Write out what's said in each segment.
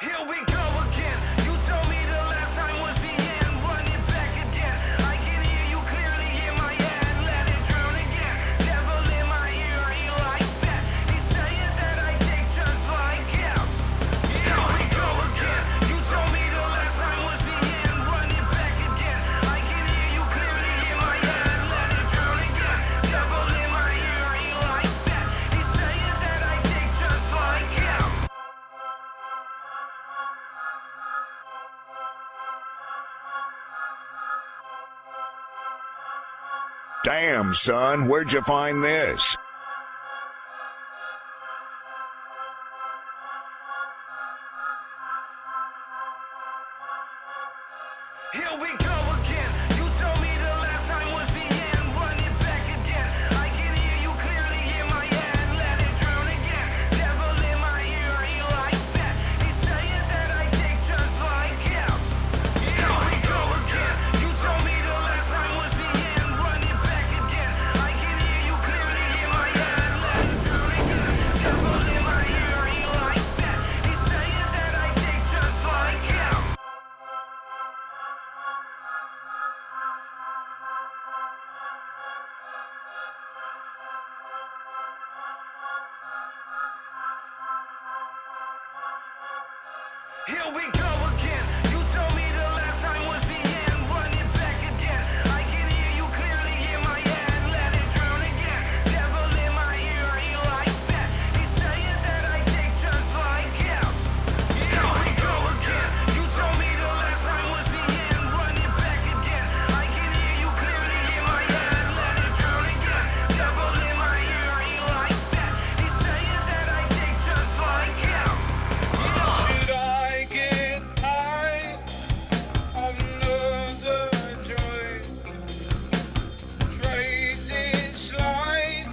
Here we go again. You told me the last time was the end. Run it back again. I can hear you clearly in my head. Let it drown again. Devil in my ear, are you like that? He's saying that I think just like him. Here we go again. You told me the last time was the end. Run it back again. I can hear you clearly in my head. Let it drown again. Devil in my ear, are you like that? He's saying that I think just like him. Damn, son, where'd you find this? Here we go again. You told me the last time was the end. Run it back again. I can hear you clearly in my head. Let it drown again. Devil in my ear, are you like that? He's saying that I think just like him. Here we go again. You told me the last time was the end. Run it back again. I can hear you clearly in my head. Let it drown again. Devil in my ear, are you like that? He's saying that I think just like him. Here we go again. You told me the last time was the end. Run it back again. I can hear you clearly in my head. Let it drown again. Devil in my ear, are you like that? He's saying that I think just like him. Here we go again. You told me the last time was the end. Run it back again. I can hear you clearly in my head. Let it drown again. Devil in my ear, are you like that? He's saying that I think just like him. Should I get high on another joint? Trade this life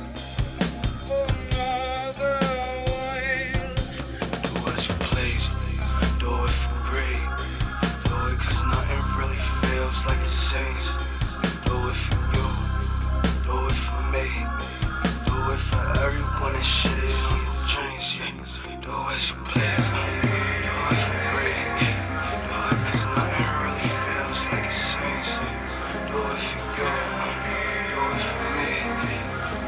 for another one. Do as you please, do it for greed. Do it 'cause nothing really feels like it seems. Do it for you, do it for me. Do it for everyone and shit on your dreams. Yeah. Do as you please. Do it for greed. Do it 'cause nothing really feels like it seems. Do it for you, do it for me.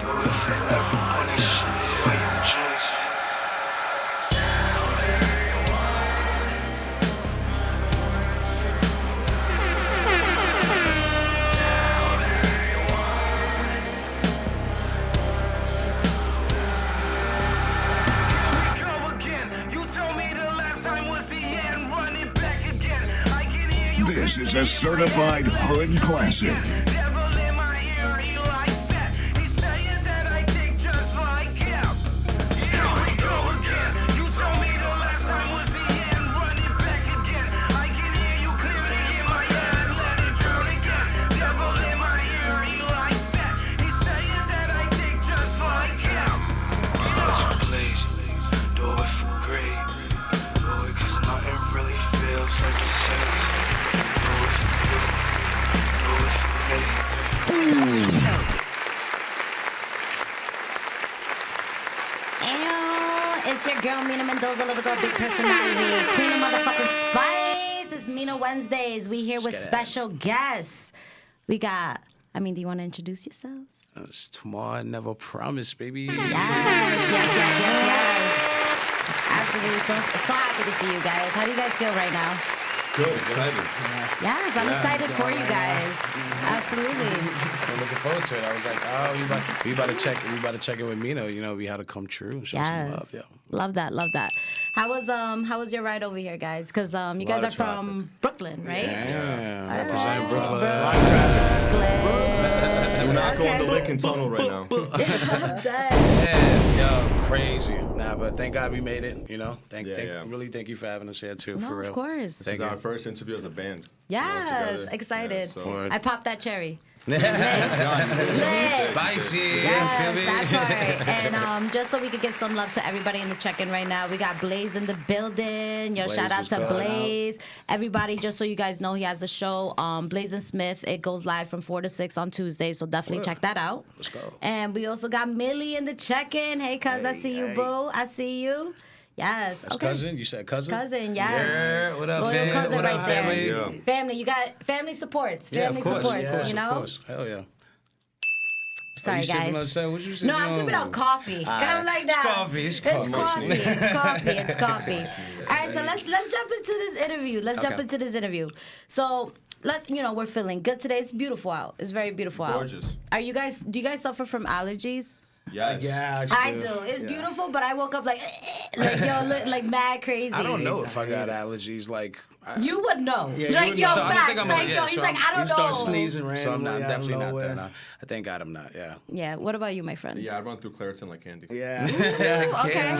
Do it for everyone and shit on your dreams. Go again. You told me the last time was the end. Run it back again. I can hear you. This is a certified hood classic. Devil in my ear, are you like that? He's saying that I think just like him. Here we go again. You told me the last time was the end. Run it back again. I can hear you clearly in my head. Let it drown again. Devil in my ear, are you like that? He's saying that I think just like him. Please, do it for greed. Do it 'cause nothing really feels like it seems. Do it for you, do it for me. Ew, it's your girl Mina Mendoza, little girl, big personality, queen of motherfucking spice. It's Mina Wednesdays. We here with special guests. We got. Do you want to introduce yourselves? It's Tmrw Nvr Promised, baby. Yes. Absolutely. So happy to see you guys. How do you guys feel right now? Good, excited. Yes, I'm excited for you guys. Absolutely. I'm looking forward to it. I was like, oh, we about to check in with Mina. You know, we had to come true. Show some love, Yes. yo. Love that. How was your ride over here, guys? Because you guys are from Brooklyn, right? Yeah, All represent right. Brooklyn. Brooklyn. We're not going to Lincoln Tunnel right now. I'm dead. Yeah, yo, crazy. Nah, but thank God we made it. You know, really thank you for having us here too. No, for real. of course. This is our first interview as a band. Yes, together. excited. Yeah, so- I popped that cherry. Spicy. Yes, feel me? that part. And just so we could give some love to everybody in the check-in right now, we got Blaze in the building. Yo, Blaze, shout out what's to going Blaze. Everybody, just so you guys know, he has a show, Blaze and Smith. It goes live from 4 to 6 on Tuesday, so definitely check that out. Let's go. And we also got Millie in the check-in. Hey, cuz, I see you, boo. I see you. Yes. That's Okay. cousin? You said cousin? Cousin, yes. Yeah, what up, Loyal fam? cousin What right up, there. family? Yeah. Family, you got family supports. Yeah, Family of course, supports, of course, you know? Of course. Hell yeah. Sorry, you sipping on guys. something? What you sipping No, I'm on? sipping on coffee. I'm like that. coffee, it's It's coffee. coffee. It's coffee. It's coffee. All right, so let's jump into this interview. Let's jump Okay. into this interview. So we're feeling good today. It's beautiful out. It's very beautiful Gorgeous. out. Do you guys suffer from allergies? Yes. Yeah, I do. It's beautiful, but I woke up like like mad crazy. I don't know if I got allergies. Like, You would know. Yeah, like, you would yo, know. So I facts. think I'm Like, yeah, yo, he's so like, I'm- I don't you know. start sneezing randomly. So I'm not, out of definitely not nowhere. that. No. I thank God I'm not. Yeah. Yeah. What about you, my friend? Yeah, I run through Claritin like candy. Yeah. Ooh, okay.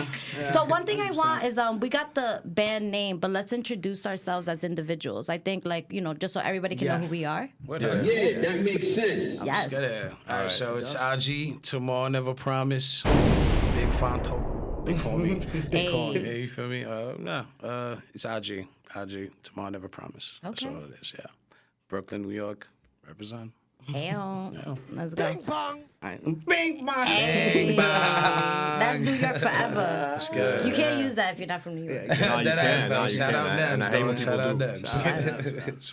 So one thing I want is we got the band name, but let's introduce ourselves as individuals. I think just so everybody can know who we are. What Yeah. up? Yeah, that makes sense. Yes. All right, so it's IG, Tmrw Nvr Promised, Big Fonto. They call me. They call me. Hey. Yeah, you feel me? No, it's IG, Tmrw Nvr Promised. That's Okay. all it is. Yeah, Brooklyn, New York, represent. Hell. Let's go. Bing bong. Hey. That's New York forever. good. You can't use that if you're not from New York. No, you That ass, can. though. No, you Shout can. out them. And I hate when Shout people out do. them.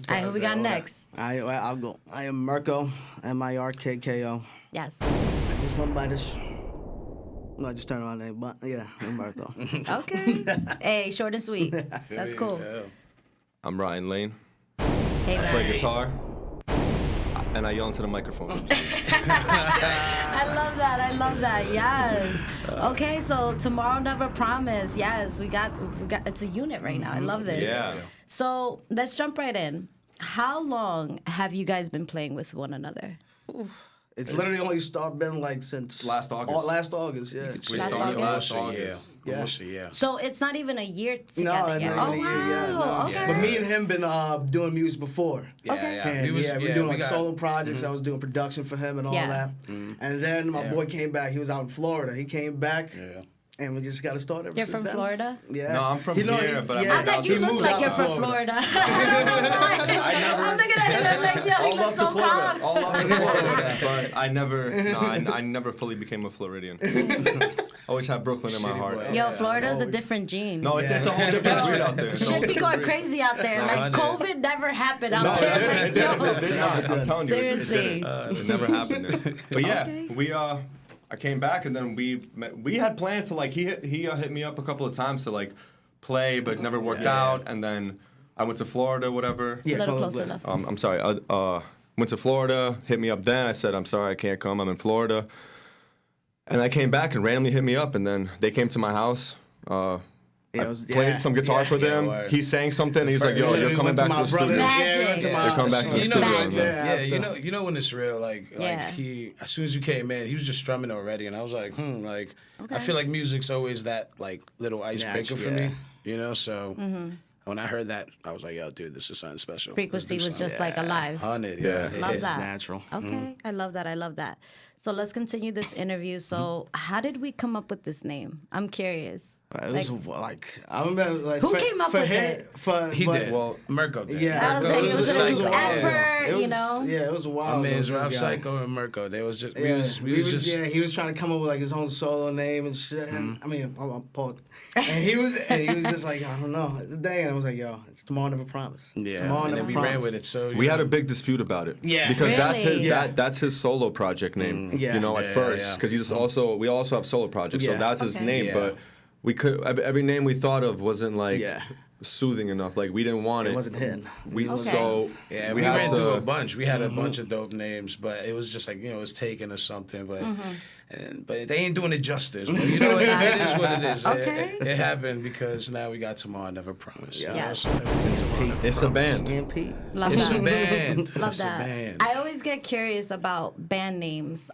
All right, who we got next? I'll go. I am Mirko, Mirkko. Yes. I just went by this. No, I just turned on name, but yeah, I'm Mirko. Okay. Hey, short and sweet. That's cool. Yeah. I'm Ryan Lane. Hey, I play man. guitar. And I yell into the microphone. I love that. I love that. Yes. Okay, so Tmrw Nvr Promised. Yes, we got. It's a unit right now. I love this. Yeah. So let's jump right in. How long have you guys been playing with one another? It's literally only been like since Last August. Last August, yeah. We Last started August? last Almost a year. August. Yeah. Almost a year. So it's not even a year No, together not yet. even Oh a year, yeah, no. wow. Okay. But me and him been doing music before. Yeah, Okay. yeah. And We was- we're doing we like got- solo projects. I was doing production for him and all Yeah. that. And then my Yeah. boy came back. He was out in Florida. He came back, Yeah. and we just got to start ever You're since from then. Florida? Yeah. No, I'm from He know- here, he- but I yeah. moved I'm like, out you to look moved like out you're to from Florida. I'm looking at him, I'm like, yo, he all looks up to so Florida. calm. All up to Florida. But I never fully became a Floridian. Always had Brooklyn in my Shitty heart. boy. Yo, Florida's a always. different gene. No, it's a whole different breed out there. Shit be going crazy out there. Like, 100. COVID never happened out No, there. it Like, did. yo. It did not. I'm telling you, it Seriously. didn't. It never happened. But yeah, I came back and then we had plans to like he hit me up a couple of times to like play, but never worked out. And then I went to Florida, whatever. Yeah, A little come closer on, left. I'm sorry. Went to Florida, hit me up then. I said, I'm sorry, I can't come. I'm in Florida. And I came back and randomly hit me up, and then they came to my house. Yeah, I it was- played yeah, some guitar for them. word. He sang something. And he's like, "Yo, you're coming back to the studio." Magic. You're coming back to the You know, studio. Magic. man. yeah, you know when it's real. Like Yeah. he, as soon as you came in, he was just strumming already, and I was like, like I feel like music's always that like little icebreaker for yeah. me, you know. So when I heard that, I was like, yo, dude, this is something special. Frequency was just like alive. 100, Yeah. yeah. Love It's that. natural. Okay, I love that. I love that. So let's continue this interview. So how did we come up with this name? I'm curious. It was like I remember like Who came up for with him, it? He but- did. Well, Mirko did. Yeah, I was like, it was a an while. effort, It was- you know? Yeah, it was a My while. man's ago, Rap this guy. Psycho and Mirko. They was just Yeah, we was just yeah, he was trying to come up with like his own solo name and shit. And, I mean, I'm Paul. And he was just like, I don't know. Dang, and I was like, yo, it's Tmrw Nvr Promised. yeah. Tmrw And Nvr then we Promised. ran with it. So We had a big dispute about it. Yeah. Because that's his Really? that's his solo project name. Yeah. You know, at Yeah, first, yeah. because we also have solo projects, so Yeah. that's his Okay. name. Yeah. But we could every name we thought of wasn't like Yeah. soothing enough. Like we didn't want it. It wasn't hitting. We Okay. so Yeah, we we had ran through a to. bunch. We had a bunch of dope names, but it was just like, it was taken or something. But but they ain't doing it justice. But you know, it is what it is. Okay. It happened because now we got Tmrw Nvr Promised. you know, Yeah. so everything's Tmrw Nvr It's a Promised. band. EMP. Love It's that. a band. Love It's that. a band. I always get curious about band names.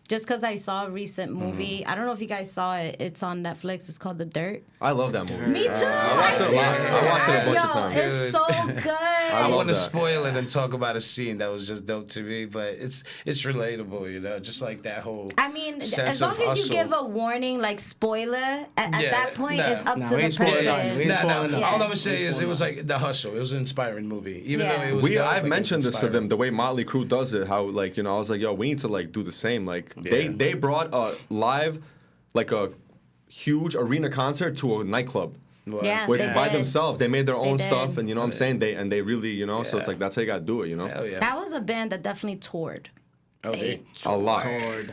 Just because I saw a recent movie. I don't know if you guys saw it. It's on Netflix. It's called The Dirt. I love that movie. Me too. I watched it a lot. I watched it a bunch Yo, of times. it's so good. I love want to that. spoil it and talk about a scene that was just dope to me, but it's relatable, you know, just like that whole. I mean, sense as long of as you hustle. give a warning, like spoiler, at Yeah, that point, nah. it's up Nah, to we the ain't spoiling nothing. We person. ain't Nah, spoiling nah. nothing. All I'm gonna say We ain't is it spoiling was like the hustle. It was an inspiring movie, even Yeah. though it was. dope, I've like, it mentioned was this to them. inspiring. The way Motley Crue does it, how like I was like, yo, we need to like do the same. Like Yeah. they brought a live, like a huge arena concert to a nightclub. Yeah, With, they by did. themselves, they made their own They stuff, did. and you know what I'm saying. They really, you know. So it's like that's how you gotta do it, you know. Hell yeah. That was a band that definitely toured. Oh, They A lot.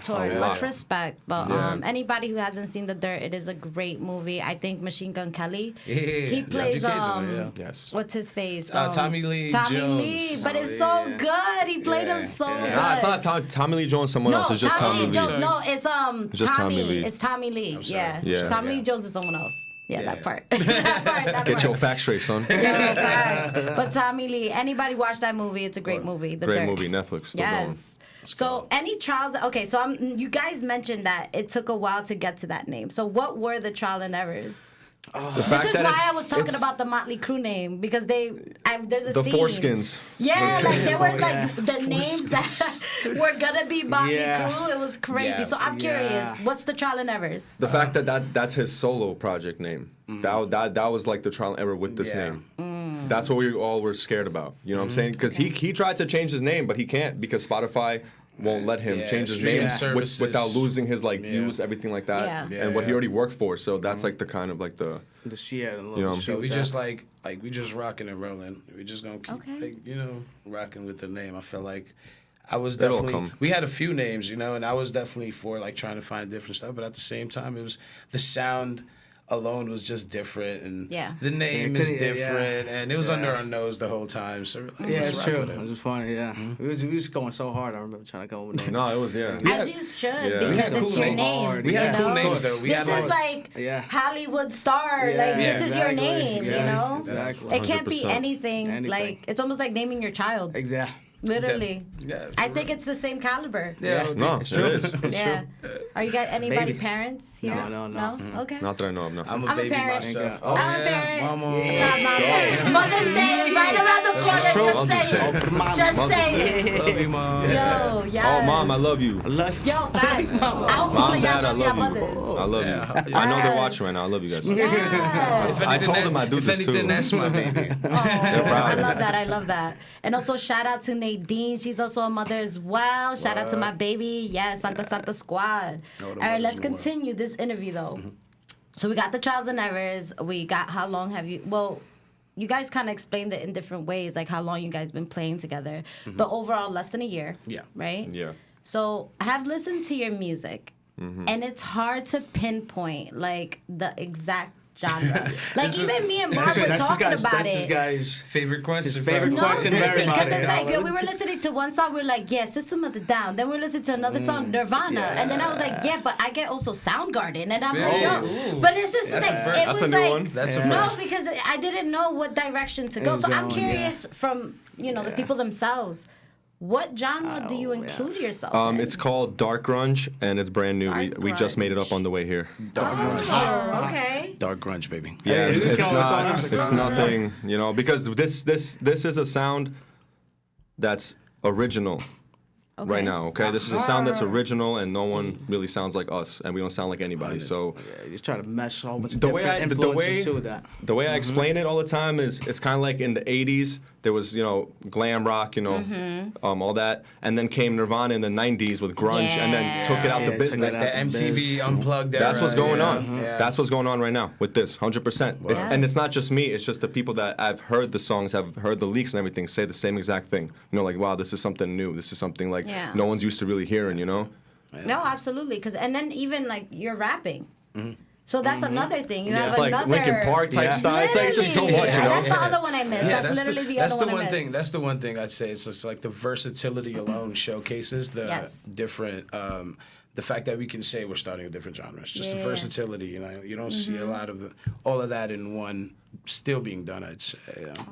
toured. A lot. Much respect, but Yeah. anybody who hasn't seen The Dirt, it is a great movie. I think Machine Gun Kelly. Yeah. He plays Yeah. Yes. what's his face? Tommy Lee Tommy Jones. Lee, but it's Oh, so yeah. good. He played him Yeah. so Yeah. good. Nah, it's not Tommy Lee Jones. Someone No, else. It's just Tommy Lee. Jones. No, it's just Tommy. Tommy Lee. It's Tommy Lee. Yeah. Yeah. Tommy Yeah. Lee Jones is someone else. Yeah, Yeah. that part. that Get part. your facts straight, son. Yeah, facts. But Tommy Lee, anybody watch that movie? It's a great movie. The Great Dirt. movie, Netflix. Still Yes. So any trials? Okay, so you guys mentioned that it took a while to get to that name. So what were the trial and errors? The fact This is that why I was talking it's about the Motley Crue name because there's a the scene. foreskins. Yeah, like there was like Yeah. the names that were gonna be Motley Yeah. Crue. It was crazy. Yeah. So I'm curious, Yeah. what's the trial and errors? The fact that that's his solo project name. That was like the trial and error with this Yeah. name. That's what we all were scared about. You know what I'm saying? Because he tried to change his name, but he can't because Spotify won't let him Yeah, change his streaming name services. without losing his like views, everything like that, Yeah. and what he Yeah. already worked for. So that's like the kind of like the You know, So we just like we just rocking and rolling. We just gonna keep Okay. like, rocking with the name. I feel like I was It'll definitely come. we had a few names, and I was definitely for like trying to find different stuff, but at the same time it was the sound alone was just different and Yeah. the name Yeah, is 'cause- yeah, different and it was yeah. under our nose the whole time. So like, Yeah, let's it's rock true. with It it. was funny. Yeah, we was going so hard. I remember trying to come up with names. no, it was yeah. As you should, Yeah. We because had it's cool your names. name. We had you cool know? names though. We This had is like Yeah. Hollywood star. Yeah, like this is your exactly. name. Yeah, You know, exactly. it can't be 100%. anything. Anything. Like it's almost like naming your child. Exactly. Literally. Yeah, I think it's the same caliber. yeah, No, it's it true. is. Yeah. Are you guys anybody Baby. parents here? No. Okay. Not that I know of. No. I'm a I'm a baby parent. myself. I'm Oh, a yeah. parent. Mama. Mother's Day is right around the corner. true. Just Mother's say Day. it. Just say it. Love you, mom. Yo, yeah. Oh, mom, I love you. Yo, facts. I hope all Mom, of y'all dad, I love your love mothers. you. I love Yeah. you. I know they're watching right now. I love you guys. Yes. I told them I'd do if this anything, too. that's my baby. Oh, I love that. I love that. And also shout out to Nadine. She's also a mother as well. Shout out to my baby. Yes, Santa Squad. All the All right, mothers let's in the world. continue this interview though. So we got the trials and errors. We got how long have you? Well, you guys kind of explained it in different ways, like how long you guys been playing together. But overall, less than a year. Yeah. Right. Yeah. So I have listened to your music, and it's hard to pinpoint like the exact genre. Like even me and Mark were talking about That's this it. guy's Favorite question. His favorite No, question of seriously, because everybody. it's like, yo, we were listening to one song, we were like, yeah, System of the Down. Then we were listening to another song, Nirvana. And then I was like, yeah, but I get also Soundgarden. And I'm like, yo, Ooh. but it's just That's like, a first. it That's was a new like, one. That's a no, first. because I didn't know what direction to go. was So I'm going, curious from, the people themselves, what genre do you include yourself in? It's called Dark Grunge, and it's brand new. Dark We just made it up grunge. on the way here. Oh, okay. Dark grunge, baby. Yeah, Hey, it's it's not. It's nothing. Because this is a sound that's original Okay. right now. Okay, this is a sound that's original, and no one really sounds like us, and we don't sound like anybody. So Yeah, just try to mesh a whole bunch of The different way I- the influences way- to that. the way I explain it all the time is it's kind of like in the 80s there was glam rock, all that, and then came Nirvana in the 90s with grunge, and then took it out Yeah, the took business. it The MTV Unplugged. That's what's era, going yeah. on. Yeah. That's what's going on right now with this, 100%. And it's not just me. It's just the people that I've heard the songs, have heard the leaks and everything, say the same exact thing. Like, wow, this is something new. This is something like Yeah. no one's used to really hearing. No, absolutely. And then even like you're rapping. So that's another thing. You have It's like another. Linkin Park type style. It's like it's just so much. Yeah, that's the other one I missed. Yeah, that's literally the that's other the one I one missed. thing. That's the one thing I'd say. It's just like the versatility alone showcases the Yes. different. The fact that we can say we're starting a different genre. It's just the Yeah. versatility. You don't see a lot of all of that in one still being done. I'd say.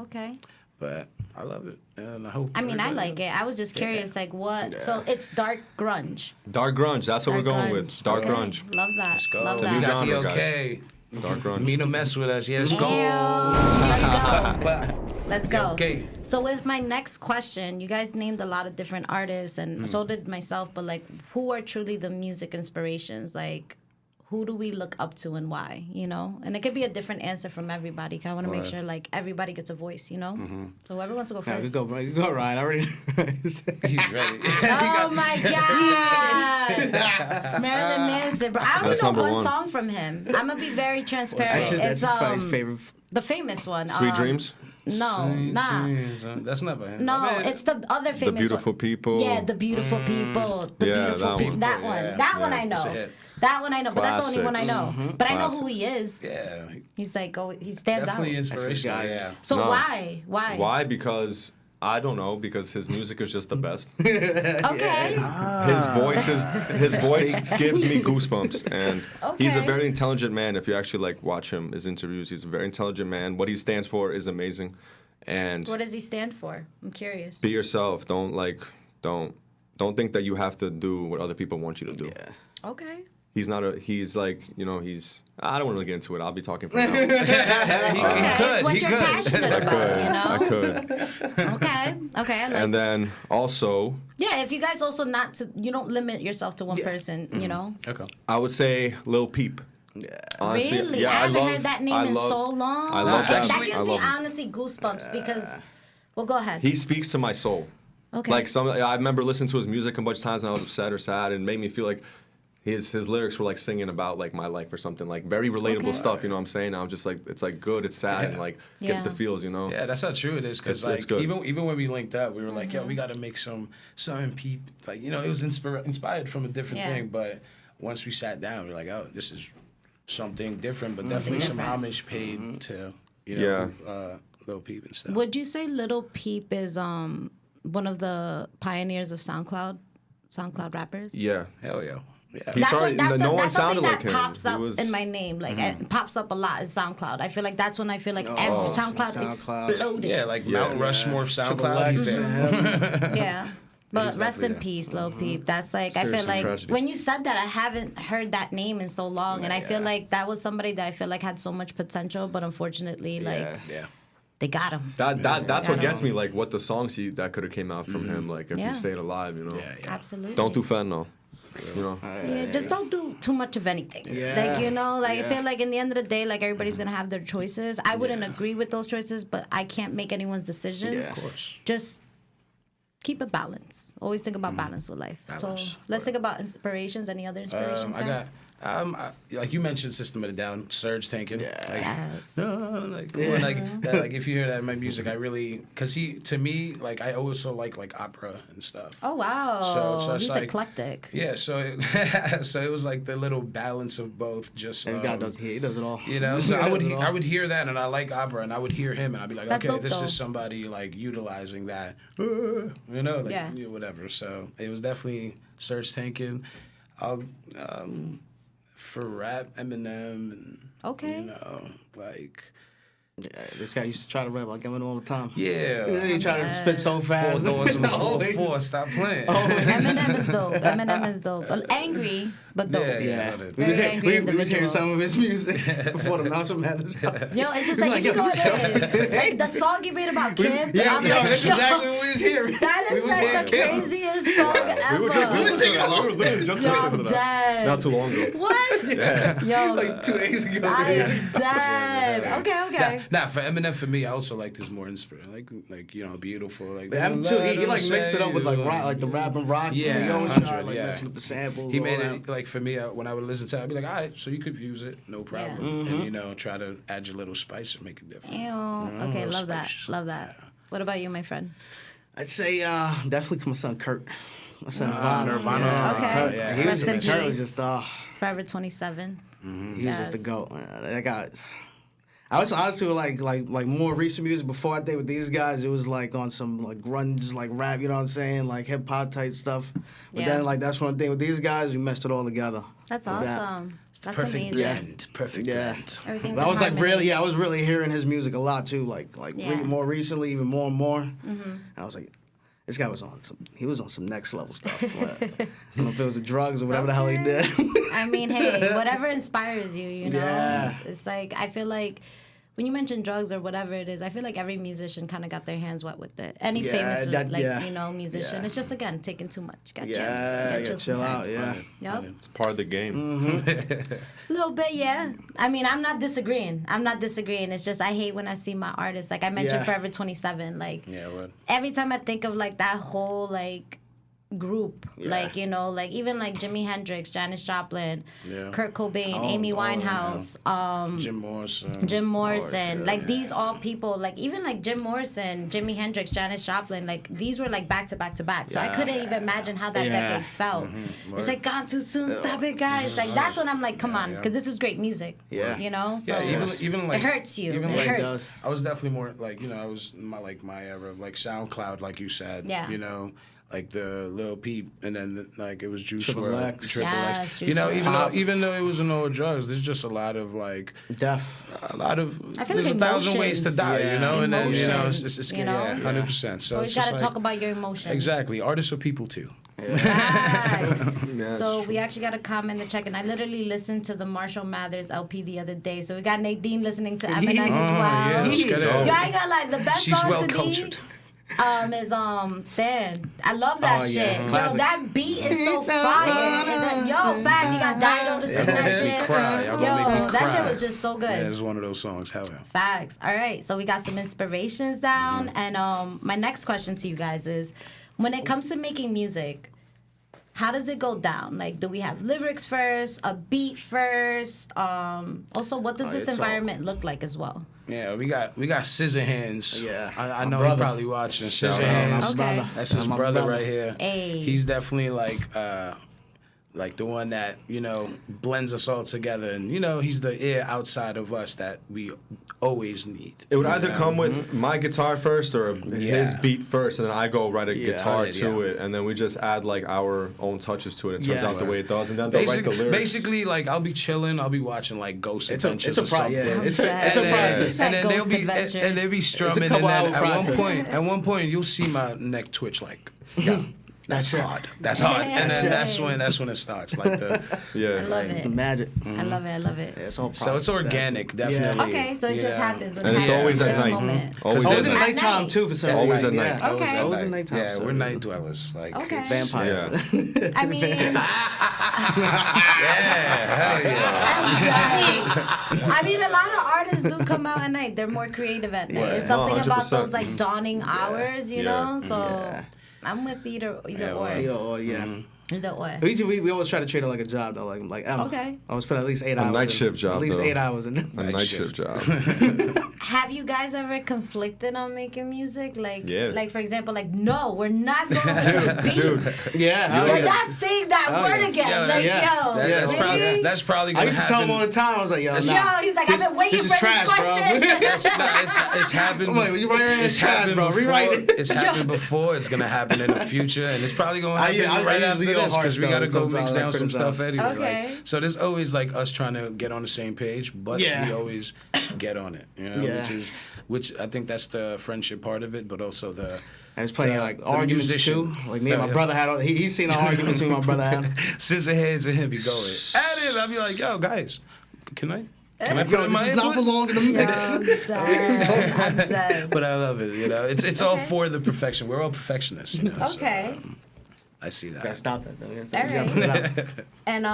Okay. But I love it, and I hope. I mean, I everybody- like it. I was just curious, like what? So it's dark grunge. Dark grunge. That's what we're Dark going grunge. with. Dark Okay. grunge. Love that. Let's go. Love It's a We new that. got the genre, guys. okay. Dark grunge. Mina mess with us. Yes, Ew. go. Let's go. Let's go. Okay. So with my next question, you guys named a lot of different artists, and so did myself. But like, who are truly the music inspirations? Like, who do we look up to and why, you know? And it could be a different answer from everybody. 'Cause I want to make sure like everybody gets a voice, you know? So whoever wants to go Yeah, first. go Ryan. I already. He's ready. Oh my God, Marilyn Manson, bro. I only That's know number one one. song from him. I'm gonna be very transparent. That's his favorite. The famous one. Sweet Dreams. No, nah. That's not by him. No, I mean, it's the other famous The Beautiful one. People. Yeah, The Beautiful People. The Yeah, Beautiful that People. one. That one. Yeah, That one yeah. I It's a know. hit. That one I know, but that's the only one I know. But I know who he is. Yeah, He's like, he stands definitely out. inspirational. guy. Yeah. So No. why? Why? Because I don't know. Because his music is just the best. Okay. His voice gives me goosebumps, and he's a Okay. very intelligent man. If you actually like watch him, his interviews, he's a very intelligent man. What he stands for is amazing, and What does he stand for? I'm curious. be yourself. Don't think that you have to do what other people want you to do. Okay. He's not a. He's like I don't want to get into it. I'll be talking for now. Okay. It's what you're passionate about, you know? I could. Okay. Okay. I like And then also, Yeah, if you guys also you don't limit yourself to one person, you know? Okay. I would say Lil Peep. Yeah. Honestly, Really? yeah, I haven't love, heard that name I in love- so long. I love that. That I gives me love him. honestly goosebumps because, well, go ahead. He speaks to my soul. Okay. Like I remember listening to his music a bunch of times and I was upset or sad, and it made me feel like his lyrics were like singing about like my life or something, like very relatable Okay. stuff. You know what I'm saying? I'm just like, it's like good, it's sad, and like gets Yeah. the feels. You know? Yeah, that's how true it is. Because It's like good. even when we linked up, we were like, yo, we got to make something peep. Like it was inspired from a different Yeah. thing. But once we sat down, we were like, oh, this is something different. But definitely some homage paid to Lil Peep and stuff. Would you say Little Peep is one of the pioneers of SoundCloud rappers? Yeah. Hell yeah. Yeah. He started. No one that's sounded something like that him. pops He up was- in my name. Like it pops up a lot is SoundCloud. I feel like that's when I feel like SoundCloud SoundCloud. exploded. Yeah, like Mount Rushmore of Triple SoundCloud. He's X, there. Yeah. But He's rest in definitely there. peace, Lil Peep. That's like, I feel Seriously, like tragedy. when you said that, I haven't heard that name in so long. And I feel like that was somebody that I feel like had so much potential, but unfortunately, like, Yeah. they got him. That's what Yeah. gets me. Like what the songs that could have came out from him. Like if Yeah. he stayed alive, you know. Yeah. Absolutely. Don't do fentanyl. You know. Yeah, just don't do too much of anything. Yeah. Like, I Yeah. feel like in the end of the day, like everybody's gonna have their choices. I wouldn't agree with those choices, but I can't make anyone's decisions. Yeah. Of course. Just keep a balance. Always think about balance with life. Balance. So let's think about inspirations. Any other inspirations, guys? Like you mentioned System of a Down, Surge Tankin'. Like, Yes. like, come on, like if you hear that in my music, I really, cause to me, like I also like opera and stuff. Oh wow. So it's He's like- eclectic. Yeah, so it was like the little balance of both. Just This guy does. He does it all. so I Does it all. would hear that, and I like opera, and I would hear him, and I'd be like, That's okay, dope, this though. is somebody like utilizing that, Yeah. whatever. So it was definitely Surge Tankin'. For rap, Eminem, and Okay. like Yeah, this guy used to try to rap like Eminem all the time. yeah. He tried to spit so fast. Four doors and Always. four. Stop playing. Eminem is dope. Eminem is dope. Angry, but dope. Yeah. Yeah, Very we was, angry we was hearing individual. some of his music before the Malcolm Madness. Yo, it's just He's like, like, you yo, go this- in. Like the song you made about Kim. Yeah, I'm yo, like, that's yo, exactly what we was hearing. That We is was like hearing the Kim. craziest song ever. We were just listening to that. We were literally just Yo, listening I'm to that. dead. Not too long ago. What? Yo, Like 2 days ago. I am dead. Okay. Nah, for Eminem, for me, I also like this more inspiring, like Beautiful, like Eminem too. He like mixed it up with like rock, like the rap and rock. Yeah, he always 100, tried like yeah. mixing up the samples. He all made that. it like for me when I would listen to it, I'd be like, all right, so you could use it, no problem, and try to add your little spice and make it different. Ew. Okay, little love that. spice. Love that. What about you, my friend? I'd say definitely my son Kurt. My son Nirvana. Yeah. Okay. Kurt, yeah, he was Rest in Kurt was peace. just Forever 27. he was just a Yes. goat. Man. That guy. I was honestly like more recent music before I think with these guys. It was like on some like grunge like rap, you know what I'm saying, like hip hop type stuff. But Yeah. then like that's one thing with these guys, we messed it all together. That's With that. awesome. That's Perfect amazing. blend. Perfect Yeah. blend. Everything's I in was like harmony. really, I was really hearing his music a lot too, like Yeah. more recently, even more and more. I was like, this guy was on some next level stuff. But I don't know if it was the drugs or whatever the hell he did. I mean, hey, whatever inspires you, you know? Yeah. It's like, I feel like when you mention drugs or whatever it is, I feel like every musician kind of got their hands wet with it. Any Yeah, famous, that- like, yeah. you know, musician. Yeah. It's just, again, taking too much. Got Yeah, you gotta chill out. Yeah. Yep. It's part of the game. A little bit, yeah. I mean, I'm not disagreeing. It's just I hate when I see my artists. Like I mentioned, Yeah. Forever 27. Like Yeah, what? every time I think of like that whole like group, Yeah. like, you know, like even like Jimi Hendrix, Janis Joplin, Yeah. Kurt Cobain, Oh, Amy oh, Winehouse, Jim Morrison. Jim Morrison, yeah. like these all people, like even like Jim Morrison, Jimi Hendrix, Janis Joplin, like these were like back to back to back. So I Yeah. couldn't even imagine how that Yeah. decade felt. It's like gone too soon. Stop it, guys. Like that's when I'm like, come on, because this is great music. Yeah. You know. So Yeah, even like it hurts you. Even It like hurts. I was definitely more like, you know, I was my era, like SoundCloud, like you said. Yeah. You know, like the Lil Peep, and then like it was Juice Triple WRLD, X. Triple Yes, X. Juice You know, WRLD. even though it wasn't all drugs, there's just a lot of like Deaf. a lot of I feel there's like 1,000 ways to emotions. die. Yeah. You know, and then you know Emotions, it's you know? yeah, 100%. So Always it's just gotta like, talk about your emotions. exactly. Artists are people too. Facts. Yeah, So it's we actually got a comment to check, and I literally listened to the Marshall Mathers LP the other day. So we got Nadine listening to Eminem as well. yeah, let's get it. Yo, I ain't gonna lie, the best She's song well to me cultured. is Stan. I love that Oh, shit. yeah. Yo, Classic. that beat is so fire. Is that, yo, fact, you got Dido to sing that Make me shit. cry. Y'all gonna make me Yo, that cry. shit was just so good. Yeah, it's one of those songs. Hell yeah. Facts. All right, so we got some inspirations down, and my next question to you guys is, when it comes to making music, how does it go down? Like, do we have lyrics first, a beat first? Also, what does this it's all- environment look like as well? Yeah, we got Scissor Hands. Yeah. I My know brother. he probably watching. Shout Scissor out. Hands. Okay. brother. That's his My brother right here. Hey. He's definitely like the one that, you know, blends us all together, and you know, he's the ear outside of us that we always need. It would either come with my guitar first or his Yeah. beat first, and then I go write a guitar Yeah. to it, and then we just add like our own touches to it. It turns Yeah. out the way it does, and then they'll write the lyrics. Basically, like I'll be chilling, I'll be watching like Ghost It's a Adventures or pro- something. yeah. It's I'm a dead. process. And then they'll Ghost be Adventures. and they'll be strumming, and couple then hour process. at one point you'll see my neck twitch like, yeah, that's hard. That's hard. And then that's when it starts. Like the Yeah. I love it. Magic. I love it. I love it. Yeah, it's all so it's process, organic, actually. definitely. Okay, so it just Yeah. happens. When And it it's happens always in at the night. moment. Always Always at at night. nighttime too for some reason. Always at night. Yeah. Okay. Always at nighttime. Yeah, so we're night dwellers. Like Okay. it's- Vampires. Yeah. I mean, Hell yeah. I mean, a lot of artists do come out at night. They're more creative at night. Yeah. It's something No, about 100%. those like dawning hours, you Yeah. know. So Yeah. I'm with either Yeah, or. well. Yo, yeah. Either or. We always try to treat it like a job though, like Emma. Okay. I always put at least 8 hours. night in. shift job, At least though. 8 hours in. A night shift job. Have you guys ever conflicted on making music? Like, Yeah. like for example, like no, we're not going to this beat. Yeah. We're not saying that word again. Yeah, like, yeah. yo, Yeah, That's probably I gonna used to happen. tell him all the time. I was like, yo, That's- nah. Yo, he's like, I've been waiting this for is trash, this question. It's happened. I'm like, you write your ass It's trash, happened bro. before. Rewrite it. It's happened before. It's gonna happen in the future, and it's probably gonna happen I right after usually go this because we hard, gotta though, go mix sometimes I down some criticize. stuff anyway. Okay. So there's always like us trying to get on the same page, but Yeah. we always get on it. You know, Yeah. which I think that's the friendship part of it, but also the. And it's plenty of like the arguments musician. too. Like me and my brother had. He's seen the arguments me and my brother had. Scissor heads and him be going at it. I'll be like, yo, guys, can I put Yo, in my this is not input? belonging to me. Yo, I'm dead. I'm dead. But I love it. You know, it's all for the perfection. We're all perfectionists. You know, so, Okay. I see that. Gotta stop that though. You All gotta put it out. And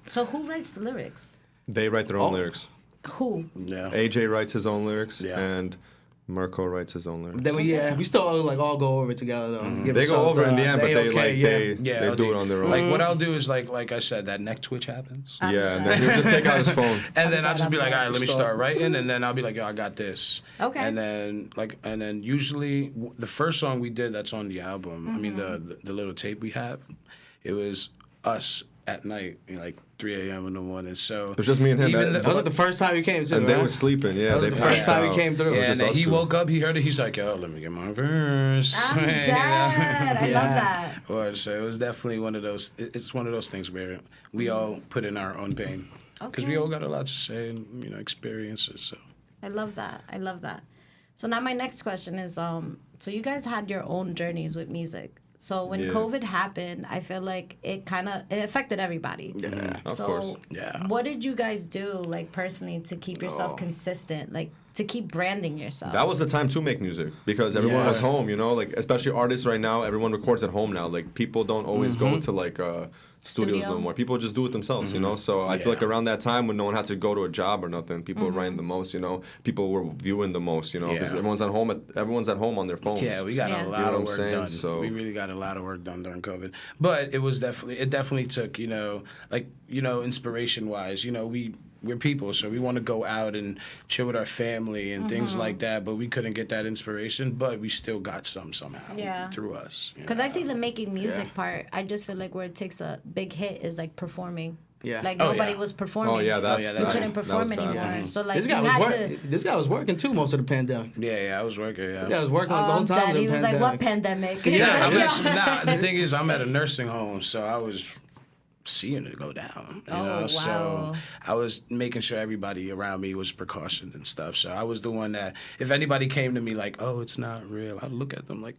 so who writes the lyrics? They write their own lyrics. Who? Yeah. AJ writes his own lyrics, Yeah. and Mirko writes his own lyrics. Then we still like all go over it together though. Give They go ourselves over in the end, but they I'll do it on their own. Like what I'll do is like I said, that neck twitch happens. Yeah, and then he'll just take out his phone. And then I'll just be I'm like, all dead. right, let me start writing, and then I'll be like, yo, I got this. Okay. And then usually the first song we did that's on the album, I mean Mm-hmm. the little tape we have, it was us at night, you know, like 3 a.m. in the morning. So It was just me and him. That was the first time he came too. and they right? were sleeping. Yeah, That was they the first passed time he out. came through. It was yeah, and just then us he two. woke up, he heard it, he's like, yo, let me get my verse. I'm You know? dead. I love Yeah. that. Or so it was definitely one of those. It's one of those things where we all put in our own pain because we Okay. all got a lot to say and experiences. So I love that. I love that. So now my next question is, so you guys had your own journeys with music. So when Yeah. COVID happened, I feel like it affected everybody. Yeah. Of So course. Yeah. what did you guys do, like personally, to keep yourself consistent? Like to keep branding yourself. That was the time to make music because everyone was home, you know, like especially artists right now, everyone records at home now. Like people don't always go to like studios no more. People just do it themselves, you know. So I feel like around that time when no one had to go to a job or nothing, people were writing the most, you know. People were viewing the most, you know, because everyone's at home on their phones. Yeah, we got a lot of work done. So we really got a lot of work done during COVID. But it definitely took, you know, like, you know, inspiration wise, you know, we're people, so we want to go out and chill with our family and things like that, but we couldn't get that inspiration, but we still got somehow through us. Because I see the making music part. I just feel like where it takes a big hit is like performing. Yeah. Like nobody was performing. Oh yeah, we couldn't perform anymore. Yeah. So like this guy was working too most of the pandemic. Yeah, I was working. Yeah, this guy was working like the whole time. He was like, "What pandemic?" The thing is, I'm at a nursing home, so I was seeing it go down. You know? Wow. So I was making sure everybody around me was precautioned and stuff. So I was the one that, if anybody came to me like, "Oh, it's not real," I'd look at them like,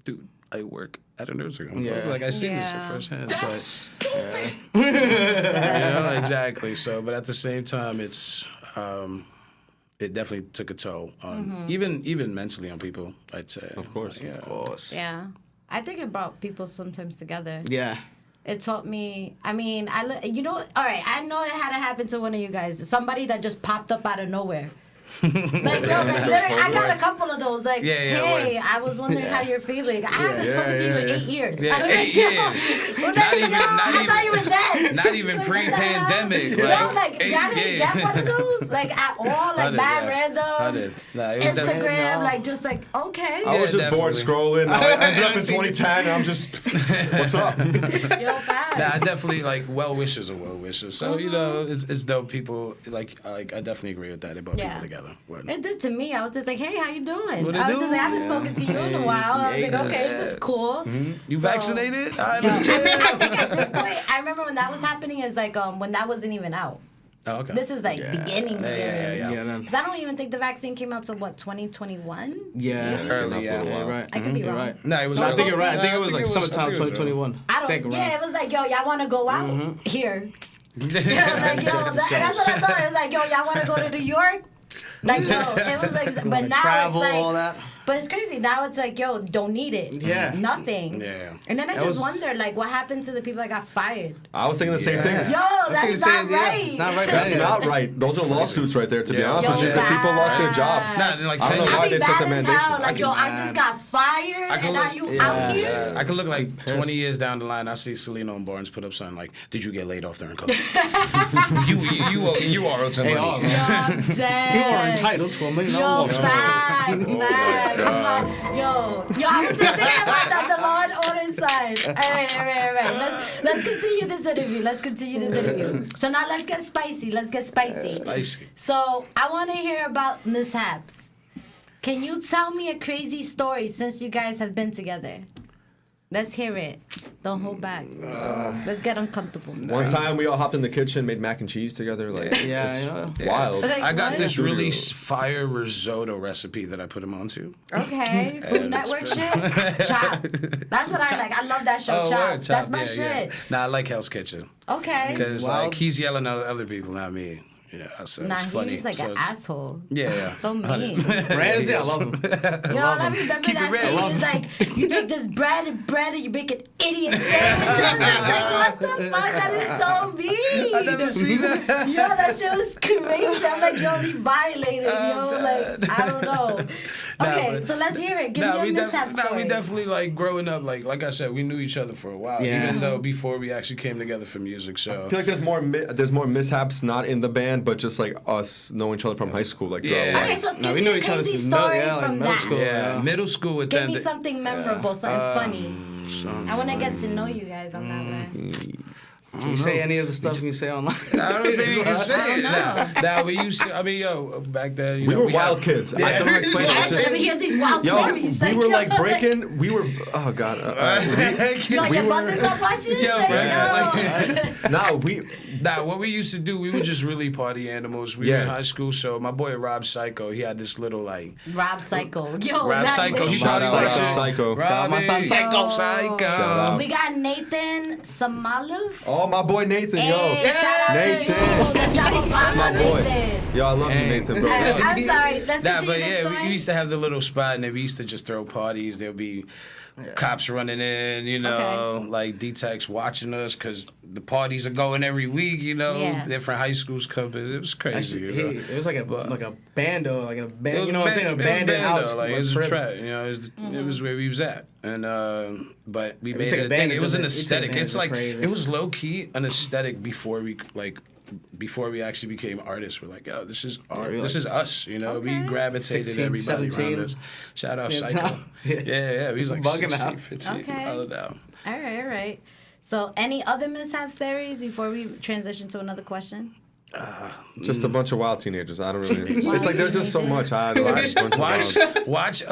"Dude, I work at a nursing home. Like I seen this at firsthand." That's stupid. You know, exactly. So, but at the same time, it's it definitely took a toll on even mentally on people. I'd say. Of course. Yeah, I think it brought people sometimes together. Yeah. It taught me, I mean, you know, all right, I know it had to happen to one of you guys. Somebody that just popped up out of nowhere. Like, yo, like, literally, I got a couple of those. Like, hey, I was wondering how you're feeling. I haven't spoken to you in 8 years. Yeah, I was 8 like, years. I thought you were dead. Not even pre-pandemic. Like, y'all didn't get one of those, like, at all, like, mad random. Instagram, like, just like, okay. I was just bored scrolling. I ended up in 2010, and I'm just, what's up? Yo, fast. I definitely, like, well wishes are well wishes. So, you know, it's dope. People, like, I definitely agree with that. They brought people together. It did to me. I was just like, hey, how you doing? What I was just like, I haven't spoken to you in a while. I was like, okay, this is cool. You vaccinated? All right, No. let's chill. I think at this point, I remember when that was happening, is like when that wasn't even out. Oh, okay. This is like beginning. Yeah. Because I don't even think the vaccine came out till what, 2021? Yeah, Early, right. I could be wrong. Right. No, it was. I think you're right. I think it was like summertime 2021. I don't. Yeah, it was like, yo, y'all want to go out here? Yeah, like, yo, that's what I thought. It was like, yo, y'all want to go to New York? Like, yo, it was like, but now travel, it's like, all that. but it's crazy. Now it's like, yo, don't need it. Yeah. Nothing. Yeah. And then I just wonder, like, what happened to the people that got fired? I was thinking the same thing. Yo, that's not right. It's not right. That's not right. Those are lawsuits right there, to be honest with you. Yo, Because people lost their jobs. Nah, like I don't know why I be they took the mad as hell. mandation. Like, yo, I just got fired, and now you out here? I could look like 20 years down the line. I see Selena and Barnes put up something like, "Did you get laid off during COVID?" you are owed some money. Yo, I'm dead. You are entitled to $1 million. Yo, facts. Yo, I was just thinking about that, the Law and Order side. All right. Let's continue this interview. So now let's get spicy. Spicy. So I want to hear about mishaps. Can you tell me a crazy story since you guys have been together? Let's hear it. Don't hold back. Let's get uncomfortable. One time we all hopped in the kitchen, made mac and cheese together. Like, it's wild. Like, I got what? this really fire risotto recipe that I put him onto. Okay, Food Network shit. Chop. That's what I like. I love that show. Chop. That's my shit. Nah, I like Hell's Kitchen. Okay. Because like he's yelling at other people, not me. Yeah, so it's funny. He's like so an asshole. Yeah. So mean. Ramsey, I love him. Yo, I remember that scene. He's like, you take this bread and you make an idiot sandwich. I was like, what the fuck? That is so mean. I never seen that. Yo, that shit was crazy. I'm like, yo, he violated. Yo, like, I don't know. Okay, so let's hear it. Give me a mishap story. We definitely like growing up. Like I said, we knew each other for a while. Yeah. Even though before we actually came together for music. So I feel like there's more mishaps not in the band, but just like us knowing each other from high school. Like Okay, so give we me knew a each other crazy since story middle from that. school. yeah, middle school with Give them. me something memorable, something funny. I want to get to know you guys on that way. Can you say any of the stuff you say online? I don't think you can say it. know. Now we used to, I mean, yo, back then, we were we wild had, kids. I don't know how to explain it. Yes, It's just- let me hear these wild Yo, stories. we were like breaking. We were. Oh God. Yo, your mother's not watching? Yo, Like, bro, yo. Nah, Nah, what we used to do, we were just really party animals. We were in high school, so my boy Rob Psycho, he had this little like. Rob Psycho. Yo, Rob Psycho. He Shout probably out likes Rob it. Psycho. Shout out my son Psycho. Psycho. Shout out. We got Nathan Samalov. Oh, my boy Nathan, yo. Hey, shout out Nathan. to you. Let's drop a bomb That's my on boy. Nathan. Yo, I love you, Nathan, bro. I'm sorry. Let's Nah, continue but the yeah, story. we used to have the little spot, and then we used to just throw parties. There'll be cops running in, you know, like D-Techs watching us because the parties are going every week, you know. Yeah. Different high schools coming. It was crazy. You know? It was like a bando, like a It band. was You know what I'm saying? A band bandit house. Like, like it was a crib. trap, you know. It was where we was at, and but we made took it a thing. advantage It was of an it. We took aesthetic. advantage It's of like crazy. it was low key an aesthetic before we actually became artists. We're like, yo, this is art. we This like- is us. You know, we Okay. gravitated 16, everybody 17. around us. Shout out Yeah, Psycho. Yeah. We was like Bugging 16, out. 15, Okay. all of that. All right. So, any other mishaps, theories before we transition to another question? Just a bunch of wild teenagers. I don't really. Wild It's like there's just so teenagers. much. I watch. Watch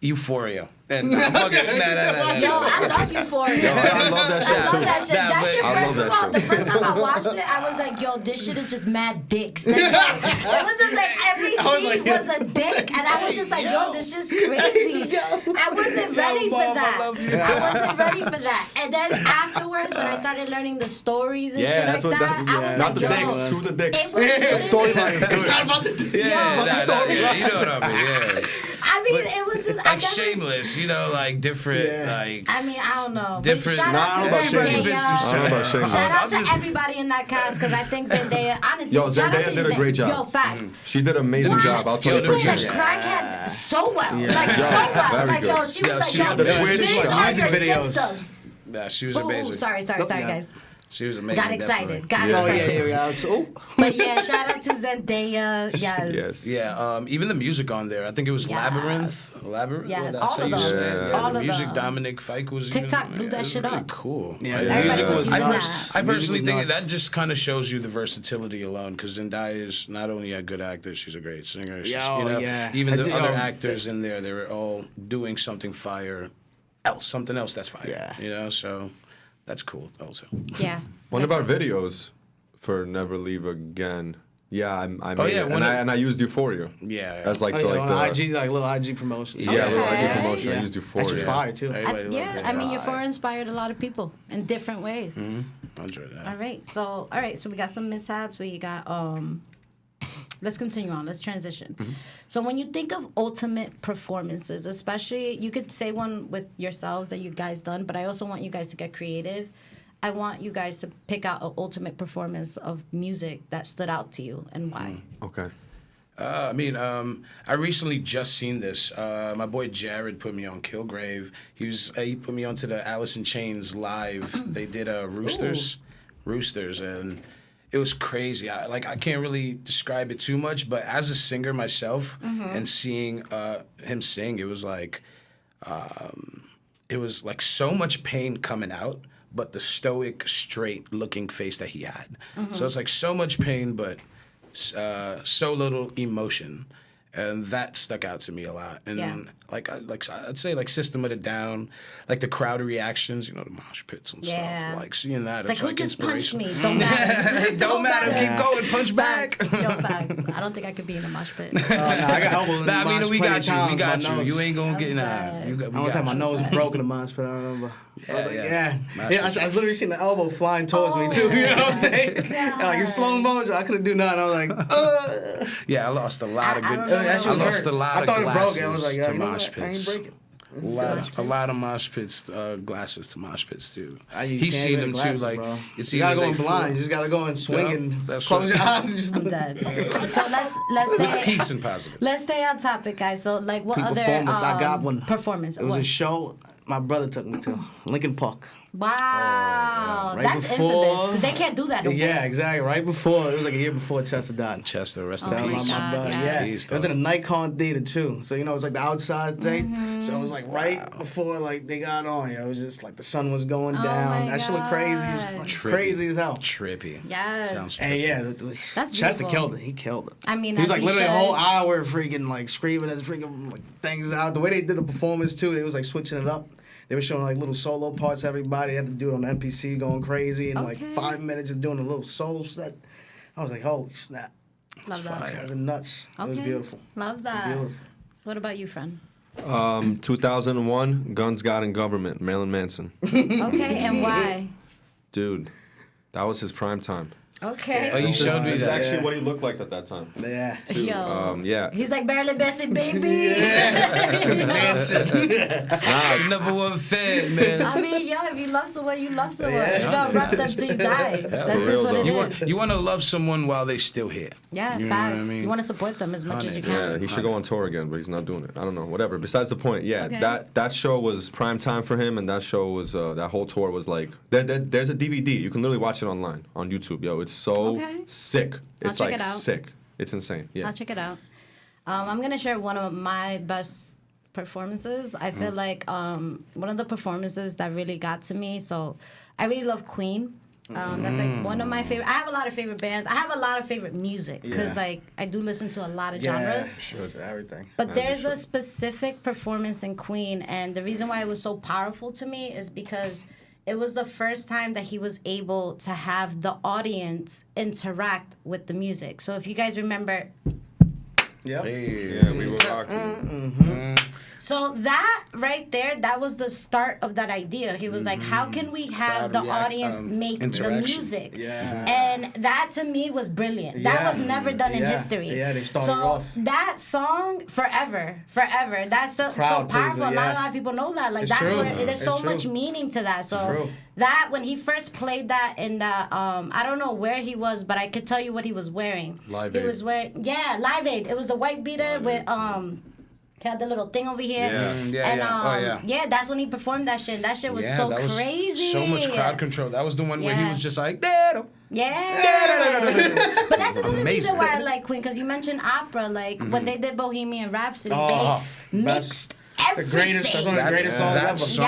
Euphoria. And fucking, nah. Yo, I love Euphoria. Yo, I love that shit I love too. that shit. Nah, That but- shit, I first love of that all, shit. the first time I watched it, I was like, yo, this shit is just mad dicks. Like, it was just like every scene was a dick, and I was just like, yo, this is crazy. I wasn't ready for Mom, I that. love you. I wasn't ready for that. And then afterwards, when I started learning the stories and shit Yeah, like that's what. that, I was Not like, the yo, dicks. Screw the dicks. it was The storyline is good. It's not about the Yeah, you know what I mean. Yeah. I mean, it was just, I Like never, Shameless, you know, like different, like. I mean, I don't know. Different- But shout Nah, out I to don't know about Zendaya. Shameless. I don't know about Shameless. Shout out I'm to just- everybody in that cast because I think Zendaya, honestly, Yo, shout out Zendaya to did a Zendaya. great job. Yo, facts. She did an amazing job. I'll She tell you played for a sure. crackhead so well. Yeah. Like, Yeah, so well. very Like, yo, good. she was Yeah, like, she yo, had the Twitch, these like, are music your videos. symptoms. Yeah, she was Ooh, amazing. sorry, guys. She was amazing. Got excited. definitely. Got Oh excited. yeah. So, But yeah, shout out to Zendaya. Yes. Yes. Yeah, even the music on there. I think it was Yes. Labyrinth. Yes, that's all how of you them. say it. Yeah. Yeah, All the of music. them. Dominic Fike was. TikTok even, blew that it was shit really up. Cool. Yeah, Like, Everybody Yeah. was using I that. personally think nuts. that just kind of shows you the versatility alone, because Zendaya is not only a good actor, she's a great singer. She's, Yeah, you know, yeah. Even the I- other yo. actors in there, they were all doing something something else that's fire. Yeah. You know, so that's cool also. Yeah. One of our videos for Never Leave Again. Yeah, I made yeah, it. one And I used Euphoria. Yeah. As like oh, the yeah, on like the IG, like little IG promotion. yeah, little Okay. IG promotion. I Yeah. used That Euphoria. shit's fire too. Everybody loves Yeah, it. I mean, Euphoria inspired a lot of people in different ways. I enjoyed that. All right, so we got some mishaps. We got let's continue on. Let's transition. So when you think of ultimate performances, especially you could say one with yourselves that you guys done, but I also want you guys to get creative. I want you guys to pick out an ultimate performance of music that stood out to you and why. Okay. I recently just seen this. My boy Jared put me on Kilgrave. He put me onto the Alice in Chains live. They did Roosters, and it was crazy. I can't really describe it too much, but as a singer myself and seeing him sing, it was like so much pain coming out, but the stoic, straight-looking face that he had. So it's like so much pain, but so little emotion, and that stuck out to me a lot. And Yeah. I'd say like System of a Down, like the crowd reactions, you know, the mosh pits and Yeah. stuff. Like seeing that, Like it's who like just punched inspirational. me? Don't matter. Don't matter. Keep going. Punch back. Fact. Yo, fact. I don't think I could be in a mosh pit. Oh, nah, I got elbows in the Nah, I mean, mosh we plenty got of you. We times, got my you. nose. You ain't gonna get I'm nah. sad. You got. I We almost got had my you. nose broken in the mosh pit. I remember. I was like, yeah. I literally seen the elbow flying towards me too. You know what I'm saying? Like in slow motion, I couldn't do nothing. I was like, Yeah, I lost a lot of I good. don't know. That shit I lost hurt. a lot I of thought it broke. glasses I was like, to you know mosh what? I ain't pits. breaking. A lot of mosh pits, glasses to mosh pits too. You He's can't seen wear them glasses, too. Like bro. it's You gotta either go in they blind. fall- You just gotta go and swing Yeah, and that's close right. your eyes. And just I'm dead. So let's with stay. peace and positive. Let's stay on topic, guys. So like, what Peak other performance, I got one. performance? It was What? a show my brother took me to, Lincoln Park. Wow, Right that's before- infamous. They can't do that no more. Yeah, exactly. Right before, it was like a year before Chester died. Chester, rest That in was peace. my God, brother. yes. Yeah, Peace, it was in a Nikon theater too. So you know, it was like the outside thing. Mm-hmm. So it was like right before like they got on. Yeah, it was just like the sun was going Oh down. my That shit looked crazy, God. Trippy. crazy as hell. Trippy. Yes. Sounds And trippy. yeah, That's Chester beautiful. killed it. He killed it. I mean, He was as like he literally a should. whole hour freaking like screaming and freaking like, things out. The way they did the performance too, they was like switching it up. They were showing like little solo parts. Everybody had to do it on the MPC, going crazy, and like Okay. 5 minutes of doing a little solo set. I was like, holy snap! Love that. These guys are nuts. It was Okay. beautiful. Love that. Beautiful. What about you, friend? 2001, Guns, God, and Government, Marilyn Manson. Okay, and why? Dude, that was his prime time. Okay. Oh, you showed me This is that. actually what he looked like at that time. Yeah. Too. Yo. Yeah. He's like Marilyn Manson, baby. Manson. She's number one fan, man. I mean, yo, if you love someone, you love someone. Yeah. You gotta rep them till you die. That's for just real, what though. it is. You want to love someone while they're still here. Yeah, You know what I facts. mean? You want to support them as much as you can. Yeah, he should go on tour again, but he's not doing it. I don't know, whatever. Besides the point, yeah, Okay. that show was prime time for him, and that show was that whole tour was like there's a DVD. You can literally watch it online on YouTube. Yo, it's so Okay. sick. I'll It's check like it out. sick. It's insane. Yeah. I'll check it out. I'm gonna share one of my best performances. I feel like one of the performances that really got to me. So I really love Queen. That's like one of my favorite. I have a lot of favorite bands. I have a lot of favorite music because Yeah. like I do listen to a lot of Yeah, genres. sure, everything. But there's a specific performance in Queen, and the reason why it was so powerful to me is because it was the first time that he was able to have the audience interact with the music. So if you guys remember, Yep. Yeah, we were rocking. so that right there, that was the start of that idea. He was like, how can we have the audience make the interaction. music? Yeah. And that to me was brilliant. That Yeah. was never done in Yeah. history. Yeah, they started so off. that song, forever. That's so Crowd powerful. pleaser, Not a yeah. lot of people know that. Like It's that's true. where there's so It's much true. meaning to that. So True. that when he first played that in the I don't know where he was, but I could tell you what he was wearing. Live he Aid. was wearing Live Aid. It was the white beater with he had the little thing over here. Yeah. Yeah, and, yeah. Oh, yeah. Yeah, that's when he performed that shit. And that shit was so that was crazy. So much crowd control. That was the one where he Yeah. was just like, "Dad." Yeah. But that's another Amazing. reason why I like Queen, because you mentioned opera. Like when they did Bohemian Rhapsody, Oh, they best. mixed The everything. greatest. That's one of the greatest songs That ever. song,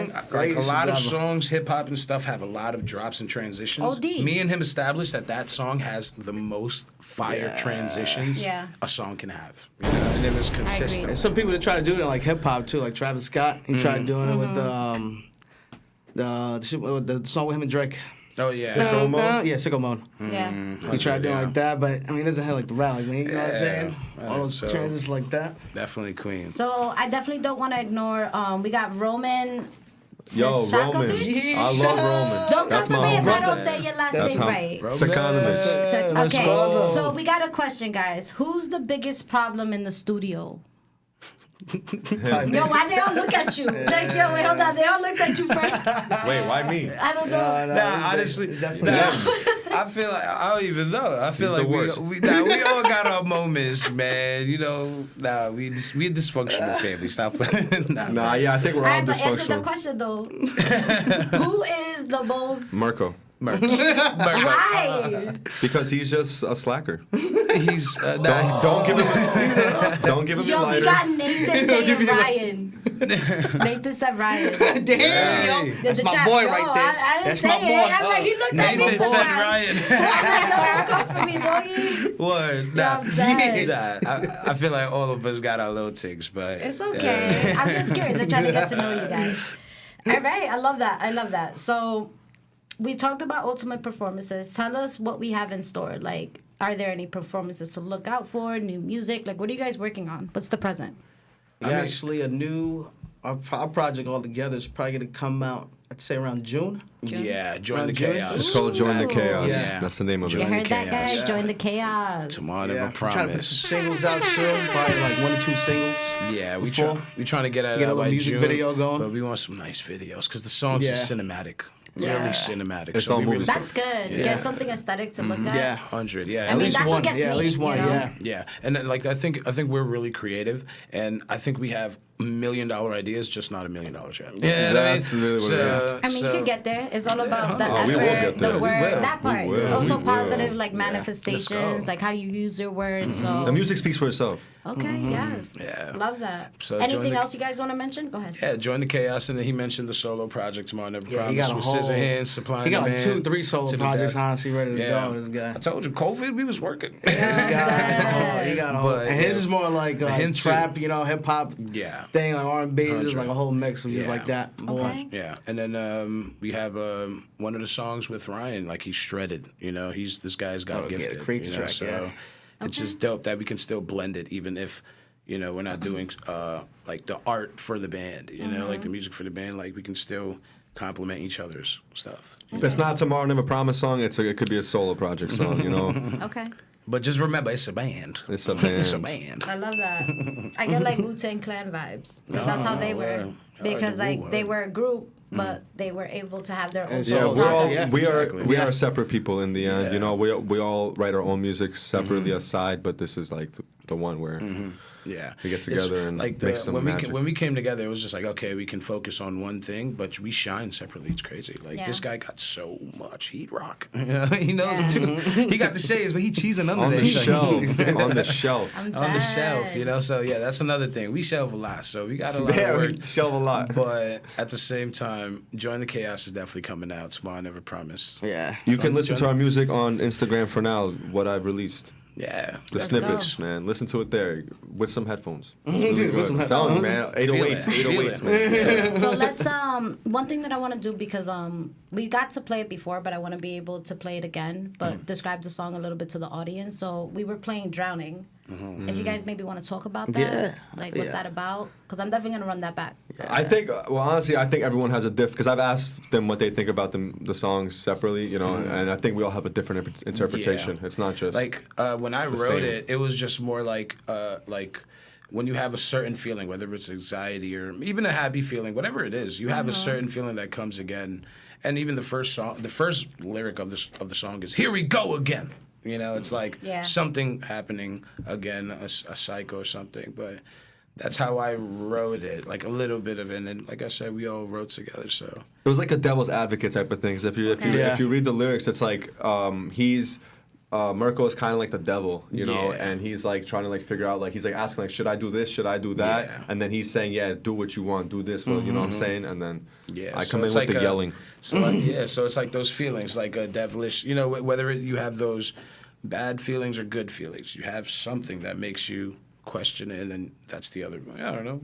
Yes. like a Greatest lot of ever. songs, hip hop and stuff have a lot of drops and transitions. OD. Me and him established that song has the most fire transitions Yeah. a song can have. You know? And it was consistent. And some people that try to do that like hip hop too, like Travis Scott. He tried doing it with the song with him and Drake. Oh yeah. Sicko Mode? Yeah, Sicko Mode. Yeah. He tried doing Yeah. like that, but I mean, it doesn't have like the rap. Like, you know what I'm saying? Yeah. All those So- transitions like that. Definitely Queen. So I definitely don't want to ignore. We got Roman. Yo, Roman. Shakovich. I love Roman. Don't That's come for my me if I homie. don't say your last That's name how. right. Psychonomist. Let's Okay, go. so we got a question, guys. Who's the biggest problem in the studio? Yo, why they all look at you? Like, yo, wait, hold on. They all looked at you first. Wait, why me? I don't know. Nah, honestly, I feel like I don't even know. I feel He's like the worst. we all got our moments, man. You know, we a dysfunctional family. Stop playing. Nah, yeah, I think we're All all right, but answer the dysfunctional. question though. Who is the most? Mirko. Why? Because he's just a slacker. He's Don't give him don't give him your Yo, we lighter. got Nathan saying Ryan. Nathan said Ryan. Damn, yo. That's The my chat- boy Yo, right there. I didn't That's say my it. boy. I'm like, he looked at me Nathan for said a while. Ryan. I'm like, yo, don't come for me, boy. Word. Yo, I'm dead. Nah, I feel like all of us got our little ticks, but It's okay. I'm just curious. I'm trying to get to know you guys. All right. I love that. I love that. So we talked about ultimate performances. Tell us what we have in store. Like, are there any performances to look out for? New music? Like, what are you guys working on? What's the present? Actually, our project altogether is probably going to come out, I'd say around June. Yeah, join Around the June? chaos. It's called Join the Chaos. Yeah. That's the name of You it. Join the heard that, chaos. guys? Join the chaos. Tmrw Nvr I'm trying to put some Promised. singles out soon, probably like 1 or 2 singles. Yeah, we before. trying to get Get a out little by music June, video going. but we want some nice videos because the songs Yeah. are cinematic, really cinematic. It's so all we really, movies. That's good. Yeah. Get something aesthetic to look at. Yeah. 100, yeah. I mean, least that's what one. gets Yeah, me. at least one, you know? yeah. Yeah, and then, like I think we're really creative, and I think we have $1 million ideas, just not $1 million yet. Yeah, That's really what it is. I mean, you could get there. It's all about the Oh, we will effort, get there. the We word, will. that part. We will. Also We positive, will. like manifestations, like how you use your words. So The music speaks for itself. okay, yes, Yeah. love that. So join Anything the- else you guys want to mention? Go ahead. Yeah, join the chaos, and then he mentioned the solo project Tmrw Nvr Yeah, he Promised got a with whole. Scissorhands, supplying He got like demand 2, 3 solo to the projects, death. honestly, ready to Yeah, go. This guy. I told you, COVID, we was working. He got a whole. But, And his yeah. is more like Him too. trap, hip hop. Yeah, thing, like R&B, it's just Country. like a whole mix of just Yeah. like that. Okay. Yeah, and then we have one of the songs with Ryan, like he's shredded. You know, this guy's got Oh, yeah, the gifted. Creature you know, track, so yeah. it's just dope that we can still blend it, even if we're not doing like the art for the band. You know, like the music for the band. Like we can still complement each other's stuff. If it's not Tmrw Nvr Promised song, it could be a solo project song, you know? Okay. But just remember, it's a band. It's a band. It's a band. I love that. I get like Wu-Tang Clan vibes. Like, that's how they were. wow. Because I like like the they Wu. were a group, but they were able to have their own Yeah, solo Yeah, projects. Exactly. we are separate people in the end. Yeah. You know, we all write our own music separately aside, but this is like the one where Yeah, we get It's together and like make some when magic. when we came together, it was just like, okay, we can focus on one thing, but we shine separately. It's crazy. Like Yeah. this guy got so much heat rock. You know, he knows Yeah. too. He got the shades, but he cheesing under on there. the He's like- shelf, on the shelf. I'm on the shelf. dead. You know, so yeah, that's another thing. We shelve a lot, so we got a lot Yeah, of work. we shelve a lot. But at the same time, Join the Chaos is definitely coming out. Tmrw Nvr Promised. Yeah. You can listen to our music on Instagram for now, what I've released. Yeah, The Let's snippets, go. man. Listen to it there with some headphones. It's really With good. some I'm telling you, headphones. man. 808s, Feel it. 808s, man. So let's one thing that I want to do, because we got to play it before, but I want to be able to play it again, but describe the song a little bit to the audience. So we were playing Drowning. If you guys maybe want to talk about that, Yeah. like what's Yeah. that about? Because I'm definitely gonna run that back. I think, well, honestly, I think everyone has a because I've asked them what they think about the songs separately, you know, and I think we all have a different interpretation. Yeah. It's not just like when I wrote same. it was just more like when you have a certain feeling, whether it's anxiety or even a happy feeling, whatever it is, you have a certain feeling that comes again. And even the first lyric of the song is "Here we go again." You know, it's like Yeah. something happening again, a psycho or something. But that's how I wrote it, like a little bit of it. And then, like I said, we all wrote together. So it was like a devil's advocate type of thing. 'Cause Okay. if you read the lyrics, it's like he's Mirko is kind of like the devil, you know, Yeah. and he's like trying to like figure out, like he's like asking like, should I do this, should I do that, Yeah. and then he's saying, yeah, do what you want, do this, well, you know what I'm saying, and then yeah, I so come in it's with like the yelling. So like, so it's like those feelings, like a devilish. You know, whether you have those bad feelings or good feelings, you have something that makes you question it, and then that's the other one. I don't know.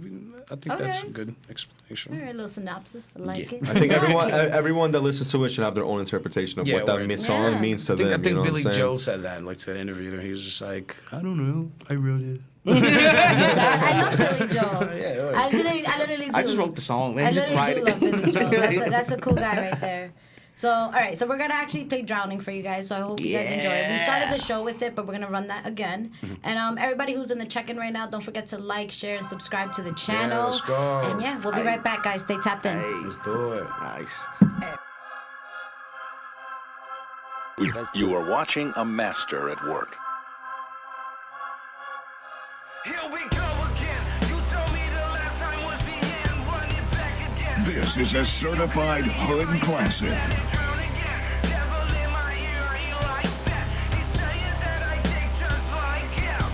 I think that's a Okay. good explanation. All right, little synopsis. I like Yeah. it. I think I like it. everyone that listens to it should have their own interpretation of Yeah, what that word. song Yeah. means to I think them. you know Billy what I'm saying? Joel said that in like the interview. He was just like, I don't know, I wrote it. I love Billy Joel. Yeah, word. I literally do. I just wrote the song, man. I Just literally write do it. love Billy Joel. That's a cool guy right there. So, all right, so we're going to actually play Drowning for you guys, so I hope you guys enjoy it. We started the show with it, but we're going to run that again. And everybody who's in the check-in right now, don't forget to like, share, and subscribe to the channel. let's go. And yeah, we'll be right back, guys. Stay tapped in. Let's do it. Nice. You are watching a master at work. Here we go again. You told me the last time was the end. Run it back again. This is a certified hood classic. Drown again. Devil in my ear, are you like that? He's saying that I think just like him.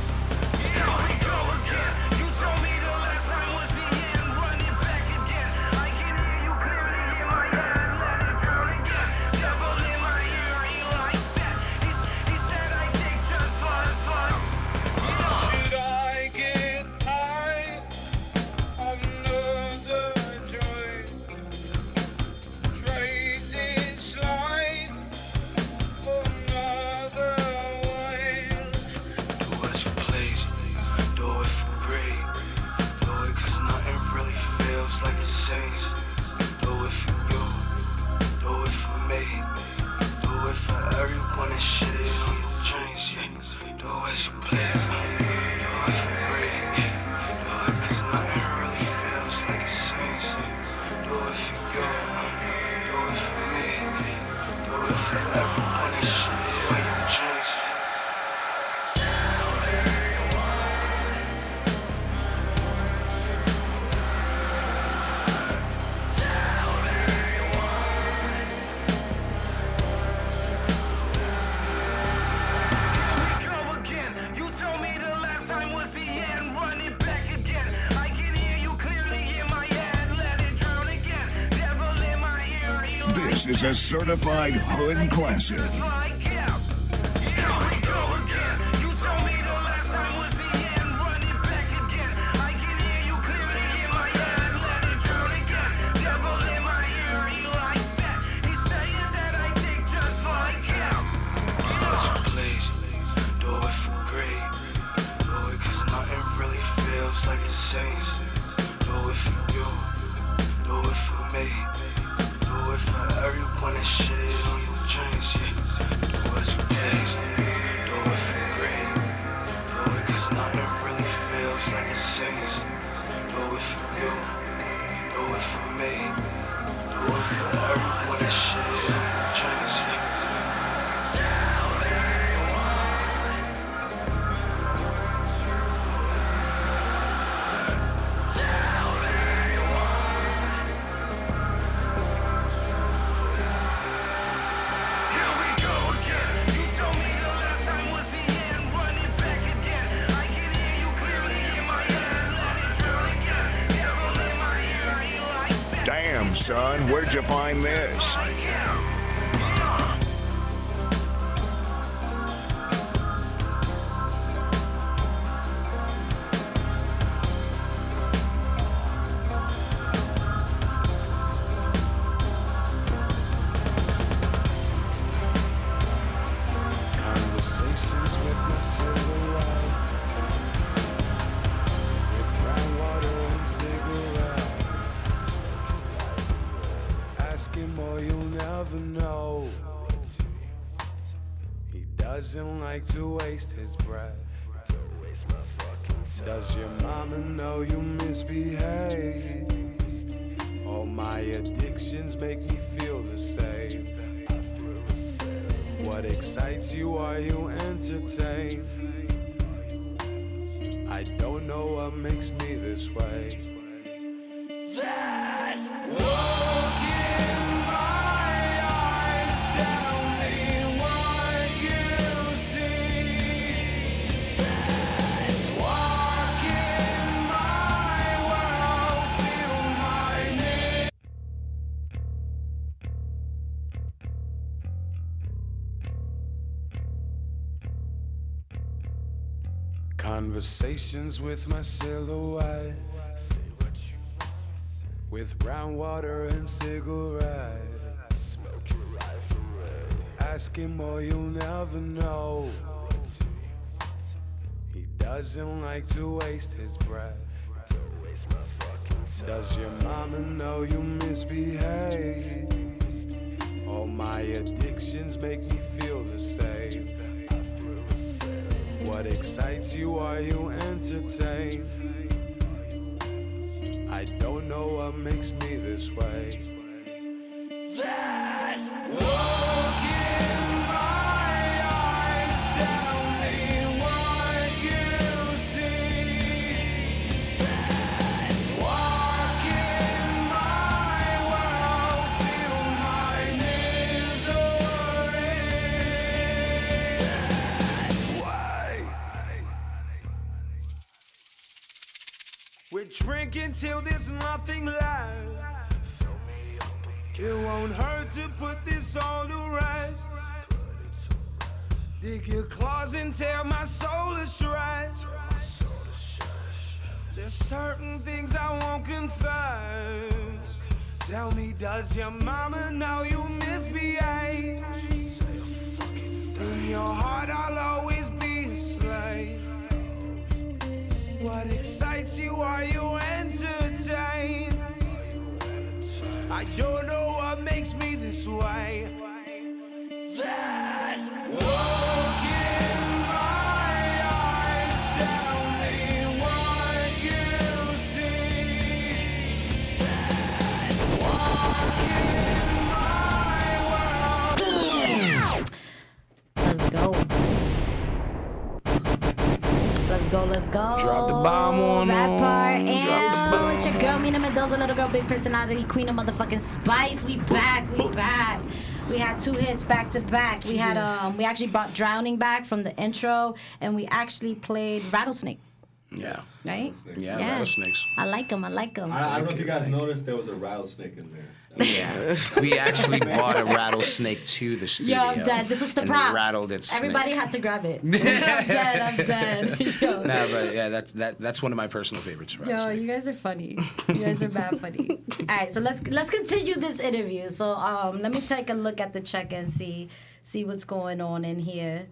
Here we go again. You told me the last time was the end. Run it back again. I can hear you clearly in my head. Let it drown again. Devil in my ear, are you like that? He said I think just like. Should I get high of another joy? Trade this life for another one. Do as you please, do it for free. Do it 'cause nothing really feels like it seems. Do it for you, do it for me. Do it for everyone that shit on your chains. Yeah. Do as you please, do it for free. Do it 'cause nothing really feels like it seems. Do it for you, do it for me. Do it for everyone that shit on your chains. Go again. You told me the last time was the end. Run it back again. I can hear you clearly in my head. Let it drown again. Devil in my ear. Are you This is a certified hood classic. like him? Here we go again. You told me the last time was the end. Run it back again. I can hear you clearly in feels like the same. Do it for you, do it for me, do it for everyone that shit on your dreams, yeah. Do as you please, do it for free, do it 'cause nothing really feels like the same. Do it for you, do it for me, do it for everyone that shit on your dreams, yeah. Here we go again. You told me the last time was the end. Run it back again. I can hear you clearly in my head. Let it drown again. Devil in my ear. Are you like that? Damn, son, where'd you find this? Conversations with my silhouette, with brown water and cigarettes. Ask him or you'll never know. He doesn't like to waste his breath. Does your mama know you misbehave? All my addictions make me feel the same. What excites you? Are you entertained? I don't know what makes me this way. That's look in my eyes. Tell me what you see. That's walk in my world. Feel my name. Conversations with my silhouette, with brown water and cigarettes. Ask him or you'll never know. He doesn't like to waste his breath. Does your mama know you misbehave? All my addictions make me feel the same. What excites you? Are you entertained? I don't know what makes me this way. That's look in my eyes. Tell me what you see. That's walk in my world. Feel my misery. That's why we're drinking till there's nothing left. It won't hurt to put this all to rest. Dig your claws and tear my soul to shreds. There's certain things I won't confess. Tell me, does your mama know you misbehave? In your heart I'll always be a slave. What excites you? Are you entertained? I don't know what makes me this way. That's look in my eyes. Tell me what you see. That's walk in my world. Let's go. Let's go, let's go. Drop the bomb on that them. part. Drop the And bomb. it's your girl, Mina Mendoza, little girl, big personality, queen of motherfucking spice. We back, we back. We had 2 hits back to back. We had we actually brought Drowning back from the intro, and we actually played Rattlesnake. Yeah. Right? Yeah, rattlesnakes. I like them. I like them. I don't know if you guys noticed there was a rattlesnake in there. Yeah. We actually brought a rattlesnake to the studio. Yo, I'm dead. This was the and prop. rattled its snake. Everybody had to grab it. I'm dead. I'm dead. Yo. Nah, but yeah, that's one of my personal favorites. Yo, Rattlesnake. you guys are funny. You guys are mad funny. All right, so let's continue this interview. So let me take a look at the check and see what's going on in here.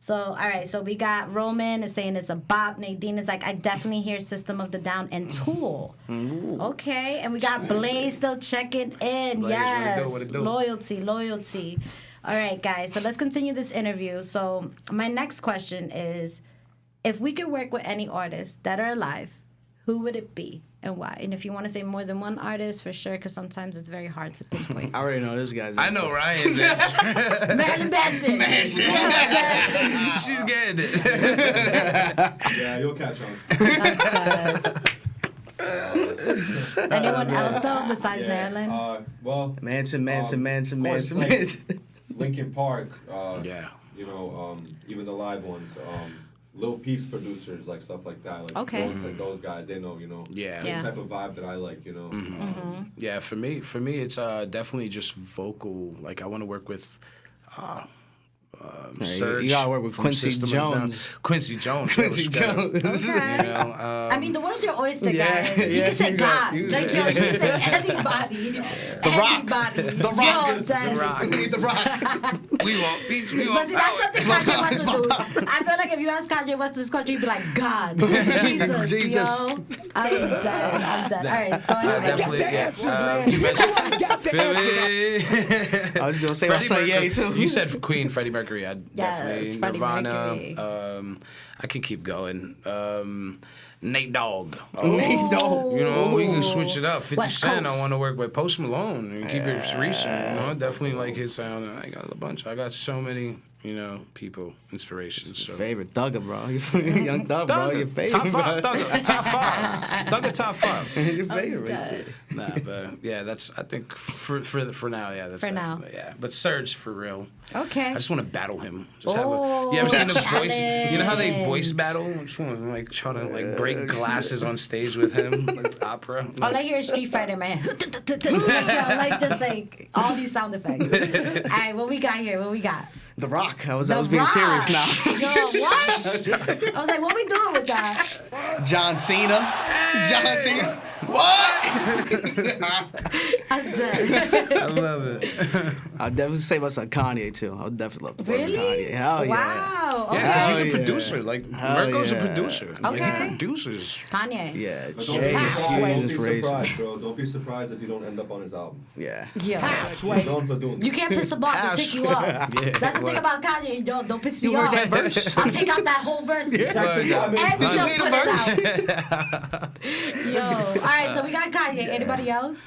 So, all right. So we got Roman is saying it's a bop. Nadine is like, I definitely hear System of the Down and Tool. Okay. And we got Blaze still checking in. Blaze, Yes. what it do? Loyalty. All right, guys. So let's continue this interview. So my next question is, if we could work with any artists that are alive, who would it be and why? And if you want to say more than one artist, for sure, because sometimes it's very hard to pinpoint. I already know this guy's. I know Ryan's answer. Marilyn Manson. She's getting it. Yeah, you'll catch on. Anyone else though besides Marilyn? Well, Manson. like, Linkin Park. Yeah. You know, even the live ones. Lil Peep's producers, like stuff like that. Like Okay. those guys, they know, Yeah. the type of vibe that I like, Yeah, for me, it's definitely just vocal. Like I want to work with. Serge you gotta work with from Quincy System of a Down. Jones. Quincy Jones. Quincy Jones. Okay. You know, I mean, the world's your oyster, Yeah, guys. You yeah, can say you God. got- you Like, can yo, say- you can say anybody. The Rock. Anybody. The Rock. Yo, Dad. Rock. We need the Rock. we want peace. We But want see, that's power. something Kanye West would do. I feel like if you ask Kanye West this question, he'd be like, God, Jesus, Jesus. yo. I'm dead. All right, go ahead. Definitely, yeah. You mentioned Philly. I was gonna say, I'll say yay too. You said Queen, Freddie Mercury. I definitely Freddie Nirvana. Mercury. I can keep going. Nate Dogg. Nate Dogg. You know, we can switch it up. 50 West Cent, I Coast. want to work with Post Malone and keep it recent. You know, I definitely like his sound. I got a bunch. I got so many, people, inspirations. So. Favorite Thugger, bro. Young Thug, bro. Your favorite. Top five, bro. Thugger. Top five. Thugger top five. Your favorite. Right there. Nah, but yeah, that's I think for now, yeah, that's For now. definitely- yeah. But Serge for real. Okay. I just want to battle him. Just Oh, you ever seen the voice? challenge. You know how they voice battle? I just want to try to break glasses on stage with him, like opera. All I hear is Street Fighter, man. just all these sound effects. All right, what we got here? What we got? The Rock. I was The being Rock. serious now. Yo, what? I was like, what we doing with that? John Cena. John Cena. What? I'm dead. I love it. I'll definitely say myself Kanye too. I'll definitely love to work with Really? Kanye. Hell yeah. Wow. Yeah, Okay. 'cause he's a yeah. producer. Like Hell Mirko's a yeah. producer. Like, Okay. he produces. Kanye. Yeah. But Jay don't be is surprised, inspiration. bro. Don't be surprised if you don't end up on his album. Yeah. Yeah. He's known for doing You can't piss him off. He'll take you off. Yeah, That's the thing what? about Kanye. Don't piss me You heard off. that verse? I'll take out that whole verse. And Did still need a put it out. Yo. All right, so we got Kanye. Anybody else?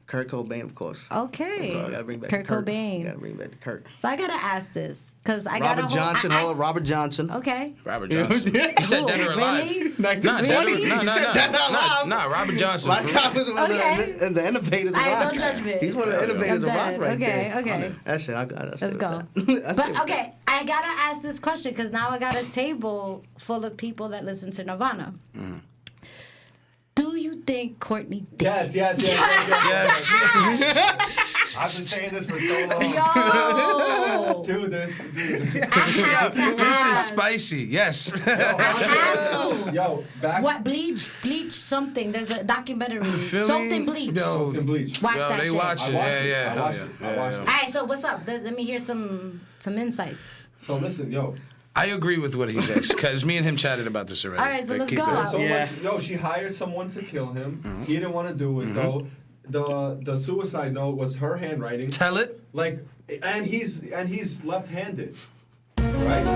Kurt Cobain, of course. Okay. Gotta bring back Kurt Cobain. Gotta bring back Kurt. So I gotta ask this because I got Robert Johnson. Hold up, Robert Johnson. Okay. Robert Johnson. He said dead or alive. Really? Nah, dead or- Really? no, He said dead or alive? Nah, Robert Johnson. My for guy real. was one of Okay. the innovators of All right, rock. no judgment. He's one of the innovators of I'm rock dead. right Okay, there. okay. That's it. I got it. Let's go. But okay, I gotta ask this question because now I got a table full of people that listen to Nirvana. Do you think Courtney did? Yes. I've been saying this for so long. Yo! Dude, I had to This is ask. spicy. Yes. I had to. Yo, back What bleach something? There's a documentary. Feel Soaked me? in bleach. Yo, in bleach. Watch Yo, that they shit. watch I it. watched Yeah, it. yeah. I hell watched yeah. it. Yeah, I watched yeah. it. All right, so what's up? Let me hear some insights. So listen, yo. I agree with what he says because me and him chatted about this already. All right, so Like, let's keep go. it- So Yeah. much, yo, she hired someone to kill him. He didn't want to do it though. The suicide note was her handwriting. Tell it. Like, and he's left-handed, right?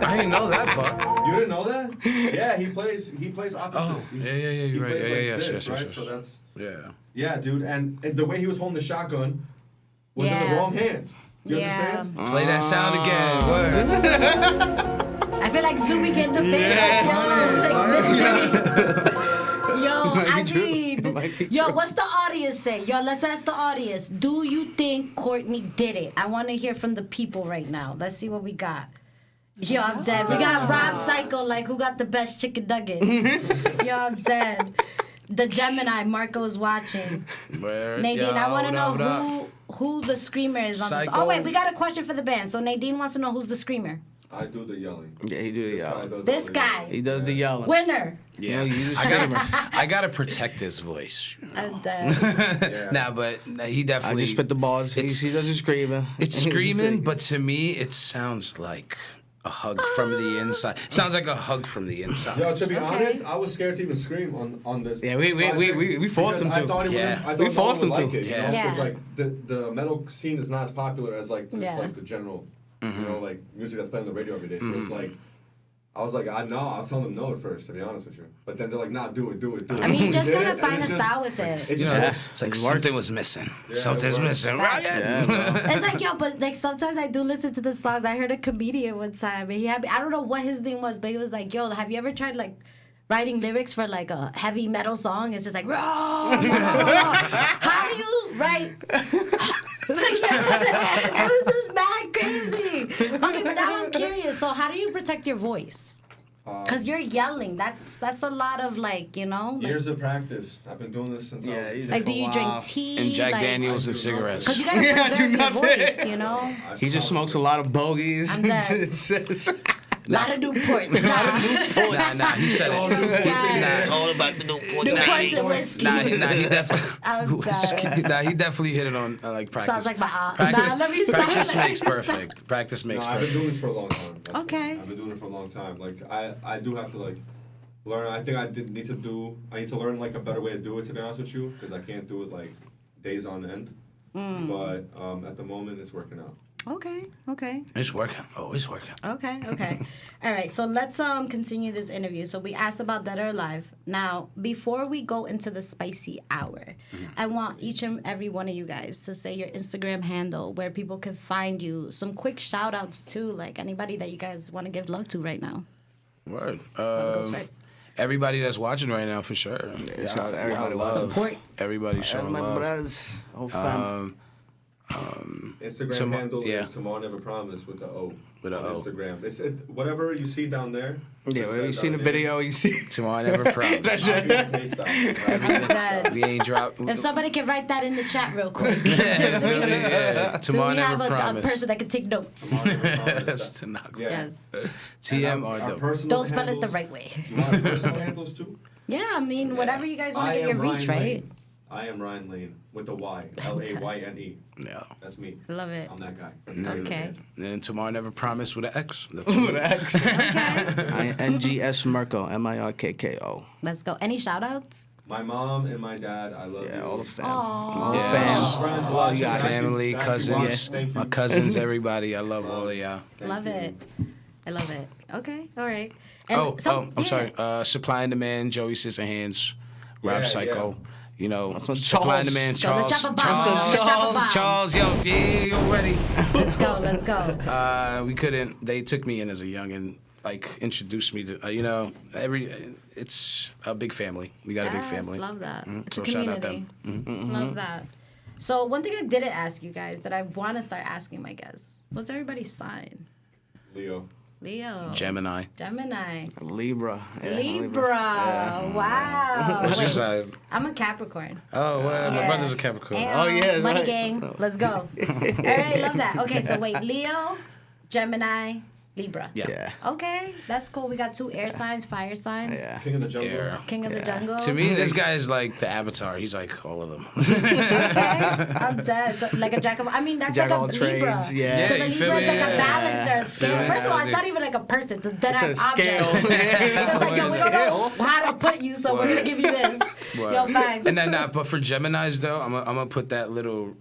I didn't know that, Buck. You didn't know that? Yeah, he plays opposite. Oh, yeah, He you're right. plays Yeah, like yes, this, yes, right? yes, So yes. that's Yeah. dude. And the way he was holding the shotgun was in Yeah. the wrong hand. You Yeah. understand? Play that sound again. Word. I feel like zooming in the face. Yo, what's the audience say? Yo, let's ask the audience. Do you think Courtney did it? I want to hear from the people right now. Let's see what we got. Yo, I'm dead. We got Rob Psycho, like, who got the best chicken nuggets? Yo, I'm dead. The Gemini, Marco is watching. Word. Nadine, I want to Yo, what up? know who the screamer is on this. Psycho. Oh, wait, we got a question for the band. So Nadine wants to know who's the screamer. I do the yelling. Yeah, he do the This guy yelling. does This all the guy. yelling. He does the yelling. Winner. Yeah, You know, you just I gotta protect his voice. I'm dead. Nah, but he I definitely. just spit the bars. He does his screaming. It's screaming, but to me, it sounds like a hug from the inside. Sounds like a hug from the inside. Yo, to be honest, I was scared to even scream on this. Yeah, we forced him to. I thought he Yeah. wouldn't. I thought We no one forced him would to. like it, you Yeah. know? Yeah. Because like the metal scene is not as popular as like just Yeah. like the general, you know, like music that's playing on the radio every day. So it's like. I was like, I was telling them no at first, to be honest with you. But then they're like, nah, do it. I mean, you just Did gotta it, and find a it's just- style with it. It just You know, works. it's like It something works. was missing. Yeah, Something's it works. missing. Facts. Right? Yeah, bro. It's like, yo, but like sometimes I do listen to the songs. I heard a comedian one time, and he had, I don't know what his name was, but he was like, yo, have you ever tried like writing lyrics for like a heavy metal song? It's just like, raw. How do you write? It was just mad crazy. Okay, but now I'm curious. So how do you protect your voice? Because you're yelling. That's a lot of like, you know. Like, Years of practice. I've been doing this since I was a kid. like, do you Wow. drink tea? And Jack like, Daniels and I do cigarettes. Because you gotta Yeah, I do preserve your nothing. voice, you know. He just smokes a lot of bogeys. I'm dead. A lot of Newports. Nah, he said it. Yeah. It's all about the Newport. Newports and whiskey. He definitely. I'm dead. He definitely hit it on like practice. Sounds like my aunt. Practice, Nah, let me stop. practice Let me makes stop. perfect. Practice No, makes I've been perfect. doing this for a long time. That's Okay. I've been doing it for a long time. Like I do have to like learn. I think I need to learn like a better way to do it. To be honest with you, because I can't do it like days on end. But at the moment, it's working out. Okay. It's working. Always working. Okay. All right, so let's continue this interview. So we asked about Dead or Alive. Now, before we go into the spicy hour, I want each and every one of you guys to say your Instagram handle, where people can find you. Some quick shout outs too, like anybody that you guys want to give love to right now. Word. Whoever goes first. Everybody that's watching right now, for sure. shout out to everybody love. Support. Everybody showing My love. brothers. Oh, fam. Instagram handle yeah. is Tmrw Nvr Promised with the O. With a on O. Instagram. Whatever you see down there. Yeah, it when you says seen the our video, you see. Tmrw Nvr Promised. name. Copy and paste out. That- We ain't dropped. If somebody can write that in the chat real quick. Yeah, Do Tmrw we have Nvr a Promised. person that can take notes? Tmrw Nvr Promised. That's to knock. Yeah. Yes. TM Our or the. personal Don't spell it the handles- right way. You want personal handles too? Yeah, I mean, whatever you guys want to I get your am reach, Ryan right? Lane. I am Ryan Lane with a Y. Layne. Yeah. That's me. Love it. I'm that guy. Okay. And then Tmrw Nvr Promised with an X. That's With an X. Okay. NGS Mirko. MIRKKO. Let's go. Any shout outs? My mom and my dad, I love you. Yeah, all the fam. Aw. All the Yeah. fam. Friends All watching, you got. actually- family, actually cousins, watch. Thank my you. cousins, everybody. I love all of y'all. Thank Love you. it. I love it. Okay. All right. And I'm yeah. sorry. Supply and Demand, Joey Scissorhands, Rap Yeah, Psycho. You know, That's on Supply and Charles. Demand, So Charles. let's drop a bomb. Let's drop a bomb. Charles, yo, yeah, you ready? Let's go. We couldn't. They took me in as a youngin', like introduced me to, it's a big family. We got a big Yes, family. love that. It's So a shout out community. them. Love that. So one thing I didn't ask you guys that I want to start asking my guests. What's everybody's sign? Leo. Leo. Gemini. Libra. Yeah, Libra. Wow. What's your Wait, side? I'm a Capricorn. Oh, well, my Yeah. brother's a Capricorn. And, Oh, yeah, Money right. gang. Let's go. All right, love that. Okay, so wait. Leo, Gemini, Libra. Yeah. Yeah. Okay, that's cool. We got 2 air signs, fire signs. Yeah. King of the jungle. Air. King of the jungle. To me, this guy is like the Avatar. He's like all of them. Okay, I'm dead. So, like a jack of. I mean, that's Jack like a of all Libra. trades, yeah. Because Yeah, a you feel Libra is me? like a Yeah. balance or a scale. Yeah. First of all, it's not even like a person. It's a dead It's ass a object. scale. It's like, yo, we don't know how to put you, so we're gonna give you this. Word. Yo, facts. And then, but for Geminis though, I'm gonna put that little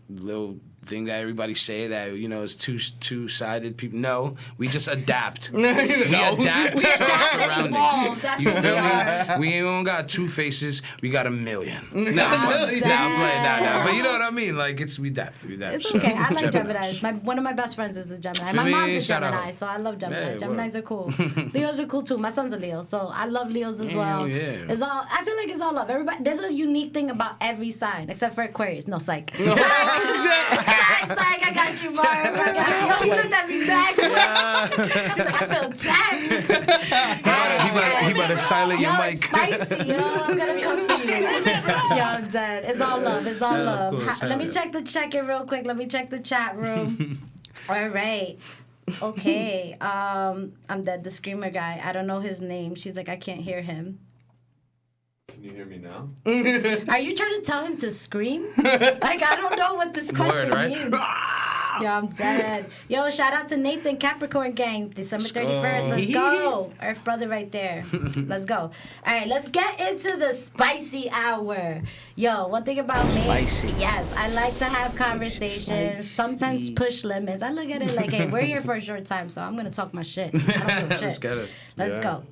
thing that everybody say that is two-sided. People, no, we just adapt. We adapt to our surroundings. evolve. That's You what feel we are. me? We ain't don't got 2 faces. We got 1,000,000. Nah, I'm playing. dead. But you know what I mean? Like we adapt. It's So, okay. I like Geminis. Geminis. One of my best friends is a Gemini. For My me, mom's a shout out. Gemini, so I love Gemini. Yeah, Geminis are cool. Leos are cool too. My son's a Leo, so I love Leos as well. Hell yeah. It's all. I feel like it's all love. Everybody. There's a unique thing about every sign, except for Aquarius. No, psych. Psych. I got you, Marv. I got you. Yo, he looked at me back. He's like, I feel tapped. He about to silent your Yo, mic. it's spicy, yo. I'm gonna come for you. Yo, I'm dead. It's all love. It's all Yeah, of love. course, Let me yeah. check the check-in real quick. Let me check the chat room. All right. Okay. I'm dead. The screamer guy. I don't know his name. She's like, I can't hear him. Can you hear me now? Are you trying to tell him to scream? Like, I don't know what this question right? means. Yo, I'm dead. Yo, shout out to Nathan, Capricorn Gang, December 31st. Let's go. Earth brother right there. Let's go. All right, let's get into the spicy hour. Yo, one thing about me. Spicy. Yes, I like to have conversations, sometimes push limits. I look at it like, hey, we're here for a short time, so I'm going to talk my shit. I don't give a shit. Let's get it. Let's go.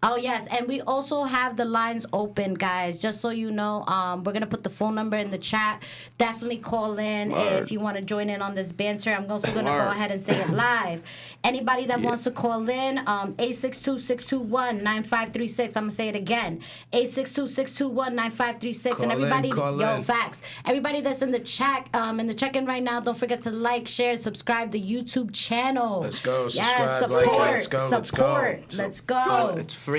Oh, yes, and we also have the lines open, guys. Just so you know, we're going to put the phone number in the chat. Definitely call in if you want to join in on this banter. I'm also going to go ahead and say it live. Anybody that wants to call in, 862-621-9536. I'm going to say it again. 862-621-9536. And everybody, facts. Everybody that's in the chat, in the check-in right now, don't forget to like, share, subscribe the YouTube channel. Let's go. Yes, Subscribe, support. like it. Let's go. Let's go. Let's go. It's free.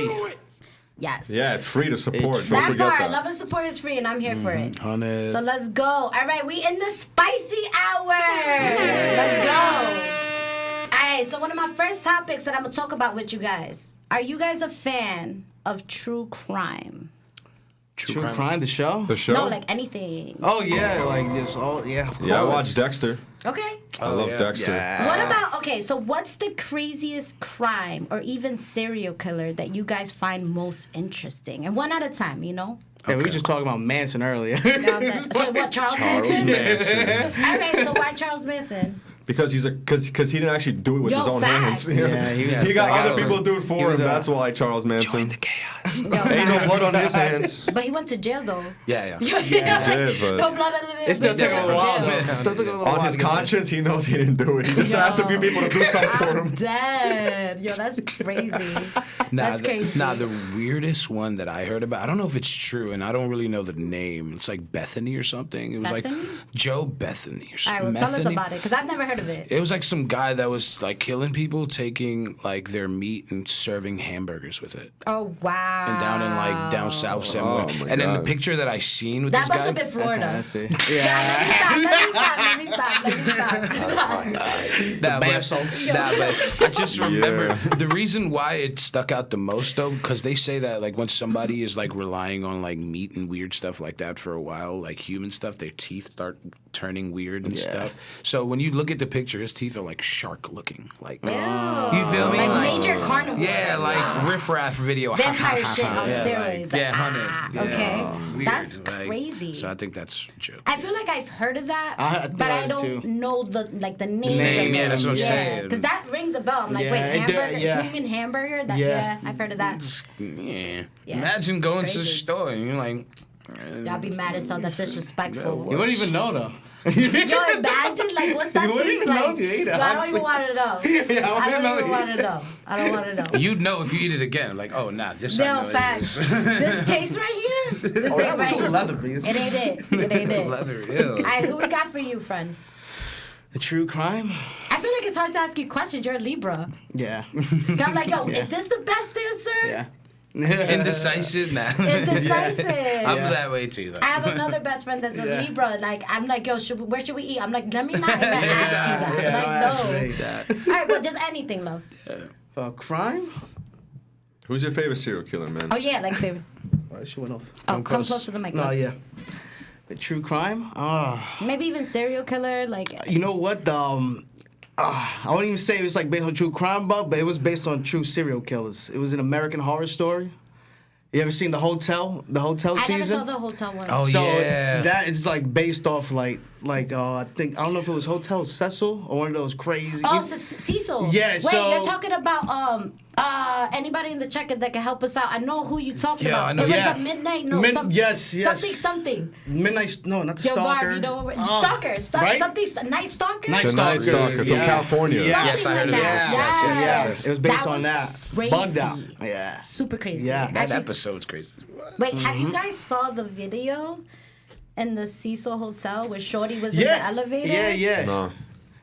Yes. Yeah, it's free to support. It's Don't That forget part, that. love and support is free, and I'm here for it. 100. So let's go. All right, we in the spicy hour. Let's go. All right, so one of my first topics that I'm going to talk about with you guys. Are you guys a fan of true crime? True crime, the show? The show? No, like anything. Oh, yeah, like this all, yeah. Of Yeah, I course. watched Dexter. Okay. I love Dexter. What about, okay, so what's the craziest crime or even serial killer that you guys find most interesting? And one at a time, you know? Yeah, we were just talking about Manson earlier. So what, Charles Manson? All right, so why Charles Manson? Because because he didn't actually do it with Yo, his own facts. hands. Yeah, he got other people to do it for him. That's why Charles Manson. chaos. Yo, Ain't no facts. blood on his hands. But he went to jail, though. Yeah. He did, but No blood on his It still but took he a went to while, jail. though. It still took a little on while his to get conscience, he knows he didn't do it. He just asked a few people to do something for I'm him. dead. Yo, that's crazy. That's crazy. The weirdest one that I heard about, I don't know if it's true, and I don't really know the name. It's like Bethany or something. It was Bethany? like Joe Bethany or All right, something. well, tell us about it, because I've never heard of it. It was like some guy that was like killing people, taking like their meat and serving hamburgers with it. Oh, wow. And down in like down south somewhere. Oh, my And then the God. picture that I seen with That this must guy. have been Florida. Nasty. Yeah, Yeah. let me stop. Bath salts. But I just remember the reason why it stuck out the most though, because they say that like when somebody is like relying on like meat and weird stuff like that for a while, like human stuff, their teeth start turning weird and stuff. So when you look at the picture, his teeth are like shark looking. Like Ew. you feel me? Like major carnivore. Yeah, like riffraff video. Vampire shit on Yeah, steroids. like, yeah, Like, 100. Yeah. Okay. Weird, That's like, crazy. So I think that's Joe. I feel like I've heard of that, I but I heard don't too. know the name. name, of yeah, it. that's what I'm saying. Because that rings a bell. I'm like, Yeah, wait, it did, hamburger, yeah. human hamburger? That, Yeah. yeah, I've heard of that. Yeah. Yeah. Imagine going to the Crazy. store and you're like, Y'all be mad as hell. That's disrespectful. You wouldn't even know, though. Yo, imagine, like, what's that You wouldn't taste even know like? if you ate it, Yo, I don't honestly. even want to know. Yeah, I don't even know. want to know. I don't want to know. you'd know if you eat it again. Like, oh, nah, this I No, know facts. it is. This taste right here? This Oh, ain't that was right. too leathery. It ain't it. It ain't it. Leather, ew. All right, who we got for you, friend? A true crime? I feel like it's hard to ask you questions. You're a Libra. Yeah. I'm like, yo, Yeah. is this the best answer? Yeah. Indecisive, nah. Indecisive. I'm Yeah. that way too, though. I have another best friend that's a Yeah. Libra. And like, I'm like, yo, where should we eat? I'm like, let me not even ask you that. Yeah, like, I no. hate that. All right, well, just anything, love. Crime? Who's your favorite serial killer, man? Oh, yeah, like favorite. Oh, she went off. Oh, come close to the mic. No, love. yeah. A true crime? Maybe even serial killer, like. You know what? I wouldn't even say it was like based on true crime, but it was based on true serial killers. It was an American Horror Story. You ever seen The Hotel? The Hotel I season? never saw the hotel one. Oh, So yeah. that is like based off I don't know if it was Hotel Cecil or one of those crazy. Oh, Cecil. Yeah, Wait, so- you're talking about anybody in the check-in that can help us out. I know who you're talking Yeah, about. I know. It was Yeah. a midnight. No, Yes. something. Midnight. No, not the Yo, Stalker. Barb, you know what? Oh, Stalker. right? Something. Night Stalker. Night The Night Stalker from yeah. California. Yeah. Yes, I heard of like this. that. Yes. It was based That on was that. crazy. Bugged out. Yeah. Super crazy. Yeah. That Actually, episode's crazy. wait, have Mm-hmm. you guys saw the video in the Cecil Hotel where Shorty was in the Yeah. elevator? Yeah. No.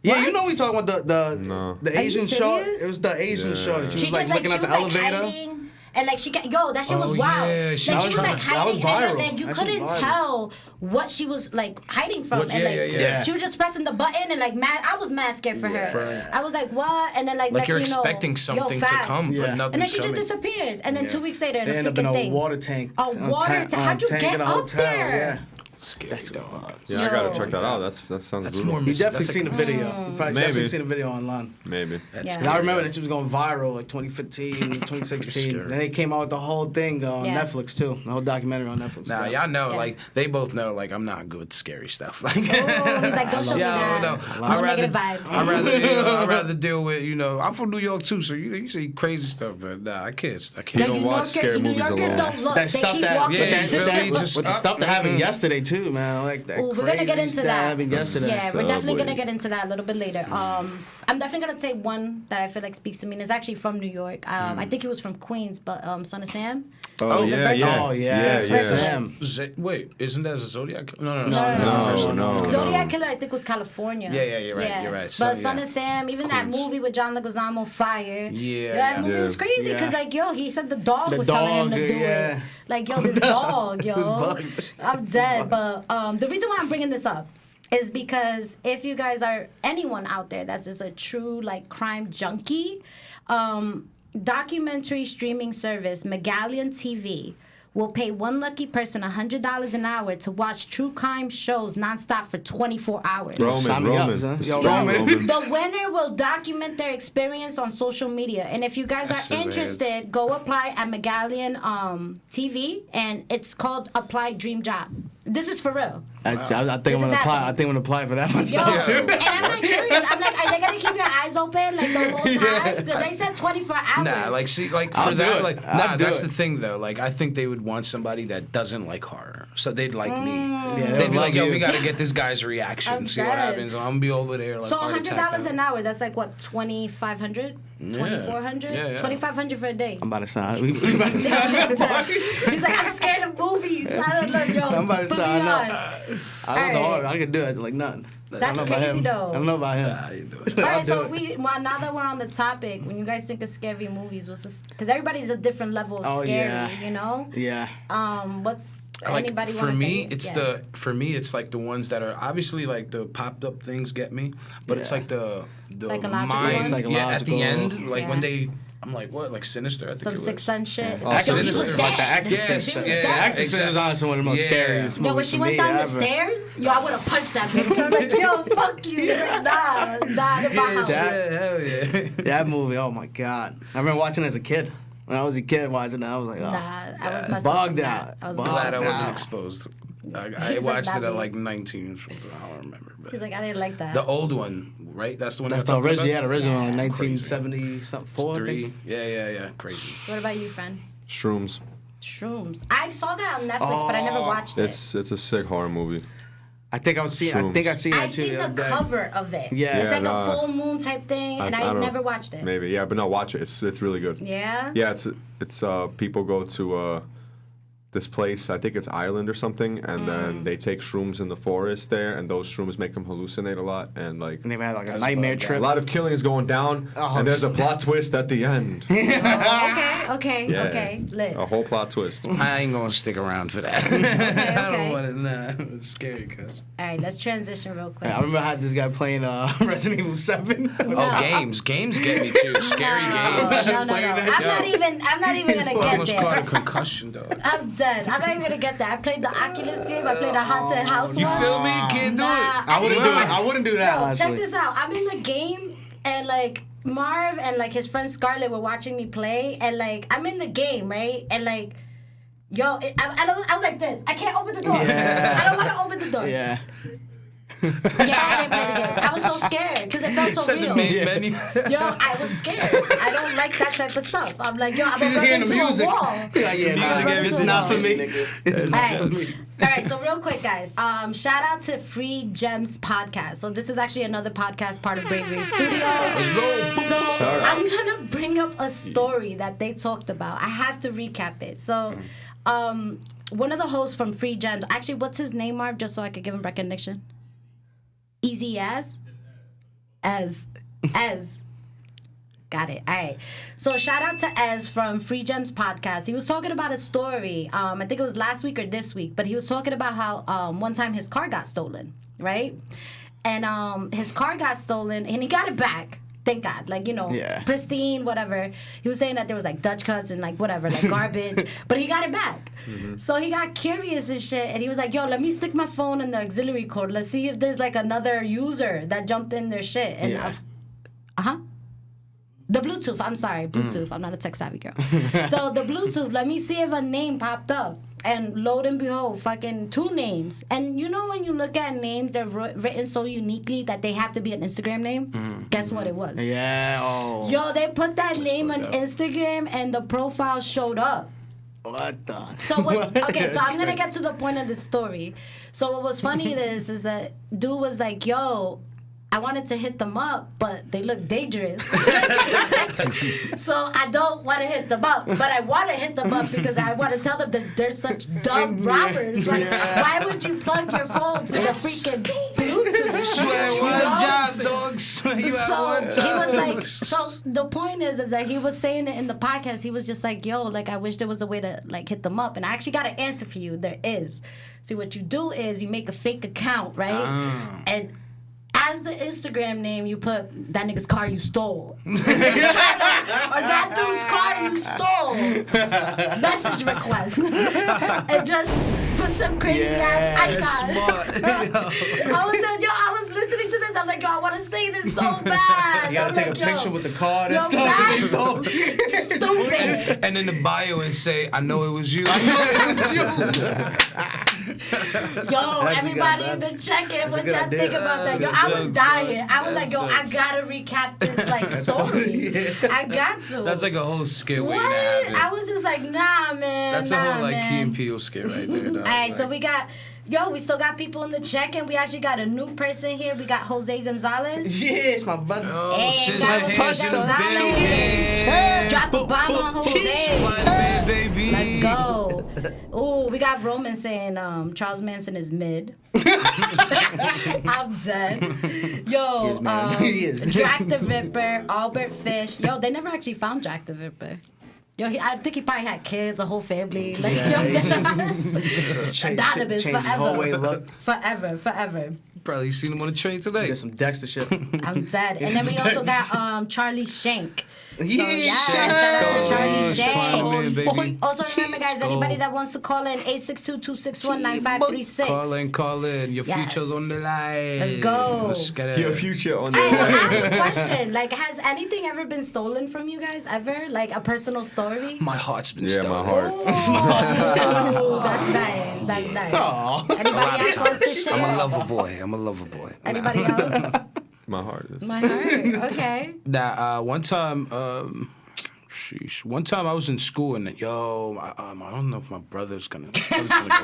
Yeah, What? you know we talking about the No. the Are you Asian short. serious? It was the Asian Yeah. short. She She was like just looking she at the was like elevator. hiding, And like that shit was wild. yeah, Like she she was was like that was hiding, and viral. like you That shit couldn't was viral. tell what she was like hiding from. And like she was just pressing the button and like I was mad scared for her. I was like, what? And then like next you're thing you know, expecting something to facts. come, Yeah. but nothing's And then she just coming. disappears. And then 2 weeks later, in They a end up in freaking a thing. water tank. A water tank? How'd you get in a up hotel, there? Yeah. Scary dog. Yeah, I gotta Yo. check that out. That sounds That's brutal. more. You definitely that's seen the like- video. You probably Maybe. definitely seen the video online. Maybe. That's Yeah. Cause I remember that she was going viral like 2015, 2016. Scary. Then they came out with the whole thing on Yeah. Netflix too. The whole documentary on Netflix. Nah, yeah. y'all know, Yeah. like they both know, like I'm not good with scary stuff. Like, Oh, he's like, don't show me that. No negative vibes. I'd rather deal with, I'm from New York too, so you say crazy stuff, but nah, I can't. Yo, don't New watch Yorker- scary New movies Yorkers alone. don't look. That They stuff keep that, walking. Yeah, you feel me? Just with the stuff that happened yesterday too, man. Like that Ooh, we're gonna get crazy into stuff that. happened yesterday. Yeah, we're definitely Subway. gonna get into that a little bit later. I'm definitely gonna say one that I feel like speaks to me, and it's actually from New York. I think he was from Queens, but Son of Sam. Oh, yeah, yeah. Oh yeah, yeah. Sam. Wait, isn't that a Zodiac? No. No. Zodiac Killer, I think, was California. Yeah, you're right, you're right. So, But Son yeah. of Sam, even that Queens. movie with John Leguizamo, Fire. Yeah, that yeah. movie was crazy Yeah. because, like, yo, he said the dog The was telling him dog, to do yeah. it. Like, yo, this dog, yo. bugged. I'm dead. But the reason why I'm bringing this up is because if you guys are anyone out there that's just a true like crime junkie, documentary streaming service Megallion TV will pay one lucky person $100 an hour to watch true crime shows nonstop for 24 hours. Sign me up, Roman. son. This Yo, is Roman. The winner will document their experience on social media. And if you guys That's are his interested, go apply at Megallion TV, and it's called Apply Dream Job. This is for real. I think I'm This gonna is apply. happening. I think I'm gonna apply for that Yo, myself too. and I'm like curious. I'm like, are they gonna keep your eyes open like the whole time? 'Cause they said 24 hours. Nah, like see, like I'll for do that, it. like I'll do that's it. the thing though. Like I think they would want somebody that doesn't like horror, so they'd like me. Yeah, They'd they'll be like, love "Yo, you. we gotta get this guy's reaction, I'm see what dead. happens." I'm gonna be over there like So heart attack $100 out. an hour, that's like what, 2,500? 2,400? Yeah. 2,500 for a day. I'm about to sign. We about to sign up. He's like, I'm scared of movies. I don't know, yo. I'm about to put me sign on. up. I don't know. I can do it like nothing. That's I don't know about crazy him. though. I don't know about him. Nah, you do it. All right, I'll so do it. now that we're on the topic, when you guys think of scary movies, what's this? Because everybody's a different level of Oh, scary, yeah. you know? Yeah. What's Like anybody for wanna me, say? it's Yeah. it's like the ones that are obviously like the popped up things get me, but it's Yeah. like the Psychological mind, ones? yeah, at the Psychological. end, like when Yeah. they. I'm like, what? Like Sinister? I think Some it was. Sixth Sense shit. Oh, Yo, she Sinister. was Like The dead. Exorcist. Yes, She was yeah. The dead. Exorcist is honestly one of the most Yeah. scariest movies Yo, when she for went me down the ever. stairs, yo, I would have punched that bitch. I was like, yo, fuck you. Like, nah, in my house. that- Yeah, hell yeah. That movie, oh my god! I remember watching it as a kid. When I was a kid watching that, I was like, oh. Nah, I was messed Bugged up. out. I was Bugged messed Glad I up. wasn't Nah. exposed. I He's like watched that it at big. like 19 or something. I don't remember. But He's like, I didn't like that. the old one, right? That's the one. That's you're the talking original. Yeah, the about? original, Yeah. like 1970 something. 4, I Three. think. Yeah. Crazy. What about you, friend? Shrooms. Shrooms. I saw that on Netflix, but I never watched it. It's a sick horror movie. I think I've seen. I think I've seen that I've too. seen the other day. cover of it. Yeah. It's like nah. a full moon type thing, and I don't- never watched it. Maybe, yeah, but no, watch it. It's really good. Yeah? Yeah, it's people go to this place, I think it's Ireland or something, and then they take shrooms in the forest there, and those shrooms make them hallucinate a lot, and like And they've had like a nightmare a trip. lot of killing is going down, Oh, and there's a plot twist at the end. Oh, okay, Yeah, okay. Lit. a whole plot twist. I ain't gonna stick around for that. Okay, I okay. don't want it. Nah, it's scary, cuz. All right, let's transition real quick. I remember I had this guy playing Resident Evil 7. Oh, games get me too. Scary games. No. I'm not even gonna I get almost caught a there. concussion, dog. I'm dead. I'm not even gonna get there. I played the Oculus game. I played a haunted house You one. feel me? You can't do Nah, it. I wouldn't do it. I wouldn't do that. Yo, honestly. check this out. I'm in the game, and like Marv and like his friend Scarlett were watching me play, and like I'm in the game, right? And like, yo, I was like this. I can't open the door. Yeah. I don't want to open the door. Yeah. Yeah, I didn't play the game. I was so scared because it felt so Said the real. main Yeah. menu. Yo, I was scared. I don't like that type of stuff. I'm like, yo, I'm She's gonna run hearing the into music. a wall. Yeah, yeah, nah, Music it's is not for me. wrong. It's All not right. for me. All right, so real quick, guys. Shout out to Free Gems Podcast. So this is actually another podcast part of Bravery Studios. Let's go. So I'm gonna bring up a story that they talked about. I have to recap it. So, one of the hosts from Free Gems, actually, what's his name, Marv? Just so I could give him recognition. Easy as. Got it. All right. So shout out to Ez from Free Gems Podcast. He was talking about a story. I think it was last week or this week, but he was talking about how one time his car got stolen, right? And his car got stolen, and he got it back. Thank God. Like, you know, pristine, whatever. He was saying that there was, like, Dutch cuts and, like, whatever, like, garbage. But he got it back. So he got curious and shit, and he was like, yo, let me stick my phone in the auxiliary cord. Let's see if there's, like, another user that jumped in their shit. And the Bluetooth. I'm sorry. Bluetooth. I'm not a tech-savvy girl. So the Bluetooth, let me see if a name popped up. And lo and behold, fucking 2 names. And you know when you look at names, they're written so uniquely that they have to be an Instagram name? Guess what it was? Yeah. Oh. Yo, they put that name on Instagram and the profile showed up. What the? So what? Okay, so I'm gonna get to the point of the story. So what was funny is that dude was like, yo, I wanted to hit them up, but they look dangerous. So I don't want to hit them up, but I want to hit them up because I want to tell them that they're such dumb robbers. Like, why would you plug your phone to the freaking Bluetooth? So he was like, so the point is that he was saying it in the podcast. He was just like, yo, like, I wish there was a way to, like, hit them up. And I actually got an answer for you. There is. See, what you do is you make a fake account, right? And as the Instagram name, you put that nigga's car you stole. Or that dude's car you stole. Message request. And just put some crazy ass icon. I was listening to this. I'm like, yo, I want to say this so bad. You gotta take a picture with the card and stuff. That They stole. stupid. And in the bio and say, I know it was you. Yo, everybody in the check-in, what y'all think about that? Yo, I was dying. I was like, yo, I gotta recap this like story. I got to. That's like a whole skit what? waiting to happen. I was just like, nah, man. That's a whole like Key and Peele skit right there. Dog. All right, so we got. Yo, we still got people in the check-in. We actually got a new person here. We got Jose Gonzalez. Yes, my brother. Oh, Hey, shit, got my Jose hands in the Gonzalez. building. Drop a bomb on Jose. What, baby? Let's go. Ooh, we got Roman saying Charles Manson is mid. I'm dead. Yo, Jack the Ripper, Albert Fish. Yo, they never actually found Jack the Ripper. Yo, I think he probably had kids, a whole family. Like, anonymous Change his whole way forever. look. Forever. Probably seen him on the train today. Did some Dexter shit. I'm dead. And then we also got Charlie Shank. Yeah, Shout out to Charlie Shank. Shank. Baby. Also remember, guys, anybody that wants to call in, 862-261-9536. Call in. Your Yes. future's on the line. Let's go. Let's get it. Your future on the Hey, so I line. have a question. Like, has anything ever been stolen from you guys ever? Like a personal story? My heart's been Yeah, stolen. my heart. Ooh, that's nice. That's nice. Anybody else wants to share? I'm a lover boy. Anybody else? My heart is. My heart. Okay. One time, one time I was in school and I don't know if my brother's gonna go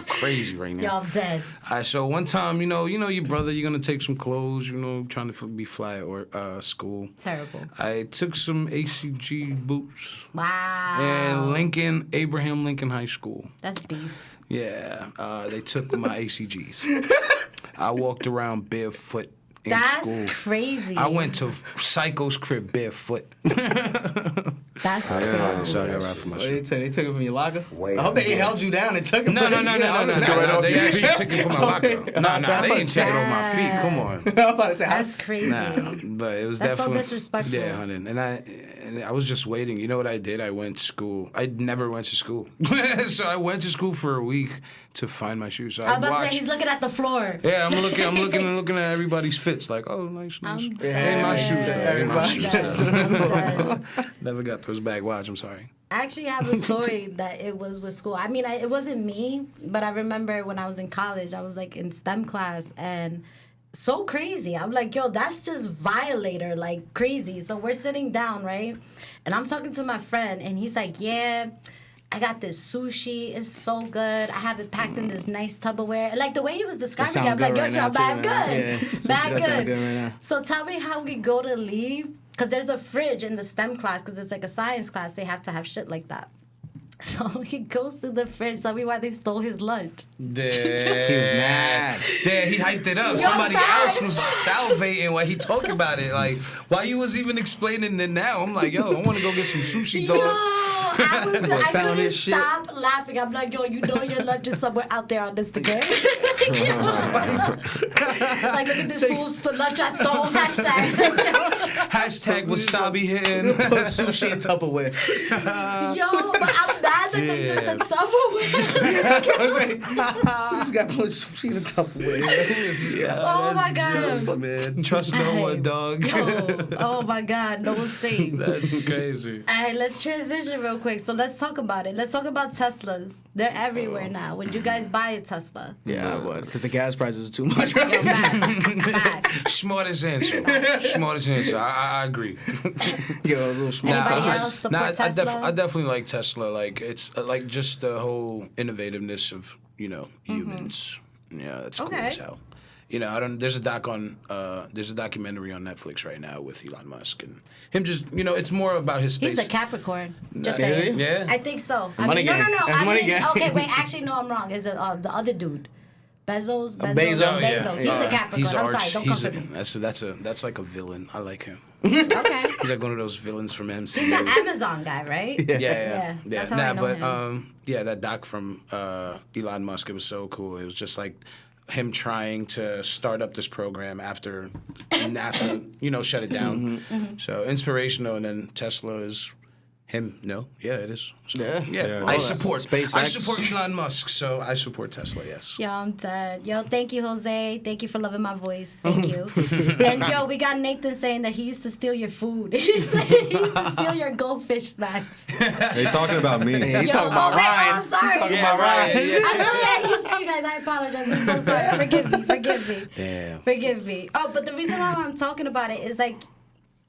crazy right now. Y'all dead. So one time, you know your brother, you're gonna take some clothes, trying to be fly at school. Terrible. I took some ACG boots Wow. and Abraham Lincoln High School. That's beef. Yeah, they took my ACGs. I walked around barefoot in That's school. crazy. I went to Psycho's crib barefoot. That's crazy. Sorry, I ran for my What they shit. They took it from your locker? I hope they held you down and took it. No. Took it right off They your actually feet. took it from my locker. No, they didn't take it off my feet. Come on. I'm about to say, That's crazy. Nah, but it was That's so definitely disrespectful. Yeah, honey. And I was just waiting. You know what I did? I went to school. I never went to school, so I went to school for a week to find my shoes. So I was I about to watched. say he's looking at the floor. Yeah, I'm looking at everybody's fits. Like, oh, nice. I'm Ain't my shoes. dead. Ain't my I'm shoes. dead. Never got those back. Watch. I'm sorry. I actually have a story that it was with school. I mean, it wasn't me, but I remember when I was in college, I was like in STEM class and so crazy. I'm like, yo, that's just violator, like crazy. So we're sitting down, right? And I'm talking to my friend and he's like, yeah, I got this sushi. It's so good. I have it packed in this nice Tupperware. Like the way he was describing it, I'm like, yo, y'all bad good. Bad good. So tell me how we go to leave. Because there's a fridge in the STEM class, because it's like a science class. They have to have shit like that. So he goes to the fridge. Tell me why they stole his lunch. Yeah. He was mad. Yeah, he hyped it up. Yo, Somebody facts. else was salivating while he talking about it. Like, why you was even explaining it now? I'm like, yo, I want to go get some sushi, Yo, dog. I found couldn't his shit. stop laughing. I'm like, yo, you know your lunch is somewhere out there on Instagram. Like, look at this fool's lunch I stole. Hashtag. Hashtag wasabi hitting. Put sushi in Tupperware. Yo, but I'm mad that they took the Tupperware. That's what I'm saying. This guy put sushi in the Tupperware. Oh my god. Jokes, man. Trust no one, dog. Yo, oh my god, no one's safe. That's crazy. All right, let's transition real quick. So let's talk about it. Let's talk about Teslas. They're everywhere now. Would you guys buy a Tesla? Yeah, I would. Because the gas prices are too much. Yo, facts. Smartest answer. Smartest answer. I agree. Yo, a little small. Anybody else support Tesla? I definitely like Tesla. Like it's like just the whole innovativeness of humans. Yeah, that's cool Okay. as hell. There's a documentary on Netflix right now with Elon Musk and him. Just it's more about his space. He's a Capricorn. Just Is he? saying. Yeah. I think so. Money no. gang. That's I money mean, gang. okay, wait. Actually, no, I'm wrong. Is it the other dude? Bezos. Bezos. Oh, yeah. Bezos. He's a Capricorn. He's I'm arch. sorry. Don't come for me. That's like a villain. I like him. Okay. He's like one of those villains from MCU. He's the Amazon guy, right? Yeah. That's how I know him. That doc from Elon Musk, it was so cool. It was just like him trying to start up this program after NASA, shut it down. So inspirational, and then Tesla is him. No, yeah, it is. So, Yeah. I support SpaceX. I support Elon Musk, so I support Tesla. Yes. Yo, I'm dead. Yo, thank you, Jose. Thank you for loving my voice. Thank you. And yo, we got Nathan saying that he used to steal your food. He's saying he used to steal your goldfish snacks. He's talking about me. He Yo, talking about wait, Ryan. I'm sorry. He talking I'm about sorry. Ryan. I'm still getting used to you guys. I apologize. I'm so sorry. Forgive me. Damn. Forgive me. Oh, but the reason why I'm talking about it is like,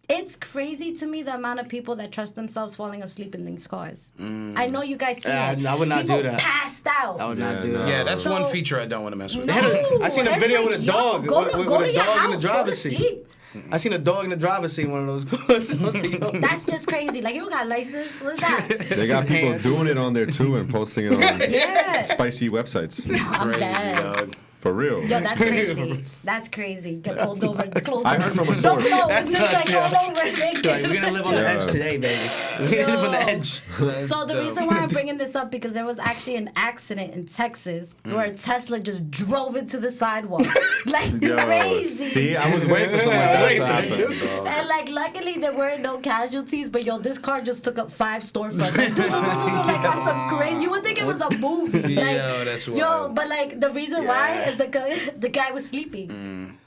it's crazy to me the amount of people that trust themselves falling asleep in these cars. I know you guys see it. I would not People do that. passed out. I would not do no. that. Yeah, that's So- one feature I don't want to mess with. They had a- I seen a it's video like, with a yo, dog. Go with to a your dog in the house. Go driver's to seat. sleep. I seen a dog in the driver's seat in one of those cars. I was like, yo. That's just crazy. Like, you don't got a license. What's that? They got people Hands. doing it on there too and posting it on Yeah. spicy websites. I'm Crazy, dead. dog. For real. Yo, that's crazy. That's crazy. Get pulled over. Clothes. I heard from a No source. clothes. That's Just nuts, like yeah. all over naked. Like, we're gonna live on the Yeah. edge today, baby. We're gonna live on the edge. So the reason why I'm bringing this up because there was actually an accident in Texas where a Tesla just drove into the sidewalk, like Yo, crazy. See, I was waiting for something like that to happen. And like, luckily there were no casualties, but yo, this car just took up 5 storefronts. Like, like that's some crazy. You would think it was a movie. Like, Yo, that's yo, wild. but like the reason why is the guy was sleeping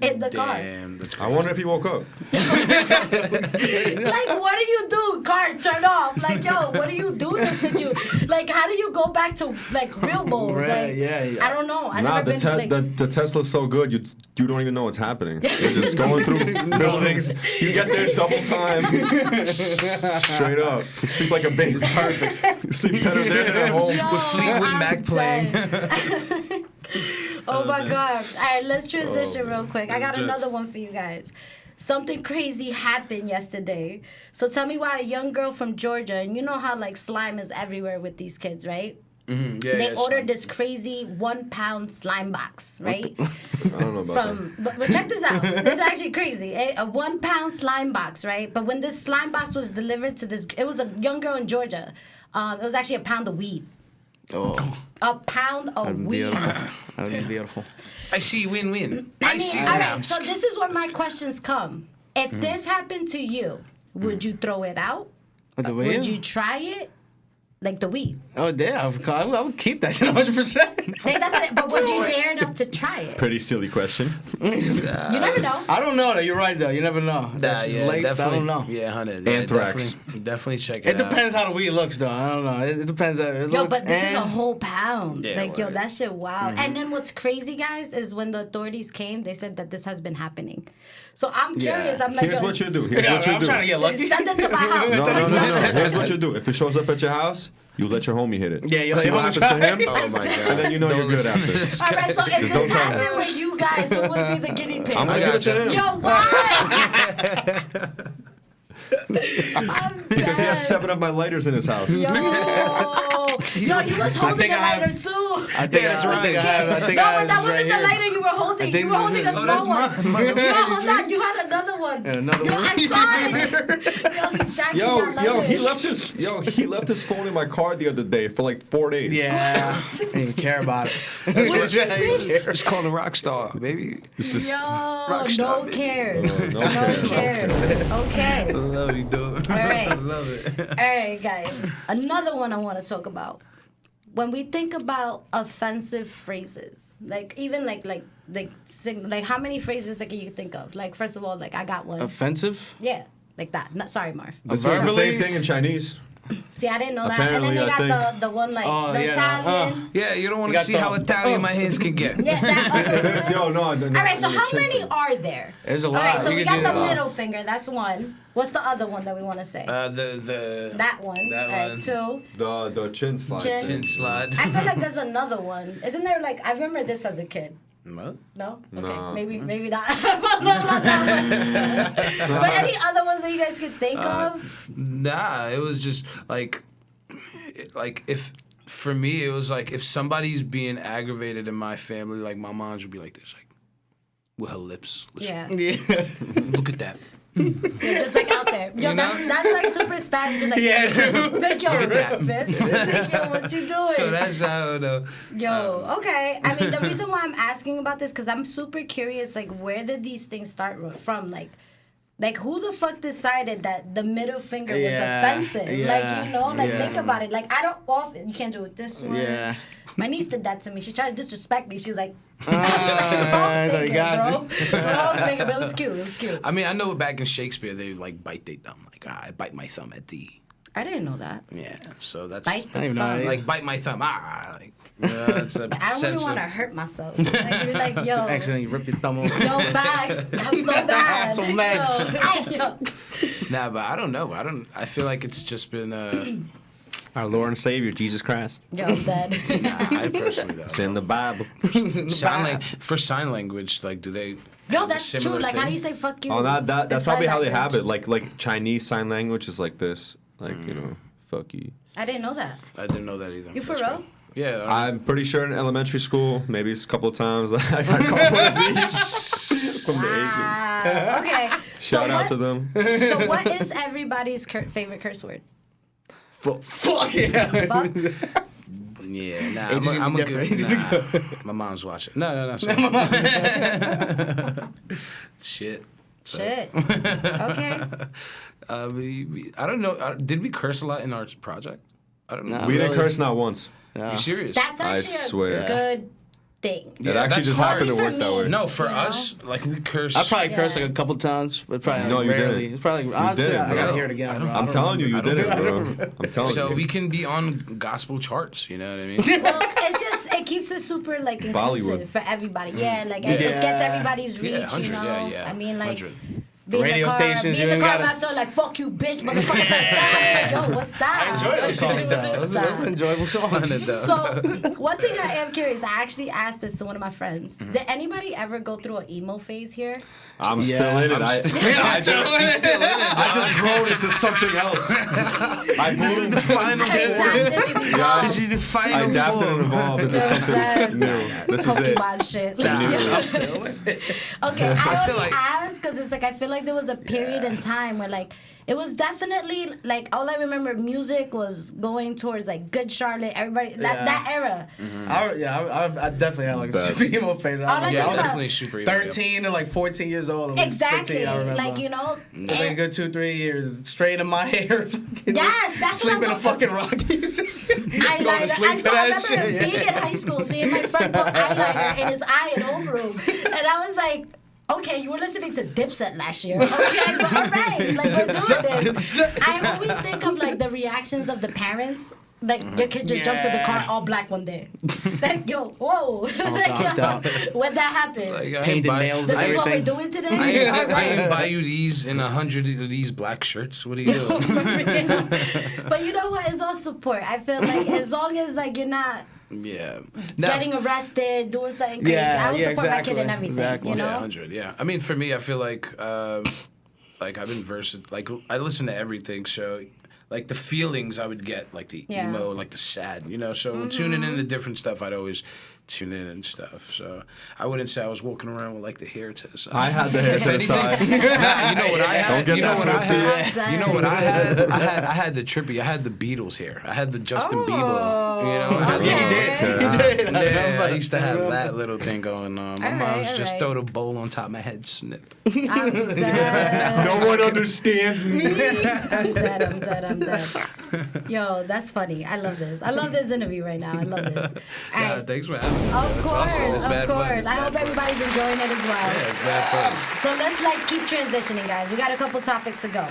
in the car. Damn, that's I crazy. wonder if he woke up. Like, what do you do? Car, turn off. Like, yo, what do you do in this situation? Like, how do you go back to like real mode? Right, Like, yeah. I don't know. I've Nah, never the, been to like. the Tesla's so good, you don't even know what's happening. You're just going through buildings. You get there double time. Straight up. You sleep like a baby. Perfect. You sleep better there than at home. Yo, With Fleetwood I'm Mac playing. dead. Oh my god. All right, let's transition real quick. I got Let's do it. another one for you guys. Something crazy happened yesterday. So tell me why a young girl from Georgia, and you know how like slime is everywhere with these kids, right? Yeah, They yeah, ordered this crazy 1 pound slime box, right? I don't know about From but check this out. This is actually crazy. A 1 pound slime box, right? But when this slime box was delivered to this, it was a young girl in Georgia. It was actually a pound of weed. Oh, A pound of that'd be weed. beautiful. That'd be beautiful. I see win-win. I I see mean, all right. win. So this is where my questions come. If this happened to you, would you throw it out? What the Would weed? you try it? Like the weed. Oh, yeah. I would keep that 100%. Like, that's it. But would you dare enough to try it? Pretty silly question. You never know. I don't know though. You're right though. You never know. That's just laced. I don't know. Yeah, 100. Anthrax. Definitely check it, It depends how the weed looks though. I don't know. It depends how it Yo, looks. but this is a and- whole pound. Yeah, like, yo, word. that shit, wow. And then what's crazy, guys, is when the authorities came, they said that this has been happening. So I'm curious. I'm like, Here's yo, what you do. Here's Yeah, what you I'm do. trying to get lucky. send it to my house. No. Here's what you do. If it shows up at your house, you let your homie hit it. Yeah, you See let what your happens homie to him. Oh my god. And then you know Don't you're good listen to after. this All right, so if Just don't this tell me. happened with you guys, who would be the guinea pig? I'm I gonna give it to gotcha. him. Yo, what? I'm Because he has dead. 7 of my lighters in his house. Yo, Yo, you was holding think a I have- lighter too. I think I have No, but that this wasn't right the here. lighter you were holding. think You were holding a this is- small one. Yo, hold on. You had another one. And another Yo, one. I saw it. Yo, he's jacking that Yo, lighter. he left his phone in my car the other day for like 4 days. Yeah. Didn't even care about it. It's called a rock star, baby. It's just, Yo, no cares. no No cares. cares. Okay. I love you, dude. All right. I love it. All right, guys. Another one I want to talk about. When we think about offensive phrases, like even like how many phrases like you think of? Like first of all, like I got one. Offensive? Yeah, like that. Not sorry, Marv. this is the same thing in Chinese. See, I didn't know that. And then Apparently, they I got the one like Oh, the yeah, Italian. Yeah, you don't want You to got see the- how Italian my hands can get. Yeah, that other one. Yo, no. All right, so how many are there? There's a All lot. right, so You we can got do the a lot. middle finger. That's one. What's the other one that we want to say? The That one. that All right, one. two. The chin slide. Chin. chin slide. I feel like there's another one. Isn't there like I remember this as a kid. What? No? Okay. No. Maybe not. No, not that one. But any other ones that you guys could think of? Nah, it was just like if for me it was like if somebody's being aggravated in my family, like my mom would be like this, like with her lips. Listen, Yeah. look at that. Yeah, just like out there. Yo, You that's like super Spanish. Just like, Yeah, dude. like, yo, Look at that. bitch. Like, yo, what you doing? So that's how Yo, okay. I mean, the reason why I'm asking about this because I'm super curious. Like, where did these things start from? Like who the fuck decided that the middle finger was offensive? Like, you know, like think about it. Like I don't often you can't do it this one. Yeah. My niece did that to me. She tried to disrespect me. She was like, I wrong know, finger, got bro. you. Wrong finger, but it was cute. It was cute. I mean, I know back in Shakespeare they like bite their thumb, like I bite my thumb at thee. I didn't know that. Yeah, so that's Bite the I don't even know thumb. how like bite my thumb. Like it's a I don't sense really want to of- hurt myself. Like, be like, yo. Accidentally ripped your thumb off. Yo, facts. I'm so mad. So mad. Yo, Nah, but I don't know. I feel like it's just been. Our Lord and Savior, Jesus Christ. yo, I'm dead. Nah, I personally don't. It's in the Bible. For sign language, like, do they? Yo, have a that's true. similar Like, how thing? do you say fuck you? Oh, that's in probably sign how they have it. language? Like Chinese sign language is like this. Like, you know, fuck you. I didn't know that. I didn't know that either. You for That's real? cool. Yeah. I'm pretty sure in elementary school, maybe it's a couple of times, I got called one of these from the Asians. Ah, okay. Shout so out what, to them. So what is everybody's favorite curse word? Fuck yeah. Fuck? Yeah, nah, Ages gonna I'm be a good. different. Nah, my mom's watching. No. Sorry. Shit. Shit. Okay. I don't know. Did we curse a lot in our project? I don't know. Nah. We didn't Really? curse not once. You serious? That's I actually swear. a good thing. It actually that's just hard. happened to For work that me. way. No, for You know? us, like we curse. I probably cursed Yeah. like a couple times, but probably No, like, you rarely. didn't. It's probably honestly, didn't, I gotta bro. hear it again. Bro. I'm telling you, you did it, bro. I'm telling So you. we can be on gospel charts. You know what I mean? Well, it's just it keeps it super like inclusive Bollywood. for everybody. Yeah, like it gets Yeah. everybody's reach. Yeah, you 100. know, Yeah. I mean, like 100. be in Radio the car, stations, be in you the car, gotta- myself like fuck you, bitch, motherfucker. Like, hey, yo, what's that? I enjoy those songs though. What's Those are that? enjoyable songs. So one thing I am curious, I actually asked this to one of my friends. Mm-hmm. Did anybody ever go through an emo phase here? I'm Yeah. still in it. I'm I just grown into something else. This is the final Exactly. This is the I final adapted form. and evolved into something new. This is it. Pokemon shit. Okay, I feel only like- asked because it's like I feel like there was a period in time where like it was definitely like all I remember music was going towards like Good Charlotte, everybody that era. I definitely had like a Best. super emo phase. All I I think Yeah, I was about- definitely super emo, yeah. 13 to like 14 years old. It was Exactly. 15, I remember. Like, you know. It was like a good 2-3 years. Straight in my hair. Yes, that's Sleeping what to I'm fucking rock music. Eyeliner. Going to sleep to I that remember shit. being in high school, seeing my friend put eyeliner in his eye in homeroom, and I was like, okay, you were listening to Dipset last year. Okay, but all right, like we're doing this. I always think of like the reactions of the parents. Like your kid just jumps in the car all black one day. Like yo, whoa, like, knocked out. when that happened. Like, I Painted ain't buy- nails This and is what we're everything. doing today. I ain't, All I right. ain't buy you these in 100 of these black shirts. What are you doing? For real. But you know what? It's all support. I feel like as long as like you're not Yeah. getting arrested, doing something crazy, I would support my kid in everything. exactly. You know. Yeah, 100. Yeah. I mean, for me, I feel like I've been versed. Like I listen to everything. So, like the feelings I would get, like the emo, like the sad, you know. So tuning into different stuff, I'd always tune in and stuff. So I wouldn't say I was walking around with like the hair to the side. I had the hair to the side. Nah, you know what I had? Don't get You know that what I twisted. had? You know what I had? I had the trippy. I had the Beatles hair. I had the Justin Bieber. You know, I had He did. Yeah, I used to have that little thing going on. My mom's just throw the bowl on top of my head, snip. I'm dead. No one understands me. I'm dead. Yo, that's funny. I love this. I love this interview right now. I love this. All right. Thanks for having me. Of It's course, awesome. It's of bad course. fun. It's I bad hope fun. everybody's enjoying it as well. Yeah, it's bad fun. So let's like keep transitioning, guys. We got a couple topics to go.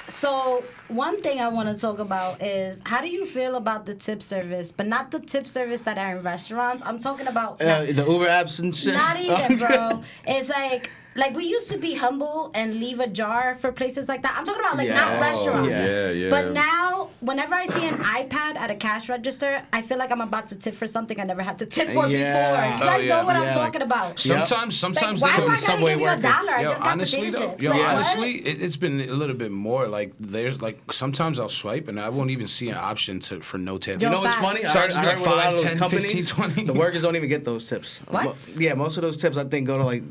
So one thing I want to talk about is how do you feel about the tip service, but not the tip service that are in restaurants. I'm talking about The Uber apps and shit. not even, bro. It's like we used to be humble and leave a jar for places like that. I'm talking about like not restaurants. Yeah. But now, whenever I see an iPad at a cash register, I feel like I'm about to tip for something I never had to tip for before. You guys know what I'm talking about. Sometimes Like, they why do don't. I gotta give you $1? I just got honestly potato though, chips. yo, Like, what? honestly, it's been a little bit more. Like there's like sometimes I'll swipe and I won't even see an option for no tip. You know what's Facts. funny? I Charges heard like with a lot 5, of those 10, companies, 15, 20. the workers don't even get those tips. What? Yeah, most of those tips I think go to like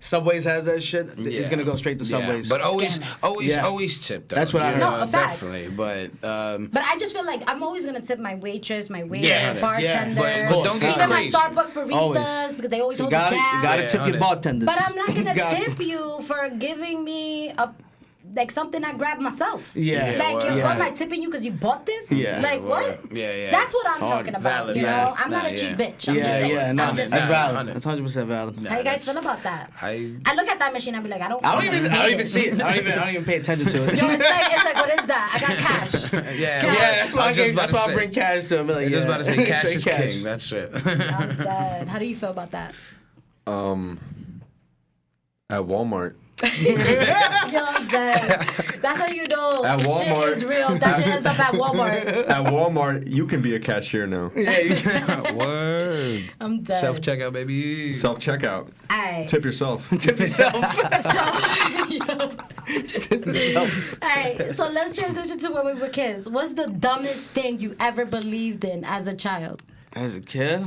Subways has that shit. It's gonna go straight to Subways. But always Scammers. tip though. That's what I heard. No, facts. Definitely. But But I just feel like I'm always gonna tip my waitress, my waiter, Yeah, bartender, but don't get even my crazy. Starbucks baristas Always. because they always You hold it down. gotta Yeah, tip your honest. bartenders. But I'm not gonna Got it. tip you for giving me like something I grabbed myself. Yeah. Like, word. what am I tipping you because you bought this? Yeah. Like, Word. what? Yeah. That's what I'm talking about. Valid, You know, valid. I'm not Nah, a cheap yeah. bitch. I'm just saying. No, I'm just that's saying. valid. That's 100% valid. How you guys feel about that? I look at that machine and be like, I don't I don't even see it. I don't even pay attention to it. Yo, it's like, what is that? I got cash. yeah. That's why I I bring cash to him. Like, I just about to say cash straight is king. That's it. I'm dead. How do you feel about that? At Walmart. Yo, I'm dead. That's how you know At shit Walmart. is real. That shit ends up at Walmart. At Walmart, you can be a cashier now. Word. I'm dead. Self checkout, baby. Self checkout. Alright. Tip yourself. Tip yourself. Alright, so let's transition to when we were kids. What's the dumbest thing you ever believed in as a child? As a kid?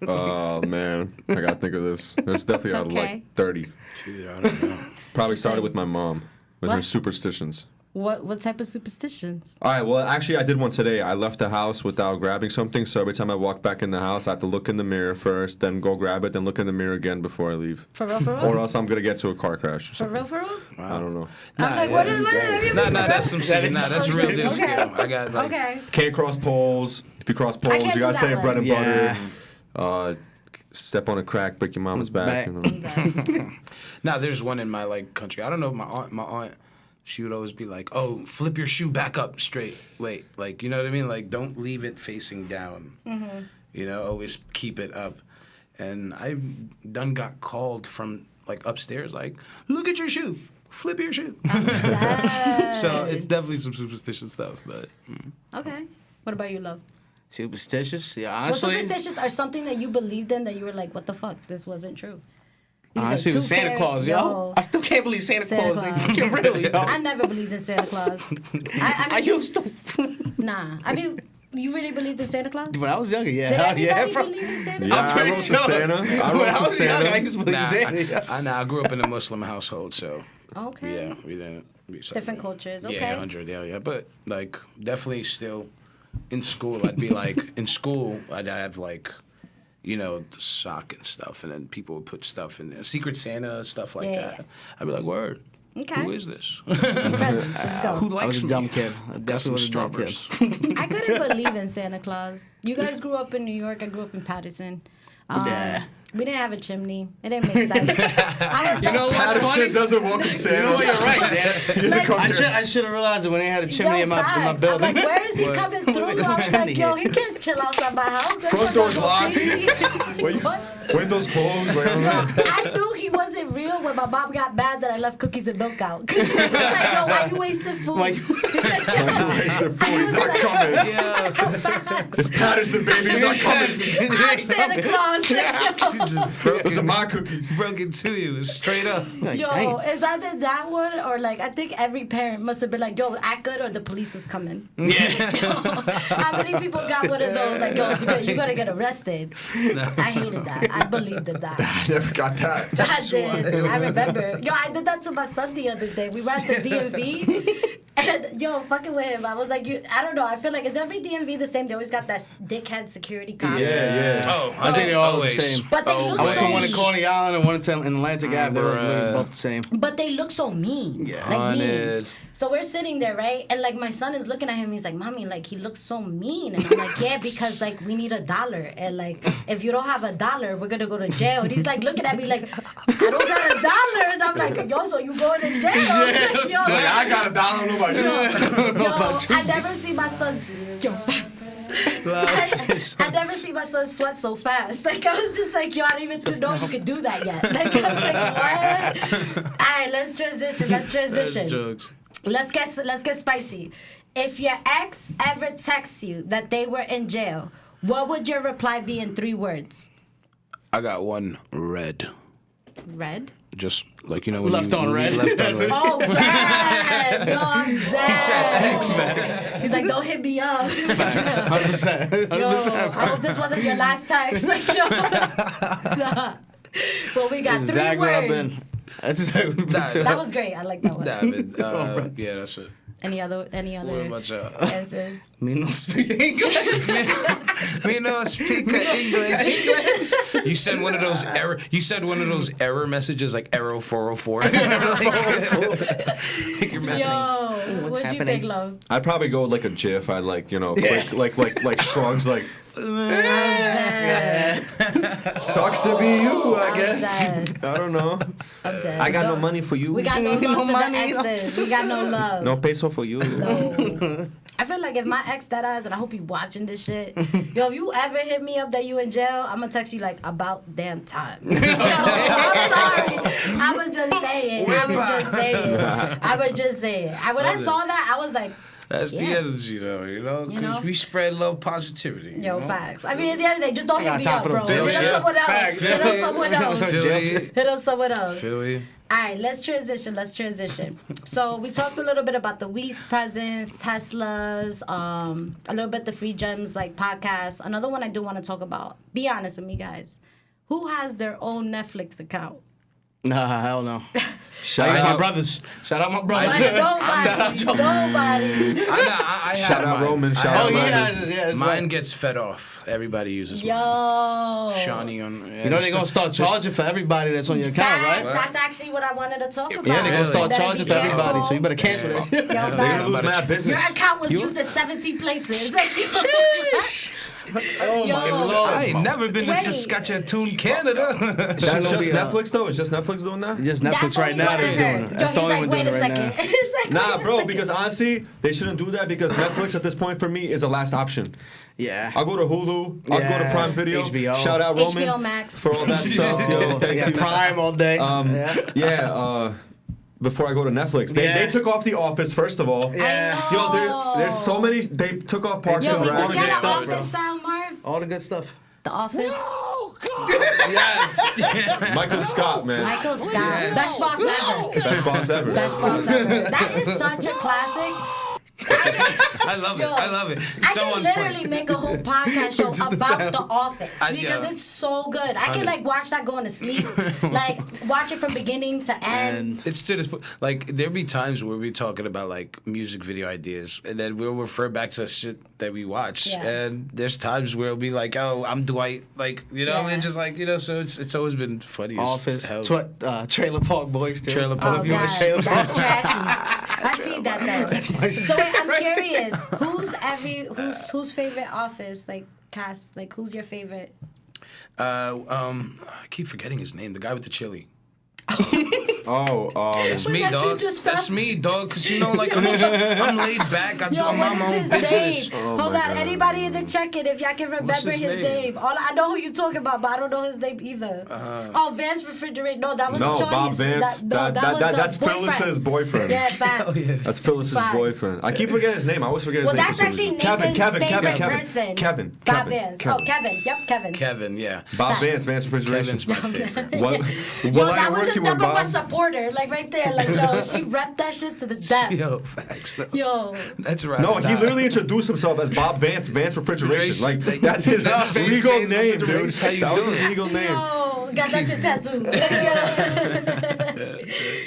Oh man, I gotta think of this. There's definitely It's out of okay. like 30. Dude, I don't know. Probably started with my mom with her What? superstitions. What type of superstitions? All right, well, actually, I did one today. I left the house without grabbing something, so every time I walk back in the house, I have to look in the mirror first, then go grab it, then look in the mirror again before I leave. For real, for real? Or else I'm gonna get to a car crash or For something. real, for real? I don't know. I'm like, what is it? Nah, that's some shit. Nah, that's real Okay. deal. Still. I got like. Okay. Can't cross poles. If you cross poles, can't you gotta do say that bread and one. butter. Step on a crack, break your mama's back. You know. Now there's one in my like country. I don't know if my aunt, she would always be like, "Oh, flip your shoe back up straight. Wait, like you know what I mean? Like don't leave it facing down. You know, always keep it up." And I done got called from like upstairs, like, "Look at your shoe. Flip your shoe." So it's definitely some superstition stuff, but. Okay. What about you, love? Superstitious? Yeah, What honestly. superstitions are something that you believed in that you were like, what the fuck? This wasn't true. You Honestly, said it was tooth Santa fairy, Claus, yo. I still can't believe Santa Santa Claus. Like, Claus. fucking real, yo. I never believed in Santa Claus. I I mean, used to. nah. I mean, you really believed in Santa Claus? When I was younger, yeah. Did hell everybody yeah, bro. believe in Santa Yeah, Claus? I'm pretty I wrote to sure. Santa. I When wrote I to was young, Santa. I used to believe in Santa. Yeah. I grew up in a Muslim household, so Okay. yeah, we didn't. Different cultures, okay. Yeah, 100, yeah. But, like, definitely still in school, I'd be like, I'd have, like, you know, the sock and stuff, and then people would put stuff in there. Secret Santa, stuff like Yeah. that. I'd be like, word. Okay. Who is this? Presents. Let's go. Who I likes was a me? dumb kid. I Got some definitely was a dumb kid. strawberries. I couldn't believe in Santa Claus. You guys grew up in New York. I grew up in Patterson. Yeah. We didn't have a chimney. It didn't make sense. I was You know like, what's funny? Patterson doesn't welcome Santa. You know what? You're right, man. He doesn't come I here. should have realized it when they had a chimney Yo, in my facts. building. I'm like, where is he coming through? I was like, yo, he can't chill outside my house. That Front nigga door's go locked. crazy. Wait, What? windows closed. Like, I don't know. I knew he wasn't real when my mom got mad that I left cookies and milk out. Because she was like, yo, why you wasting food? Why you- Wasted food. He's not coming. This Patterson baby is not coming. I'm Santa Claus. Those are my cookies. Broke it to you straight up. Yo, is either that one or like I think every parent must have been like, yo, act good or the police is coming. Yeah. How many people got one of those? Like, yo, you're gonna get arrested. I hated that. I believed in that. I never got that. I did. I remember. Yo, I did that to my son the other day. We were at the DMV. And yo, fucking with him. I was like, I don't know. I feel like, is every DMV the same? They always got that dickhead security cop. Yeah. Oh, I think they're all the always. same. But they look I went to so one in Coney Island and one in Atlantic Ave. They're literally both the same. But they look so mean. Yeah. Like mean. Haunted. So we're sitting there, right? And like my son is looking at him. He's like, Mommy, like he looks so mean. And I'm like, yeah, because like we need $1. And like if you don't have $1, we're gonna go to jail. And he's like looking at me like, I don't got $1. And I'm like, yo, so you going to jail? Like, yo, Like, I got $1. Nobody. yo, I never see my son. Yo, I never see my son sweat so fast. Like I was just like, yo, I didn't even know you could do that yet. Like I was like, what? All right, let's transition. That's jokes. Let's get spicy. If your ex ever texts you that they were in jail, what would your reply be in 3 words? I got one. Red. Red? Just like, you know, when Left you, on when red. you left on red. Oh, red! Yo, I'm dead. He said X. He's like, don't hit me up. 100%. Yo, I hope this wasn't your last text. Like, yo. Nah. Well, we got 3 Zach words. Robin. That's exactly what That was great. I like that one. Damn it. Yeah, that's it. Any other What about y'all? answers? Me no speak English. We know speak English. You send one of those error. You said one of those error messages like error 404. Like, your message. Yo, what you think, love? I'd probably go with like a GIF. I like, you know, like shrugs, like sucks to be you, I I'm guess. dead. I don't know. I'm dead. I got no money for you. We got no love No for money. the exes. We got no love. No peso for you. No. I feel like if my ex that ass, and I hope you watching this shit, yo, if you ever hit me up that you in jail, I'm gonna text you like about damn time. Yo, I'm sorry. I would just say it. I would just say it. When I saw that, I was like, That's the Yeah. energy, though, you know? You Because know? we spread love, positivity. yo, you know? facts. I mean, at the end of the day, just don't hit got me time up, for bro. them Hit jail up shit. someone else. Facts. Hit up someone else. Feel you? Hit up someone else. Feel you? All right, let's transition. So we talked a little bit about the Wheats presents, Teslas, a little bit the Free Gems like podcast. Another one I do want to talk about. Be honest with me, guys. Who has their own Netflix account? Nah, hell no. Shout Shout out my out, brothers. Shout out my brothers. Nobody. Shout out to Nobody. I have shout out mine. Roman. Shout Oh, out yeah, Roman. yeah. Mine gets fed off. Everybody uses Yo. mine. Shawnee on. You know they're gonna start charging for everybody that's on your account, Facts. right? That's actually what I wanted to talk about. Yeah, they're gonna start Better charging be for everybody, careful. so you better cancel that shit. Yo, They're gonna facts. lose mad business. Your account was used in 17 places. Oh Yo. my lord. I ain't never been to Wait. Saskatchewan, Canada. That's just Netflix though. It's just Netflix doing that. Just That's Netflix right only now what I they're doing heard. it. That's Yo, the he's only like, one wait doing a it right second. now. He's like, Nah, wait a bro, second. because honestly, they shouldn't do that because Netflix at this point for me is a last option. Yeah. I'll go to Hulu. I'll go to Yeah, Prime Video. HBO. Shout out Roman HBO Max. for all that stuff. Yo, thank Yeah, you. Prime all day. Before I go to Netflix, they took off The Office first of all. Yeah. I know. Yo, there's so many. They took off Parks Yo, and we Rec. do got an stuff, Office sound, Marv. All the good stuff. The Office. Yes. Michael Scott, man. Michael Scott. Best boss ever. Best boss ever. Best boss ever. That is such a classic. I love it. Yo, I love it. I So can on literally point. make a whole podcast show about The Office because yeah. it's so good. I can like watch that going to sleep, like watch it from beginning to end. It's to this point. Like there'll be times where we're talking about like music video ideas, and then we'll refer back to shit that we watch. Yeah. And there's times where it'll be like, "Oh, I'm Dwight," like you know, Yeah. and just like you know. So it's always been funny. as Office. hell. Trailer Park Boys too. Trailer I Park love Oh you God, on Trailer Park. that's trashy. I see that though. So wait, I'm curious. Who's favorite Office like cast? Like who's your favorite? I keep forgetting his name. The guy with the chili. That's me, that shit dog. just That's fell? me, dog. Because you know, like I'm laid back. I'm Yo, doing my what own is his business. name? Hold on, anybody in the check-in, if y'all can remember his his name? name. All I know who you talking about, but I don't know his name either. Vance Refrigerator. No, that was No, Shorty's. Bob Vance. That was the That's boyfriend. Phyllis's boyfriend. Yeah, fact. That's Phyllis's Facts. boyfriend. I keep forgetting his name. I always forget his Well, name. that's for some actually reason. Nathan's favorite person. Kevin. Bob Vance. Oh, Kevin. Yep, Kevin. Kevin, yeah. Bob Vance Refrigeration. Kevin's my favorite. What? Yo, While I that was his working with number one Bob. supporter. Like right there. Like, yo, she repped that shit to the death. Yo, facts. Though. Yo. That's right. No, he literally introduced himself as Bob Vance Refrigeration. Like that's his That's legal Vance name, dude. Refrigeration. How you That was doing? his legal name. Yo, got that shit tattooed.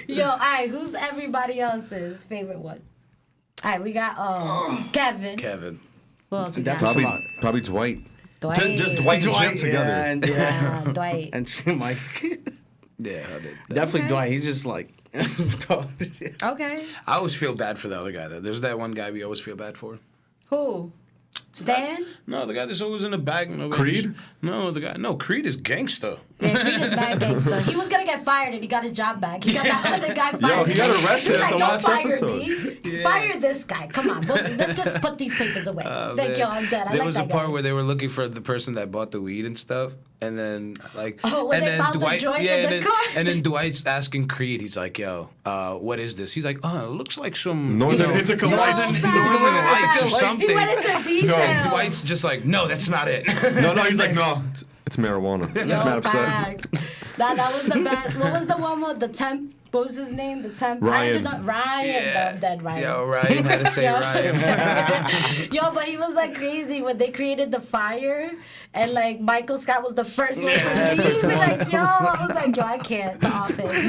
Yo, all right, who's everybody else's favorite one? All right, we got Kevin. Kevin. Who else we got? Definitely. Probably Dwight. Dwight. Just Dwight and Jim together. Yeah, and, yeah. Dwight. and Mike. Yeah, I did. Definitely Okay. Dwight. He's just like. Okay. I always feel bad for the other guy, though. There's that one guy we always feel bad for. Who? Stan? No, the guy that's always in the back. Creed? No, the guy. No, Creed is gangsta. Yeah, Creed is bad gangster. He was gonna get fired and he got his job back. He got that other guy fired. he got arrested He's at the like, last don't fire episode." me. Fire this guy. Come on. Let's just put these papers away. Thank Man. you. I'm dead. I There like was that a part guy. where they were looking for the person that bought the weed and stuff, and then like, Oh, when and they then found the Dwight, joint yeah, in and the then, car? and then Dwight's asking Creed, he's like, "Yo, what is this?" He's like, "Oh, it looks like some Northern you know, Intercal Lights. Northern Lights or something." He went into detail. And Dwight's just like, "No, that's not it." No, he's like, no, it's marijuana. He's Yo, mad upset. facts. That was the best. What was the one with the temp? What was his name? The temp? Ryan. Ryan. I'm dead, Ryan. Yo, Ryan had to say Yo. Ryan. Yo, but he was like crazy when they created the fire, and like Michael Scott was the first one to leave. And like, yo, I was like, yo, I can't. The Office.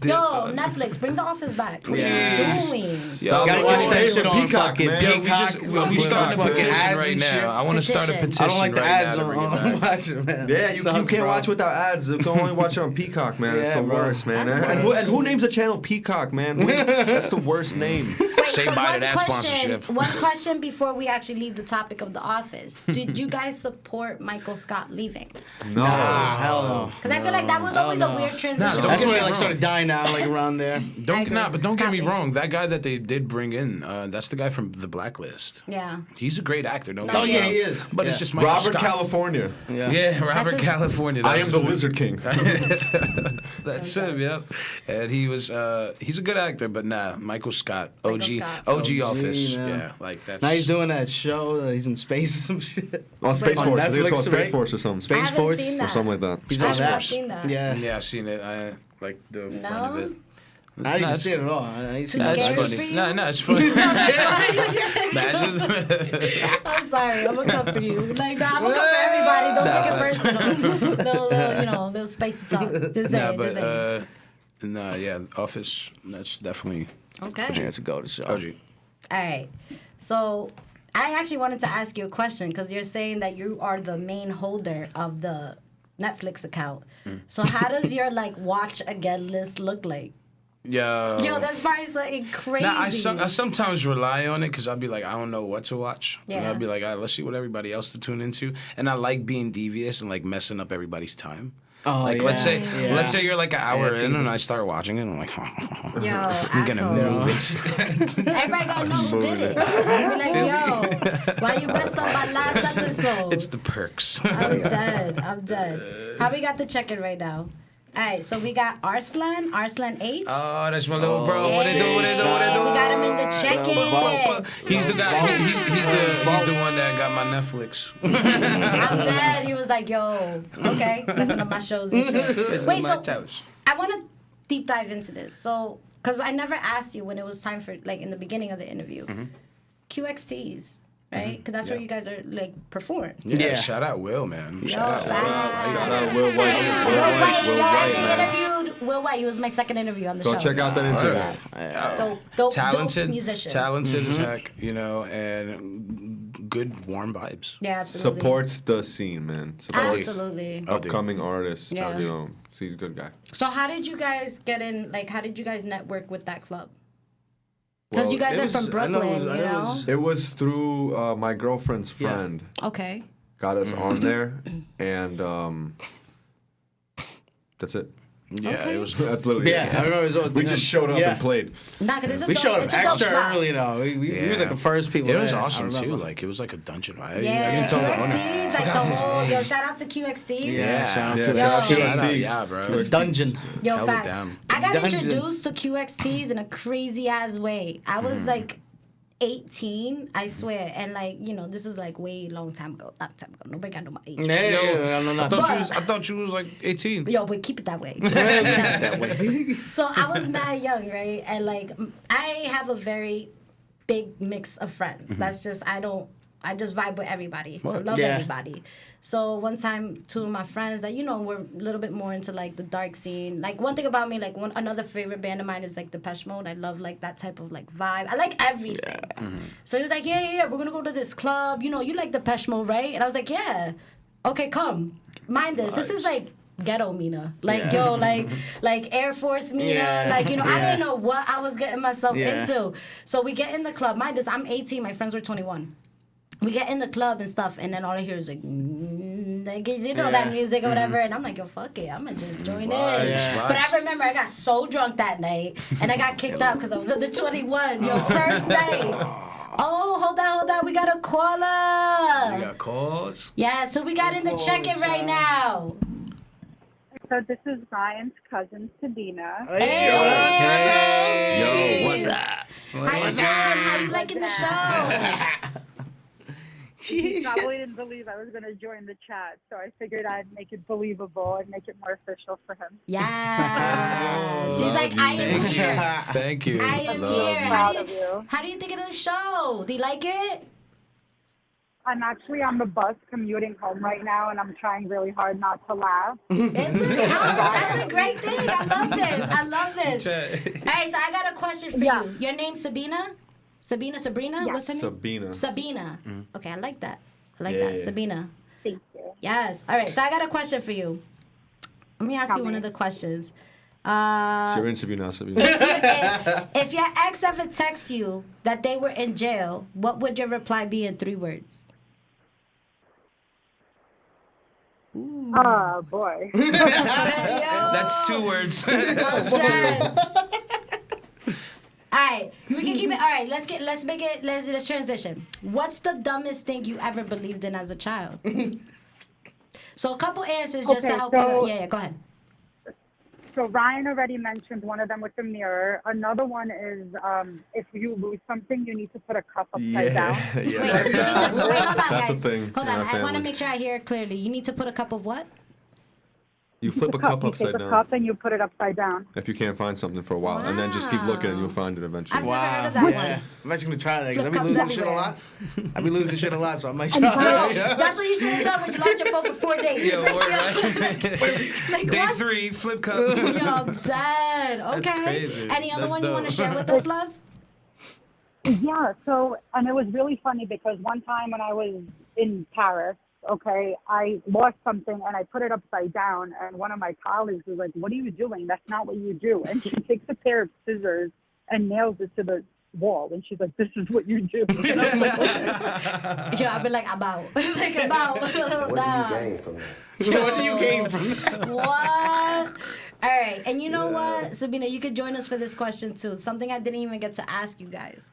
Yo, Netflix, bring The Office back. What are you doing? Yo, Gotta Well, get that shit on Peacock, fucking man. Yo, Peacock. we started a fucking petition ads right and now. shit. I want to start a Petition. petition I don't like the right ads now to bring it on back. watching, man. Yeah, you Sucks, can't bro. watch without ads. You can only watch it on Peacock, man. It's Yeah, the bro. worst, man. That's And nice. who names a channel Peacock, man? That's the worst name. Wait, Say so bye to one that question, sponsorship. one question before we actually leave the topic of The Office. Did you guys support Michael Scott leaving? No. Hell no. Because I feel like that was always a no. weird transition. don't That's get when me it like wrong. started dying out, like around there. But don't get me Copy. wrong. That guy that they did bring in, that's the guy from The Blacklist. Yeah. He's a great actor. Don't get Oh, me yeah, wrong. he is. But Yeah. it's just Michael Robert Scott. California. Yeah, Robert his- California. I am That's the his- Lizard King. That's him. Yep. And he was. He's a good actor, but nah, Michael Scott, OG, Scott. OG Office. man. Yeah, like that's. Now he's doing that show. He's in space or some shit. Oh, Space On Force. I think it's Netflix, called Space right? Force or something. I Space haven't Force seen Or that. something like that. He's I on should have that. seen that. Yeah. Yeah, I've seen it. I like the fun No? of it. I didn't even Nah, see it at all. I ain't seen Too it. That's scary funny. for you? No, it's funny. Imagine. I'm sorry. I'm gonna come for you. Like, nah, I'm gonna come for everybody. Don't take it personal. They'll space the talk. Just Nah, saying. but Just saying. yeah, Office. That's definitely Okay. Yeah, it's a go to show. OG. All right. So I actually wanted to ask you a question because you're saying that you are the main holder of the Netflix account. So how does your like watch again list look like? Yeah. Yo, that's probably something crazy. Nah, I sometimes rely on it because I'll be like, I don't know what to watch. And Yeah. I'll be like, all right, let's see what everybody else to tune into. And I like being devious and like messing up everybody's time. Oh, Like yeah. let's say Yeah. you're like an hour Yeah, in TV. and I start watching it and I'm like, Yo, I'm gonna asshole. move it. Everybody gonna know who did it. Be like, yo, why you messed up my last episode? It's the perks. I'm dead. I'm dead. How we got the check-in right now? All right, so we got Arslan H. Oh, that's my little bro. What they do? What they do? What they do? We got him in the check-in. He's the guy. He's the one that got my Netflix. I'm dead. He was like, yo, okay, messing up my shows and shit. Wait, so I want to deep dive into this. So, because I never asked you when it was time for, like, in the beginning of the interview, QXTs, right? Because that's where you guys are, like, perform. Yeah, shout out Will, man. Yo, Shout out facts. Shout out Will White. Will White, Will yo, White, actually man. interviewed Will White. He was my second interview on the Go show. check out that interview. Yes. Dope talented musician. Talented as heck, you know, and good warm vibes. Yeah, absolutely. Supports the scene, man. Supports Absolutely. upcoming artists. Yeah. You know, he's a good guy. So how did you guys get in, like, how did you guys network with that club? Because you guys it are was- from I Brooklyn, know it was- I you know it know? was- It was through my girlfriend's friend. Okay. Got us on there, and that's it. Yeah, Okay. it was. That's literally Yeah, I remember it was always We just showed up and played. Nah, 'cause it's a We dope- showed up it's a dope extra spot. early though. We was like the first people. It was there, I awesome too. remember. Like it was like a dungeon vibe. I Yeah, didn't tell the owner. QXTs, like the whole. Yo, shout out to QXTs. Yeah, shout out Yeah, to shout out to Shout out, QXTs. yeah, bro. Dungeon. Yo, Held it facts. down. I got Dungeon. introduced to QXTs in a crazy ass way. I was like 18, I swear, and like this is like way long time ago. Not time ago. Nobody got no my age. Yeah, no, I thought you was like 18. Yo, but keep it that way. So I was mad young, right? And like I have a very big mix of friends. That's just I just vibe with everybody. I love Yeah. everybody. So one time, two of my friends that were a little bit more into like the dark scene. Like one thing about me, like another favorite band of mine is like Depeche Mode. I love like that type of like vibe. I like everything. So he was like, yeah, we're gonna go to this club. You like Depeche Mode, right? And I was like, yeah. Okay, come. Mind this. This is like ghetto Mina. Like like Air Force Mina. Yeah. Like I didn't know what I was getting myself Yeah. into. So we get in the club. Mind this, I'm 18. My friends were 21. We get in the club and stuff, and then all I hear is like that music or whatever, and I'm like, yo, fuck it, I'm gonna just join in. Yeah. But I remember I got so drunk that night, and I got kicked out because I was under 21. Yo, first night. Oh, hold on, we got a caller. You got calls? Yeah, so we got in the check-in right now. So this is Ryan's cousin, Sabina. Yo, what's up? How you doing? How you liking the show? He probably didn't believe I was going to join the chat, so I figured I'd make it believable and make it more official for him. Yeah. She's like, I am here. Thank you. I am Love here. you. Proud of you. How do you think of the show? Do you like it? I'm actually on the bus commuting home right now, and I'm trying really hard not to laugh. That's a great thing. I love this. All right, so I got a question for Yeah. you. Your name's Sabina? Sabrina? Yes. What's her name? Sabina. Sabina. Okay, I like that. Yeah, that. yeah. Sabina. Thank you. Yes. All right, so I got a question for you. Let me ask Tell you one me. of the questions. It's your interview now, Sabina. If your ex ever texts you that they were in jail, what would your reply be in 3 words? Oh, boy. That's 2 words. All right, we can keep it. All right, let's transition. What's the dumbest thing you ever believed in as a child? So a couple answers just to Okay, help so- you. Yeah, go ahead. So Ryan already mentioned one of them with the mirror. Another one is if you lose something, you need to put a cup upside down. Wait, you need to, wait, hold on, That's guys. a thing Hold in on, our I want to family. make sure I hear it clearly. You need to put a cup of what? You flip a cup You upside take a down cup and you put it upside down. if you can't find something for a while, and then just keep looking and you'll find it eventually. I've never heard of that one. I'm actually gonna try that because I Flip be cups losing shit a everywhere. lot. I be losing shit a lot, so I might Bro, try. that's what you should have done when you lost your phone for 4 days. Yeah, word, right? Like, Day what? 3, flip cup. Yo, I'm dead. Okay. crazy. Any other That's one you want to dope. share with us, love? Yeah, so, and it was really funny because one time when I was in Paris, okay, I lost something and I put it upside down, and one of my colleagues was like, "What are you doing? That's not what you do." And she takes a pair of scissors and nails it to the wall, and she's like, "This is what you do." And I was like, "Okay." Yo, I've been like, about. Like, about. What do you gain from that? What do you gain from that? What? All right, and you know what, Sabina, you could join us for this question too. Something I didn't even get to ask you guys.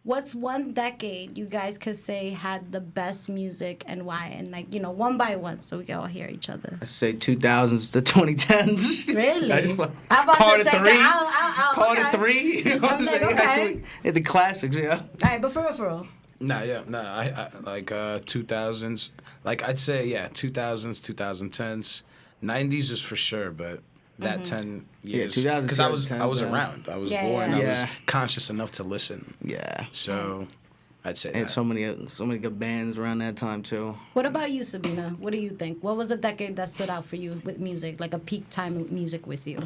What's one decade you guys could say had the best music and why? And like, one by one, so we can all hear each other. I say 2000s to 2010s. Really? I just I'm about call to it say 3. that. Call okay. it 3. You know what I'm I'm like, saying? okay. Actually, yeah, the classics, yeah. All right, but for real. I like 2000s. Like I'd say 2000s, 2010s, 90s is for sure, but that 10 years 2000s, because I was 2010s, around. I was Yeah, born. yeah. I was Yeah. conscious enough to listen. Yeah. So I'd say And that. so many good bands around that time too. What about you, Sabina? What do you think? What was a decade that stood out for you with music, like a peak time of music with you?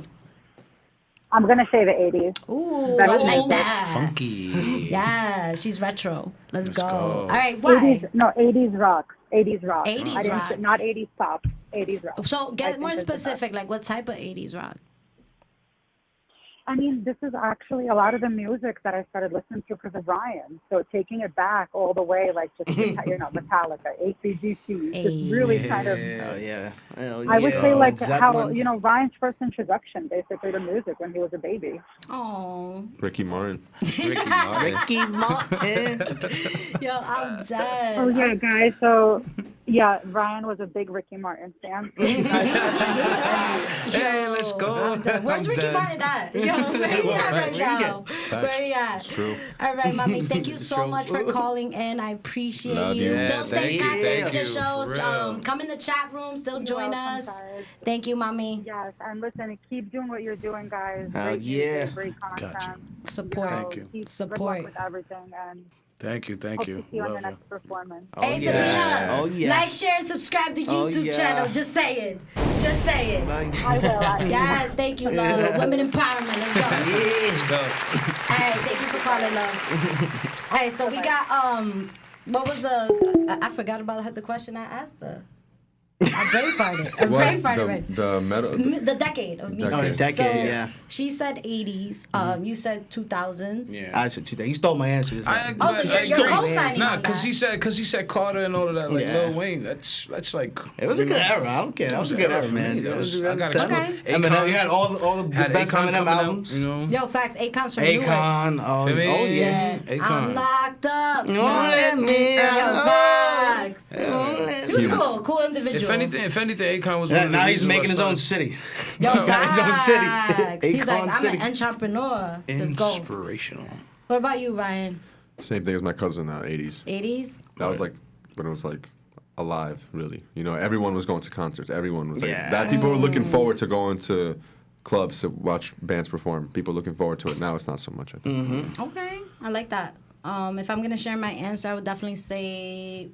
I'm gonna say the 80s. Ooh, That I was like my that. Funky. Yeah, she's retro. Let's go. go. All right, why? 80s rock. 80s rock. 80s I didn't rock. say- not 80s pop. 80s rock. So I get think more is the best. specific. Like what type of 80s rock? I mean, this is actually a lot of the music that I started listening to because of Ryan. So taking it back all the way, like just, Metallica, AC/DC, just really kind of, Oh yeah. Hell I would yeah. say like Zeppelin. how, Ryan's first introduction basically to music when he was a baby. Oh. Ricky Martin. Ricky Martin. Ricky Martin. Yo, I'm dead. Oh yeah, guys. So yeah, Ryan was a big Ricky Martin fan. So you guys Hey, let's go. I'm dead. Where's Ricky Martin at? Yo, where he at right now? Where he at? True. All right, mommy. Thank you so much for calling in. I appreciate Love you. you. Still stay thank tapped you, into thank the you, show. for real. Come in the chat room. Still join welcome, us. guys. Thank you, mommy. Yes, and listen, keep doing what you're doing, guys. Oh, Great yeah. music, great content. Gotcha. Support. Thank you. Keep good Support. luck with everything, and Thank you. hope to see you on Love your you. next performance. Hey, yeah. Sabrina. Oh, yeah. Like, share, and subscribe to Oh, YouTube yeah. channel. Just say it. Just say it. Like, I will. Yes, thank you, love. Women empowerment. Let's go. yeah. Go. All right, thank you for calling, love. All right, so we got what was the? I forgot about the question I asked her. I brain farted. I brain farted. Right. The decade of music. Oh, the decade, So, yeah. She said 80s. You said 2000s. Yeah. I should you stole my answer. Just now. Oh, so you're co-signing Nah, on because that. he said Carter and all of that, like Yeah. Lil Wayne. That's like. It was a good era. I don't care. That was a good era, for man. me. That was, It I got was- Okay. Eminem, you had all the had best Akon Eminem coming out, albums. you know. Yo, facts. Akon's from Newark. Akon. Oh, Feel me? oh yeah. I'm Akon. locked up. Don't let me Yo, out. facts. Don't let He was me- cool. Cool individual. If anything, Akon was. Yeah, one of the now he's reasons why making his I own started- city. Yo, His own city. facts. He's like, Akon I'm City. an entrepreneur. Let's go. Inspirational. What about you, Ryan? Same thing as my cousin in the 80s. 80s? That was like when it was like alive, really. You know, everyone was going to concerts. Everyone was like Yeah. that. People were looking forward to going to clubs to watch bands perform. People looking forward to it. Now it's not so much. I think. Okay, I like that. If I'm gonna share my answer, I would definitely say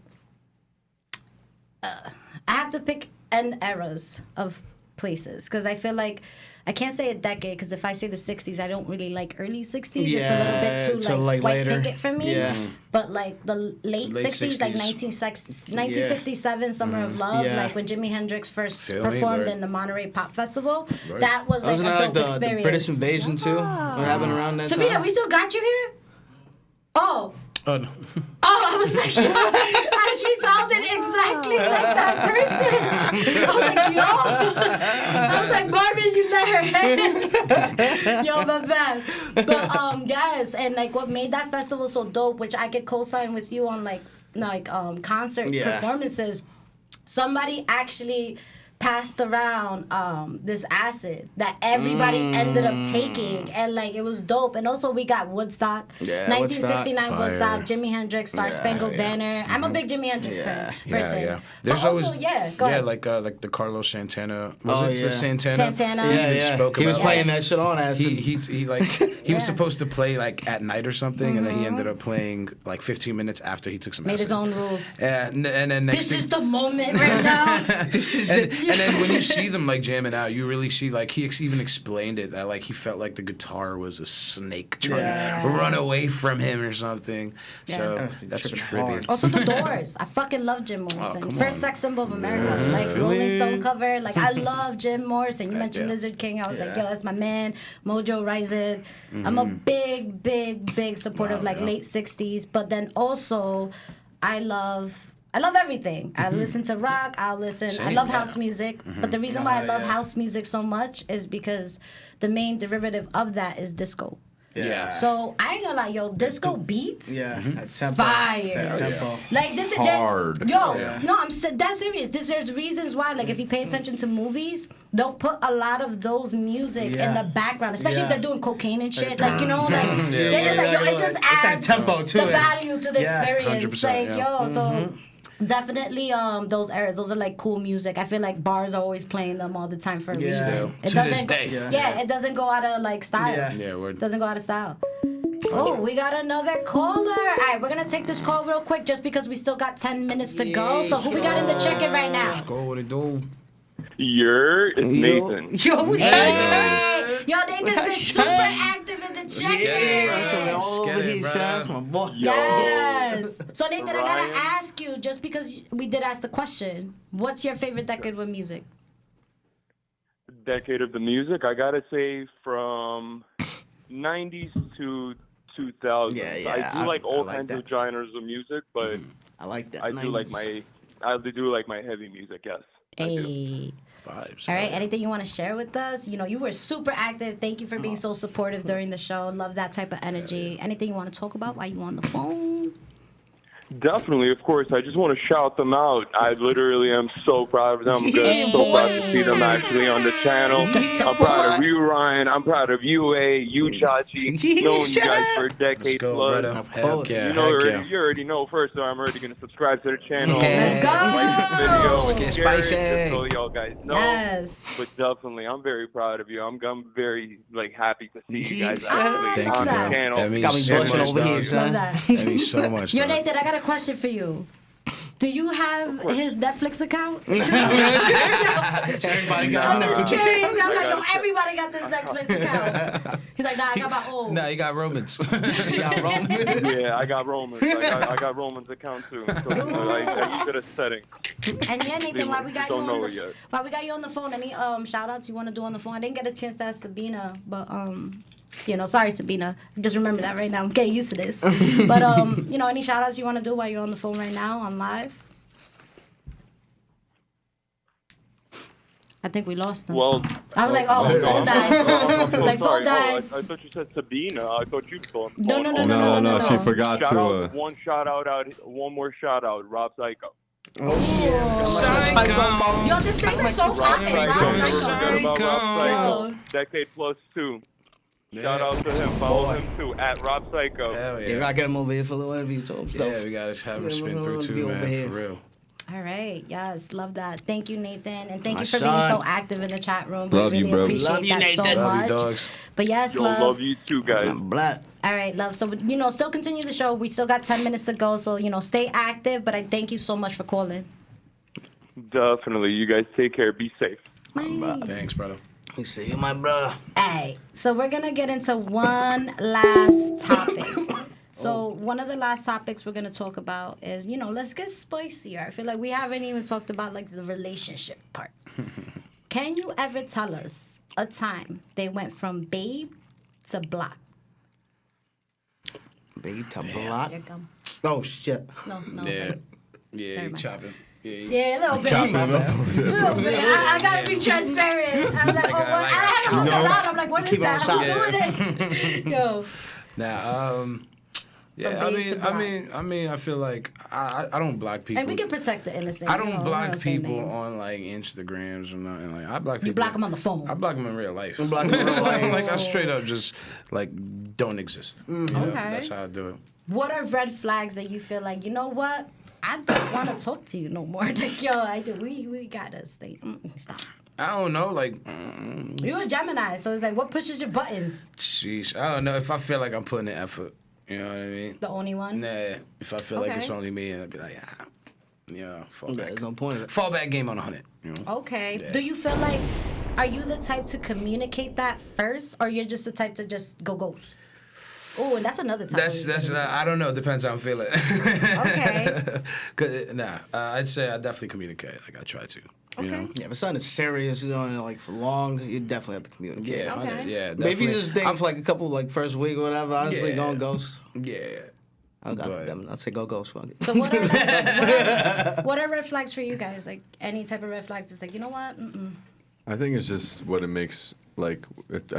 I have to pick end eras of places because I feel like I can't say a decade because if I say the 60s, I don't really like early 60s. It's a little Yeah, bit it's too a like white later. picket for me. Yeah. But like the late 60s, like 1967, Summer of Love, Yeah. like when Jimi Hendrix first Feel me, performed right. in the Monterey Pop Festival, that was like Wasn't a that dope like the experience. British invasion too? What happened around that Sabrina, time? we still got you here? Oh. Oh, no. Oh, I was like, yo, she sounded exactly like that person. I was like, yo. I was like, Marvin, you let her hang. Yo, my bad. But yes, and like what made that festival so dope, which I could co-sign with you on like concert performances. Somebody actually passed around this acid that everybody ended up taking, and like it was dope. And also we got Woodstock, Yeah, 1969 Woodstock. Woodstock, Jimi Hendrix, Star Spangled Banner. I'm a big Jimi Hendrix person. Yeah. There's also, go ahead. like the Carlos Santana. Was Oh, it the yeah. Santana? Santana. He Yeah, even yeah. spoke He was about playing it. that shit on acid. He like he was supposed to play like at night or something, and then he ended up playing like 15 minutes after he took some Made acid. his own rules. And then next This thing, is the moment right now. and then when you see them like jamming out, you really see like he even explained it that like he felt like the guitar was a snake trying to run away from him or something. So Yeah. that's Tripping hard. trippy. Also, The Doors. I fucking love Jim Morrison. come First on. sex symbol of America. Like Feel Rolling me? Stone cover. Like I love Jim Morrison. You mentioned yeah. Lizard King. I was like, yo, that's my man. Mojo Rising. I'm a big supporter of like late 60s. But then also, I love everything. I listen to rock. I love house music. But the reason why I love house music so much is because the main derivative of that is disco. Yeah. So I ain't gonna lie, yo, disco beats. Yeah, that tempo. Fire. That tempo. Like this is Hard. Yo, no, I'm that's serious. There's reasons why. Like if you pay attention to movies, they'll put a lot of those music in the background, especially if they're doing cocaine and shit. Like you know, like they're just like yo, it just It's that adds tempo to the it. value to the Yeah, experience. 100%, Like yeah. yo, so. Definitely, those eras. Those are like cool music. I feel like bars are always playing them all the time for a reason. Still. It To doesn't. this day. It doesn't go out of like style. Yeah. Yeah, word. Doesn't go out of style. Oh, we got another caller. All right, we're gonna take this call real quick just because we still got 10 minutes to go. So who we got in the check-in right now? Go what it do. It's Nathan. Yo, we Hey, yo, Nathan's been super active in the check-in. all over Get it, here, bruh. son. My boy. Yes. So Nathan, I gotta Ryan. ask you, just because we did ask the question, what's your favorite decade with music? decade of the music, I gotta say from 90s to 2000s. Yeah, I do like all like kinds that. of genres of music, but I like that. I do like 90s. my heavy music. Yes. Hey. Vibes. All right, anything you want to share with us? You know, you were super active. Thank you for being so supportive during the show. Love that type of energy. Anything you want to talk about while you on the phone? Definitely, of course. I just want to shout them out. I literally am so proud of them. I'm so proud to see them actually on the channel. I'm proud of you, Ryan. I'm proud of you, A. You, Chachi. Known you guys for a decade Let's go, plus. brother. Heck yeah, You know, heck yeah. you already know. First of all, I'm already going to subscribe to the channel. Let's go. Like the video. Let's get share it, spicy. just so y'all guys know. Yes. But definitely, I'm very proud of you. I'm very happy to see you guys actually Thank on you, the bro. channel. That means Got me so blushing much, over here, dog. son. Love that. That means so much. Yo, dog. Nathan, I got a question for you. Do you have his Netflix account? Everybody got I'm just that. curious. I'm like, no, I got it. everybody got this Netflix account. He's like, nah, I got my own. Nah, you got Romans. You got Roman. Yeah, I got Romans. I got Romans account too. So, I use it as setting. And yeah, Nathan, while we got you Don't on know the it yet. while we got you on the phone, any shout outs you want to do on the phone? I didn't get a chance to ask Sabina, but sorry Sabina. Just remember that right now. I'm getting used to this. But any shout outs you want to do while you're on the phone right now on live? I think we lost them. Well, I was like, oh, phone died. I'm so Like, phone sorry. died. I thought you said Sabina. I thought you'd phone. No, she forgot Shout to. out, one more shout out, Rob Psycho. Yo, this thing is so Rob popping. Psycho. Rob Never Psycho. forget about Rob Psycho. Yo. Decade plus 2. Shout out to him. Follow him too at Rob Psycho. Hell Yeah, yeah. we gotta get him over here for a little interview to himself. Yeah, we gotta have him Yeah, spin through be too, over man. here. For real. All right. Yes. Love that. Thank you, Nathan. And thank My you for being son. so active in the chat room. Love We you, really bro. appreciate Love you, that so Nathan. Love much. you, dogs. But yes, Yo, love. love you too, guys. I'm black. All right, love. So, still continue the show. We still got 10 minutes to go. So, stay active. But I thank you so much for calling. Definitely. You guys take care. Be safe. Thanks, brother. You see, my brother. Hey, so we're going to get into one last topic. So one of the last topics we're going to talk about is, let's get spicier. I feel like we haven't even talked about, the relationship part. Can you ever tell us a time they went from babe to block? Babe to block. Here you go. Oh, shit. No. Yeah. babe. Yeah, Never you mind. chopping. Yeah, a little bit. Chopping it up. Little bit. I gotta be transparent. I was like, what? I had to look around. I'm like, what is Keep on that? shopping. Who's doing it? Yo. Nah, yeah, babe to block. I feel like I don't block people. And we can protect the innocent. I don't we're block not saying people names. on Instagrams or nothing. Like I block people. You block them on the phone. I block them in real life. I'm blocking real life. Like I straight up just don't exist. You know, Okay. that's how I do it. What are red flags that you feel like, you know what? I don't want to talk to you no more. Like, yo, we gotta stay. Stop. I don't know, You're a Gemini, so it's like, what pushes your buttons? sheesh. I don't know if I feel like I'm putting in effort. You know what I mean? The only one? Nah. If I feel like it's Okay. only me, I'd be like, fall back. There's no point in it. Fall back game on 100. You know? Okay. Yeah. Do you feel like, are you the type to communicate that first, or you're just the type to just go ghost? Oh, and that's another type. That's I don't know. Depends how I'm feeling. Okay. I'd say I definitely communicate. Like I try to. You know? Yeah, if something is serious, and for long, you definitely have to communicate. Yeah. Okay. 100, yeah. But if you Definitely. just date for a couple, first week or whatever, honestly, Yeah. going ghost. Yeah. I'd say go ghost. Fuck it. So what are red flags for you guys? Like any type of red flags? It's like, you know what? I think it's just what it makes, I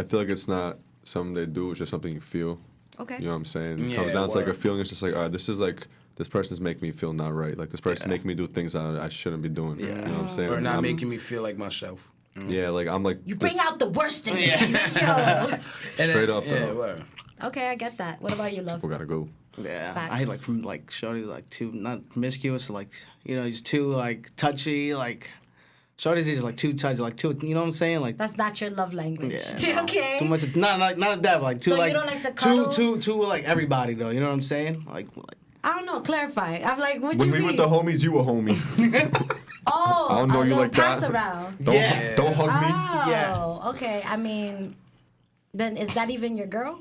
feel like it's not something they do, it's just something you feel. Okay. You know what I'm saying? It Yeah, comes down to a word. feeling. It's just all right, this person's making me feel not right. Like this person's making me do things I shouldn't be doing. You know what I'm saying? Or not I'm- making me feel like myself. Yeah, I'm like. You bring this- out the worst in me. Yo. Straight up, Yeah, though. word. Okay, I get that. What about you, love? We gotta go. Yeah, Facts. I hate shorty's too not promiscuous, he's too touchy, shorty's just too touchy, too, you know what I'm saying, That's not your love language. Yeah, Okay. too much, not that, but too So you don't like to cuddle? too everybody though, you know what I'm saying, I don't know. Clarify. I'm like, what When you we mean? with the homies, you a homie. Oh, I don't know a you little like pass that. around. Don't hug me. Oh, Yeah. okay. I mean, then is that even your girl?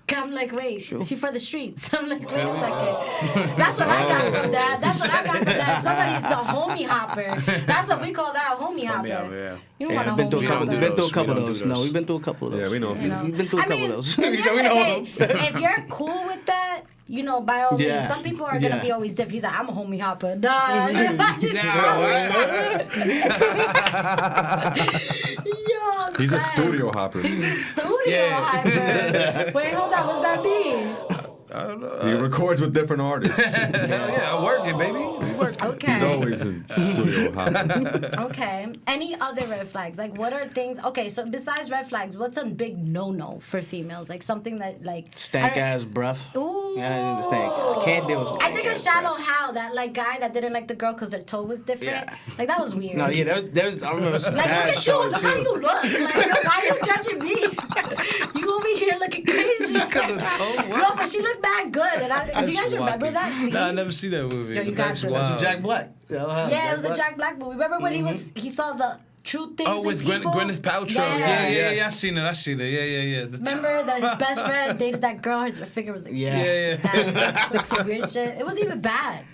I'm like, wait, is she for the streets? I'm like, wait a second. That's what I got from that. That's what I got from that. If somebody's the homie hopper, that's what we call that, a homie hopper. me hopper. hopper, yeah. You don't want a been through a homie couple. hopper. Been through a We couple don't of do those. No, those. we've been through a couple of those. Yeah, we know. You know? We've been through a couple of those. and So we then, know hey, them. if you're cool with that, you know, by all means, Yeah. some people are gonna Yeah. be always different. He's like, I'm a homie hopper. Nah, you're not just Yo, He's a man. studio hopper. Studio hopper. Wait, hold on. What's that mean? I don't know. He records with different artists. Hell yeah, I work it, baby. We work it. Okay. He's always in studio hopping. Okay. Any other red flags? Like, what are things? Okay, so besides red flags, what's a big no-no for females? Like something that like Stank I ass breath. Ooh. Yeah, I stink. I can't deal with I think a stank-ass shadow breath. Hal, that like guy that didn't like the girl because their toe was different. Yeah. Like that was weird. No, yeah, there's I remember some Like, bad look at you. stories, Look how too. you look. Like, yo, why are you judging me? You over here looking crazy. No, but she looked bad good. And do you guys remember that scene? Nah, I never seen that movie. Yo, you That's guys wild. Jack Black. Yeah, it was a Jack Black movie. Remember when he saw the true things Oh, with in people? Gwyneth Paltrow. Yeah, I seen it. Yeah. Remember that his best friend dated that girl? His finger was like, Yeah. that, like some weird shit. It wasn't even bad.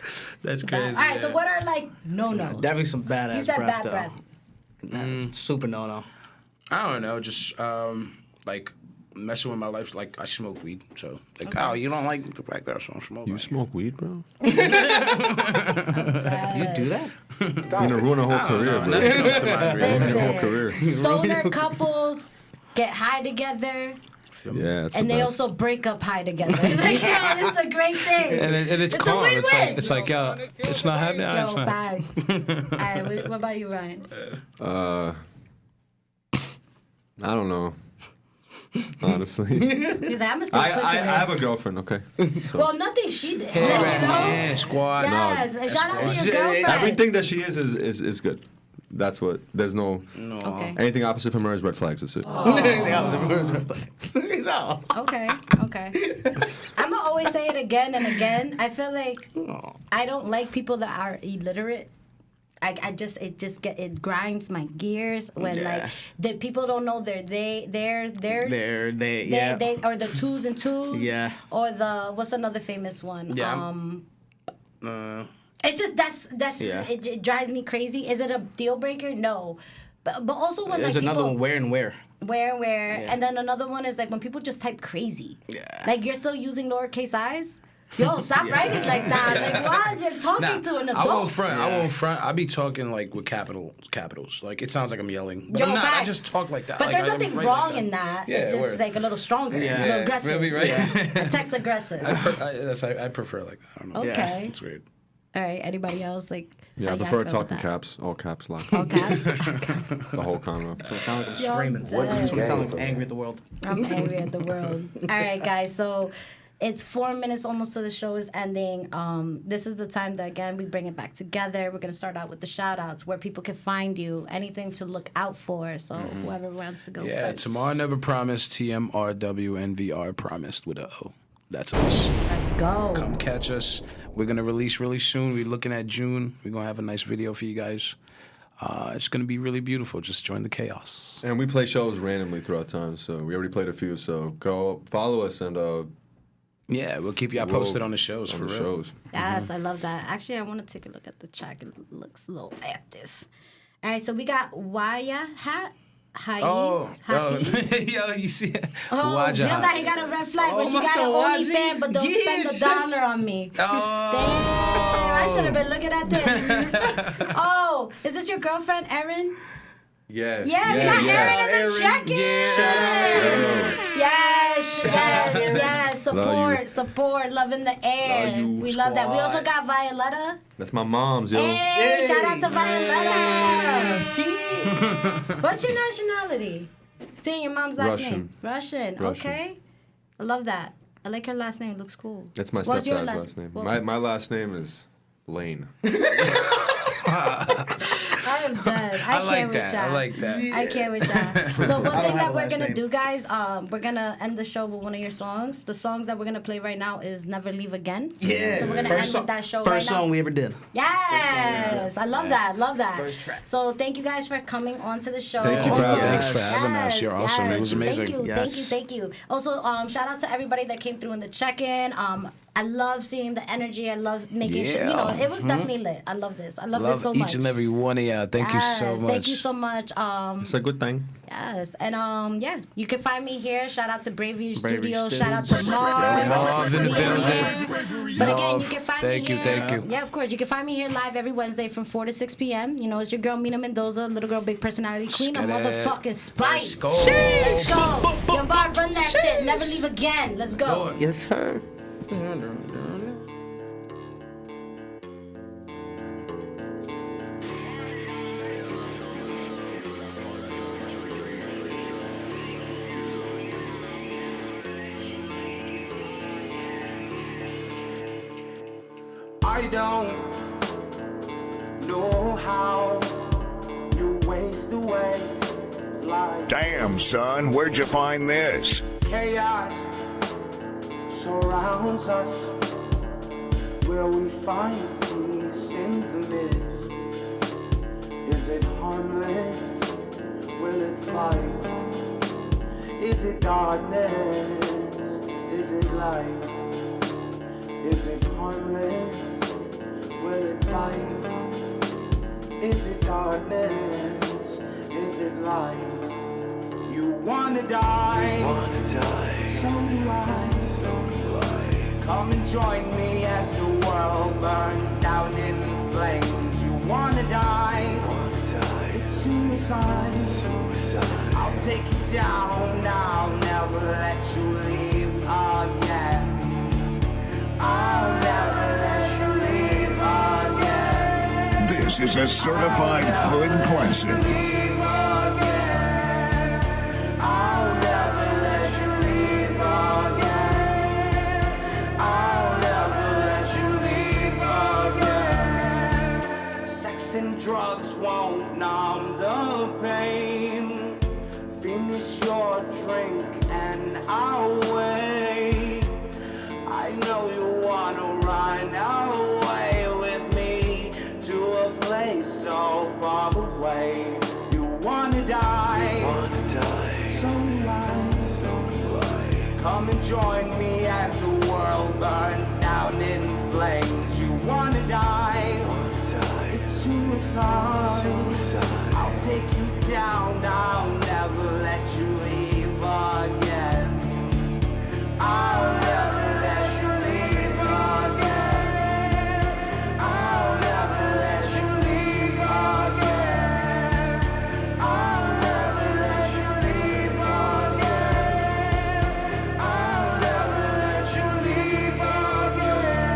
That's Bad. crazy. All right, so what are like no-nos? Definitely some badass You said breath, bad though. breath. Super no. I don't know, just like messing with my life. Like I smoke weed, so like, oh, you don't like the fact that I don't smoke. You right? smoke weed, bro? You do that? You're gonna ruin a whole career, bro. Nothing comes to mind, really. Ruin your whole Listen, career. stoner couples get high together, Yeah, it's and the they best. also break up high together. Like, yo, it's a great thing. And it's It's a calm. win-win. It's like, yo, it's not happening. Yo, It's not. facts. All right, what about you, Ryan? I don't know. Honestly. He's like, I'm gonna stay I Switzerland. have a girlfriend, okay? So. Well, nothing she did. You know? Yeah, squad. Yes, and shout out to your Yeah, girlfriend. Everything that she is good. That's what. There's no. No. Okay. Anything opposite from her is red flags. That's it. He's out. Okay. I'm gonna always say it again and again. I feel like I don't like people that are illiterate. It grinds my gears when like the people don't know theirs. Yeah. They or the twos and twos. Yeah. Or the what's another famous one? Yeah. It's just that's Yeah. it drives me crazy. Is it a deal breaker? No. But also when There's like another people, one, where and where. where, and then another one is like when people just type crazy. Yeah. Like you're still using lowercase i's. Yo, stop writing like that. Like why you're talking to an adult? I won't front. I be talking like with capitals. Like it sounds like I'm yelling, but Yo, I'm not. I facts. just talk like that. But like, there's I'm nothing right wrong like in that. Yeah, it's just word. like a little stronger, a little Yeah, aggressive. maybe right. Text aggressive. I prefer like that. I don't know. Okay. It's weird. All right. Anybody else like? Yeah, how I you guys prefer feel about talking that? caps, all caps lock. All caps. The whole convo. Sound like I'm Yo, screaming. dead. That's what I sound Game like angry at the world. I'm angry at the world. All right, guys. So it's 4 minutes almost to the show is ending. This is the time that, again, we bring it back together. We're going to start out with the shout-outs, where people can find you, anything to look out for. So whoever wants to go Yeah, first. Tmrw Nvr Promised. Tmrw Nvr Promised with a O. That's us. Let's go. Come catch us. We're gonna release really soon. We're looking at June. We're gonna have a nice video for you guys. It's gonna be really beautiful. Just join the chaos. And we play shows randomly throughout time, so we already played a few. So go follow us and Yeah, we'll keep y'all posted on the shows for real. shows. Yes, I love that. Actually, I want to take a look at the track. It looks a little active. All right, so we got Waya Hat. Hafiz. Yo, you see it? Oh, Waja. feel like he got a red flag, but she my got son an Waji. OnlyFans, but don't spend a dollar on me. Oh. Damn, I should have been looking at this. Oh, is this your girlfriend, Erin? Yeah. Yeah, we got Erin in the check-in. Yes. Support, love in the air. Love you, We love that. We also squad. got Violetta. That's my mom's, yo. Hey, shout out to Violetta. What's your nationality? Say your mom's last name. Russian. Okay. I love that. I like her last name. It looks cool. That's my What's your stepdad's last name. Well, My last name is Lane. I am dead. I can't with y'all. I like that. I can't with y'all. So one thing have that a we're last gonna name. do, guys, we're gonna end the show with one of your songs. The songs that we're gonna play right now is "Never Leave Again." Yeah. So we're gonna end with that show First right song now. we ever did. Yes, I love that. Love that. First track. So thank you guys for coming on to the show. Thank you for Also- having us. Thanks for having us. You're awesome. It was amazing. Thank you. Yes. Thank you. Also, shout out to everybody that came through in the check-in. I love seeing the energy. I love making sure, you know, it was definitely lit. I love this. I love this so much. Each and every one of y'all. Thank you so much. Thank you so much. It's a good thing. Yes, and yeah, you can find me here. Shout out to Braveview Studio. Shout out to Marv. Marv in the building. But again, you can find me here. Thank you. Yeah, of course. You can find me here live every Wednesday from 4 to 6 p.m. You know, it's your girl Mina Mendoza, little girl, big personality, queen of motherfucking spice. Let's go. Let's go. Yo, Marv, run that shit. Never leave again. Let's go. Yes, sir. I don't know how you waste away like Damn, son, where'd you find this? chaos surrounds us. Will we find peace in the midst? Is it harmless? Will it fight? Is it darkness? Is it light? Is it harmless? Will it fight? Is it darkness? Is it light? You wanna die? So do I. Come and join me as the world burns down in flames. You wanna die? It's suicide. I'll take you down. I'll never let you leave again. I'll never let you leave again. This is a certified hood classic. Leave again. I'll never let you leave again. I'll never let you leave again. Sex and drugs won't numb the pain. Finish your drink and I'll wait. I know you wanna run away with me to a place so far away. You wanna die? So do I. Come and join me as the world burns down in flames. You wanna die? It's suicide. I'll take you down. I'll never let you leave again. I'll never let you leave again. I'll never let you leave again. I'll never let you leave again. I'll never let you leave again.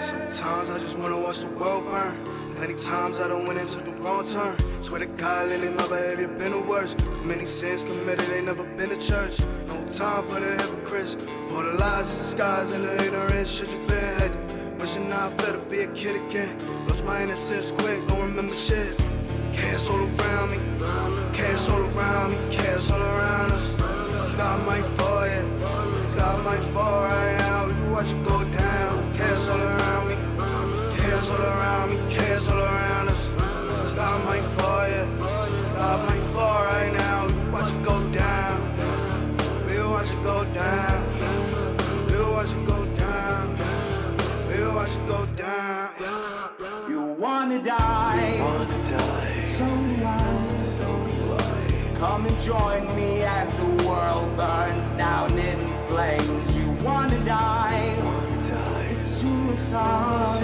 Sometimes I just wanna watch the world burn. Many times I done went into the wrong turn. Swear to God, lately my behavior been the worst. Many sins committed, ain't never been to church. No time for the hypocrites. All the lies and disguise and the ignorance shit just been headed. Wishing I felt to be a kid again. Lost my innocence quick, don't remember shit. Chaos all around me, chaos all around me, chaos all around us. Sky might fall, yeah. Sky might fall right now. We can watch it go down. Chaos all around me, chaos all around me, chaos all around us. Sky might fall, yeah. Sky might fall right now. We can watch it go down. We can watch it go down. We can watch it go down. We can watch it go down. You wanna die? So do I. Come and join me as the world burns down in flames. You wanna die? It's suicide.